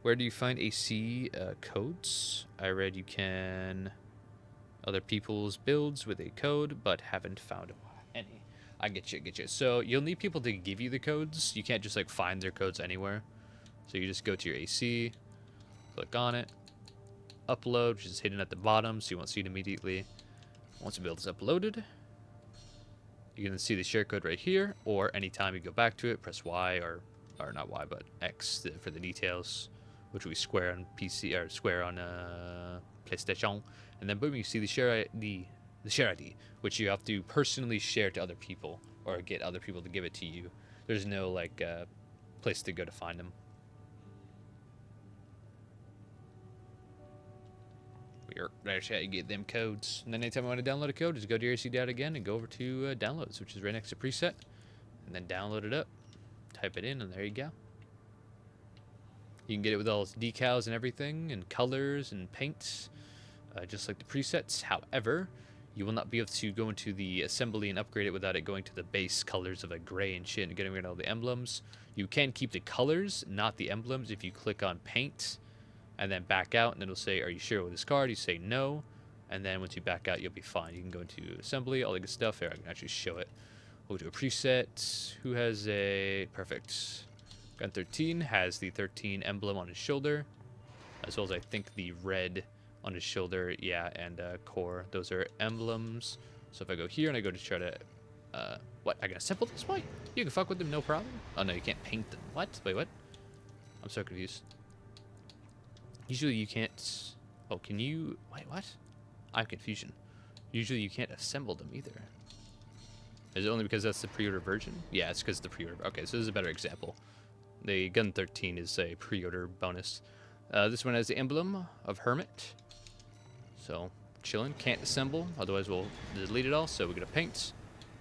Where do you find AC codes? I read you can other people's builds with a code, but haven't found any. I get you, get you. So you'll need people to give you the codes. You can't just like find their codes anywhere. So you just go to your AC, click on it, upload, which is hidden at the bottom, so you won't see it immediately. Once the build is uploaded, you can see the share code right here, or anytime you go back to it, press Y or not Y, but X for the details, which will be square on PC or square on PlayStation, and then boom, you see the share ID, which you have to personally share to other people or get other people to give it to you. There's no like place to go to find them. That's how you get them codes. And then anytime you want to download a code, just go to your AC data again and go over to downloads, which is right next to preset, and then download it up, type it in, and there you go. You can get it with all its decals and everything, and colors and paints, just like the presets. However, you will not be able to go into the assembly and upgrade it without it going to the base colors of like gray and shit and getting rid of all the emblems. You can keep the colors, not the emblems, if you click on paint and then back out, and it'll say, are you sure with this card? You say no, and then once you back out, you'll be fine. You can go into assembly, all the good stuff. Here, I can actually show it. We'll do a preset. Who has a perfect Gun 13 has the 13 emblem on his shoulder, as well as I think the red on his shoulder, yeah, and core. Those are emblems. So if I go here and I go to try to, what? I can assemble this? Why? You can fuck with them, no problem. Oh no, you can't paint them. What? Wait, what? I'm so confused. Usually you can't. Oh, can you? Wait, what? I'm confusion. Usually you can't assemble them either. Is it only because that's the pre-order version? Yeah, it's because the pre-order. Okay, so this is a better example. The Gun 13 is a pre-order bonus. This one has the emblem of Hermit. So, chilling. Can't assemble, otherwise we'll delete it all. So we're going to paint,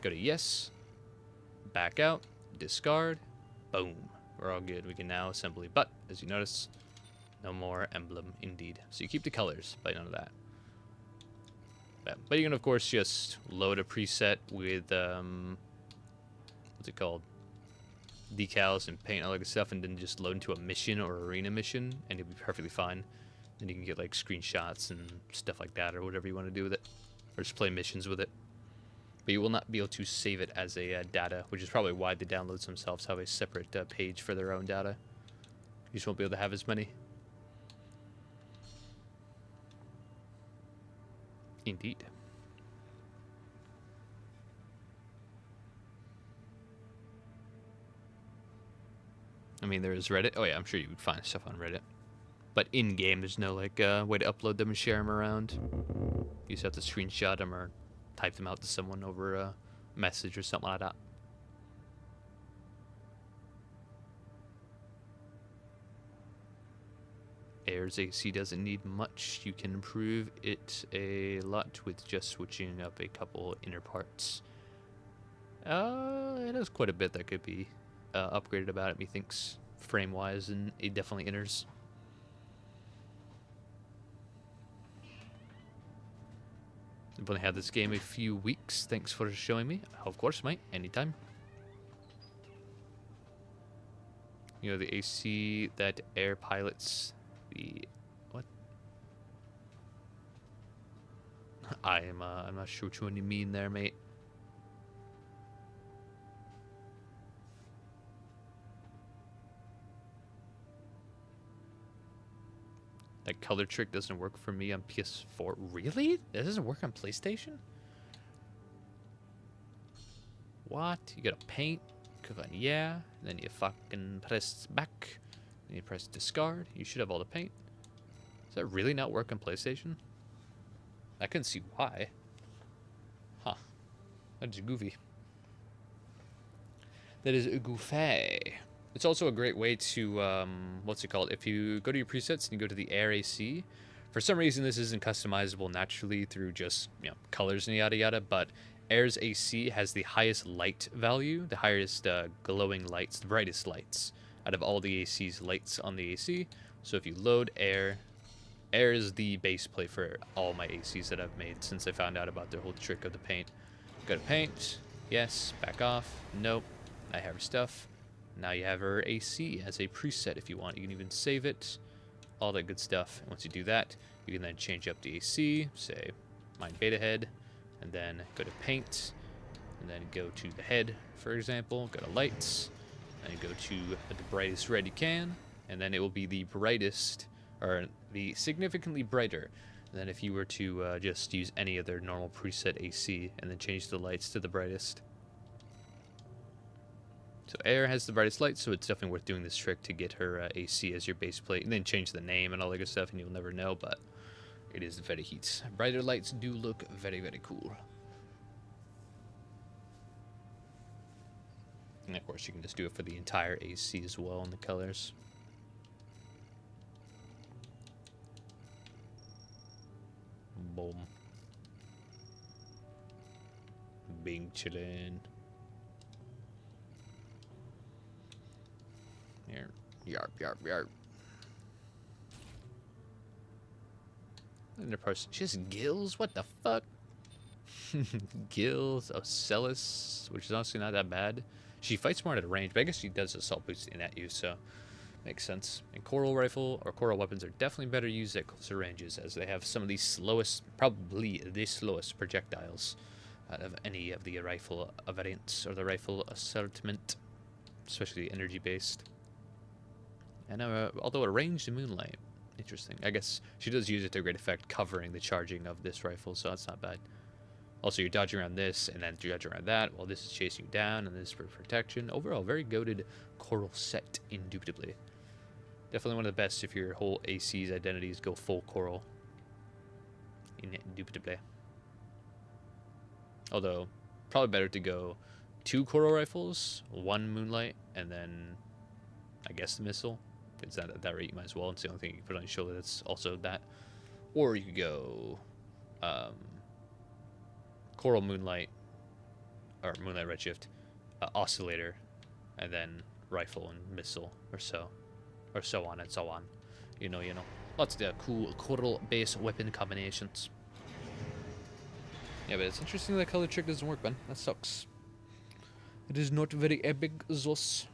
go to yes, back out, discard, boom. We're all good. We can now assemble. But, as you notice, no more emblem indeed. So you keep the colors, but none of that. But you can, of course, just load a preset with, what's it called? Decals and paint all that good stuff, and then just load into a mission or arena mission, and you'll be perfectly fine. Then you can get, like, screenshots and stuff like that, or whatever you want to do with it. Or just play missions with it. But you will not be able to save it as a data, which is probably why the downloads themselves have a separate page for their own data. You just won't be able to have as many. Indeed. I mean, there is Reddit. Oh yeah, I'm sure you would find stuff on Reddit. But in-game, there's no, like, way to upload them and share them around. You just have to screenshot them or type them out to someone over a message or something like that. Air's AC doesn't need much. You can improve it a lot with just switching up a couple inner parts. It has quite a bit that could be upgraded about it, methinks, frame-wise, and it definitely enters. I've only had this game a few weeks. Thanks for showing me. Of course, mate. Anytime. You know, the AC that Air pilots the... What? I'm not sure which one you mean there, mate. That color trick doesn't work for me on PS4. Really? That doesn't work on PlayStation? What? You gotta paint, click on yeah, then you fucking press back, then you press discard. You should have all the paint. Does that really not work on PlayStation? I couldn't see why. Huh. That's goofy. That is goofy. It's also a great way to, what's it called? If you go to your presets and you go to the Air AC, for some reason this isn't customizable naturally through just, you know, colors and yada yada, but Air's AC has the highest light value, the highest glowing lights, the brightest lights out of all the AC's lights on the AC. So if you load Air, Air is the base play for all my ACs that I've made since I found out about the whole trick of the paint. Go to paint, yes, back off, nope, I have her stuff. Now you have her AC as a preset if you want. You can even save it, all that good stuff. And once you do that, you can then change up the AC, say mine beta head, and then go to paint, and then go to the head, for example, go to lights, and go to the brightest red you can, and then it will be the brightest, or the significantly brighter than if you were to just use any other normal preset AC and then change the lights to the brightest. So Air has the brightest lights, so it's definitely worth doing this trick to get her AC as your base plate, and then change the name and all that good stuff, and you'll never know, but it is very heat. Brighter lights do look very, very cool. And of course, you can just do it for the entire AC as well in the colors. Boom. Bing chillin'. Here. Yarp, yarp, yarp. Another person. She has gills? What the fuck? Gills, Ocellus, which is honestly not that bad. She fights more at a range, but I guess she does assault boosting at you, so makes sense. And coral rifle or coral weapons are definitely better used at closer ranges, as they have some of the slowest, probably the slowest projectiles out of any of the rifle variants or the rifle assortment, especially energy based. And although it ranged in Moonlight, interesting. I guess she does use it to great effect, covering the charging of this rifle, so that's not bad. Also, you're dodging around this, and then you're dodging around that, while this is chasing you down, and this is for protection. Overall, very goated Coral set, indubitably. Definitely one of the best if your whole AC's identities go full Coral. Indubitably. Although, probably better to go 2 Coral rifles, 1 Moonlight, and then, I guess, the missile. It's not at that rate, you might as well. It's the only thing you can put on your shoulder that's also that. Or you could go Coral Moonlight, or Moonlight Redshift, Oscillator, and then Rifle and Missile, or so on and so on. You know. Lots of cool Coral-based weapon combinations. Yeah, but it's interesting that color trick doesn't work, man. That sucks. It is not very epic, Zos.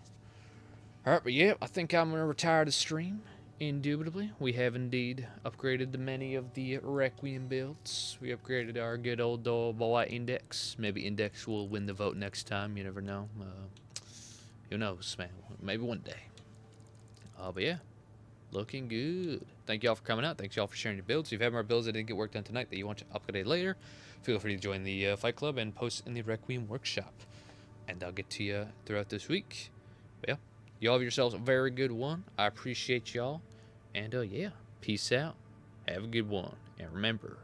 Alright, but yeah, I think I'm going to retire the stream. Indubitably, we have indeed upgraded the many of the Requiem builds. We upgraded our good old boy Index. Maybe Index will win the vote next time. You never know. Who knows, man? Maybe one day. But yeah, looking good. Thank y'all for coming out. Thanks y'all for sharing your builds. If you have more builds that didn't get work done tonight that you want to upgrade later, feel free to join the Fight Club and post in the Requiem workshop. And I'll get to you throughout this week. But yeah, y'all have yourselves a very good one. I appreciate y'all. And yeah, peace out. Have a good one. And remember,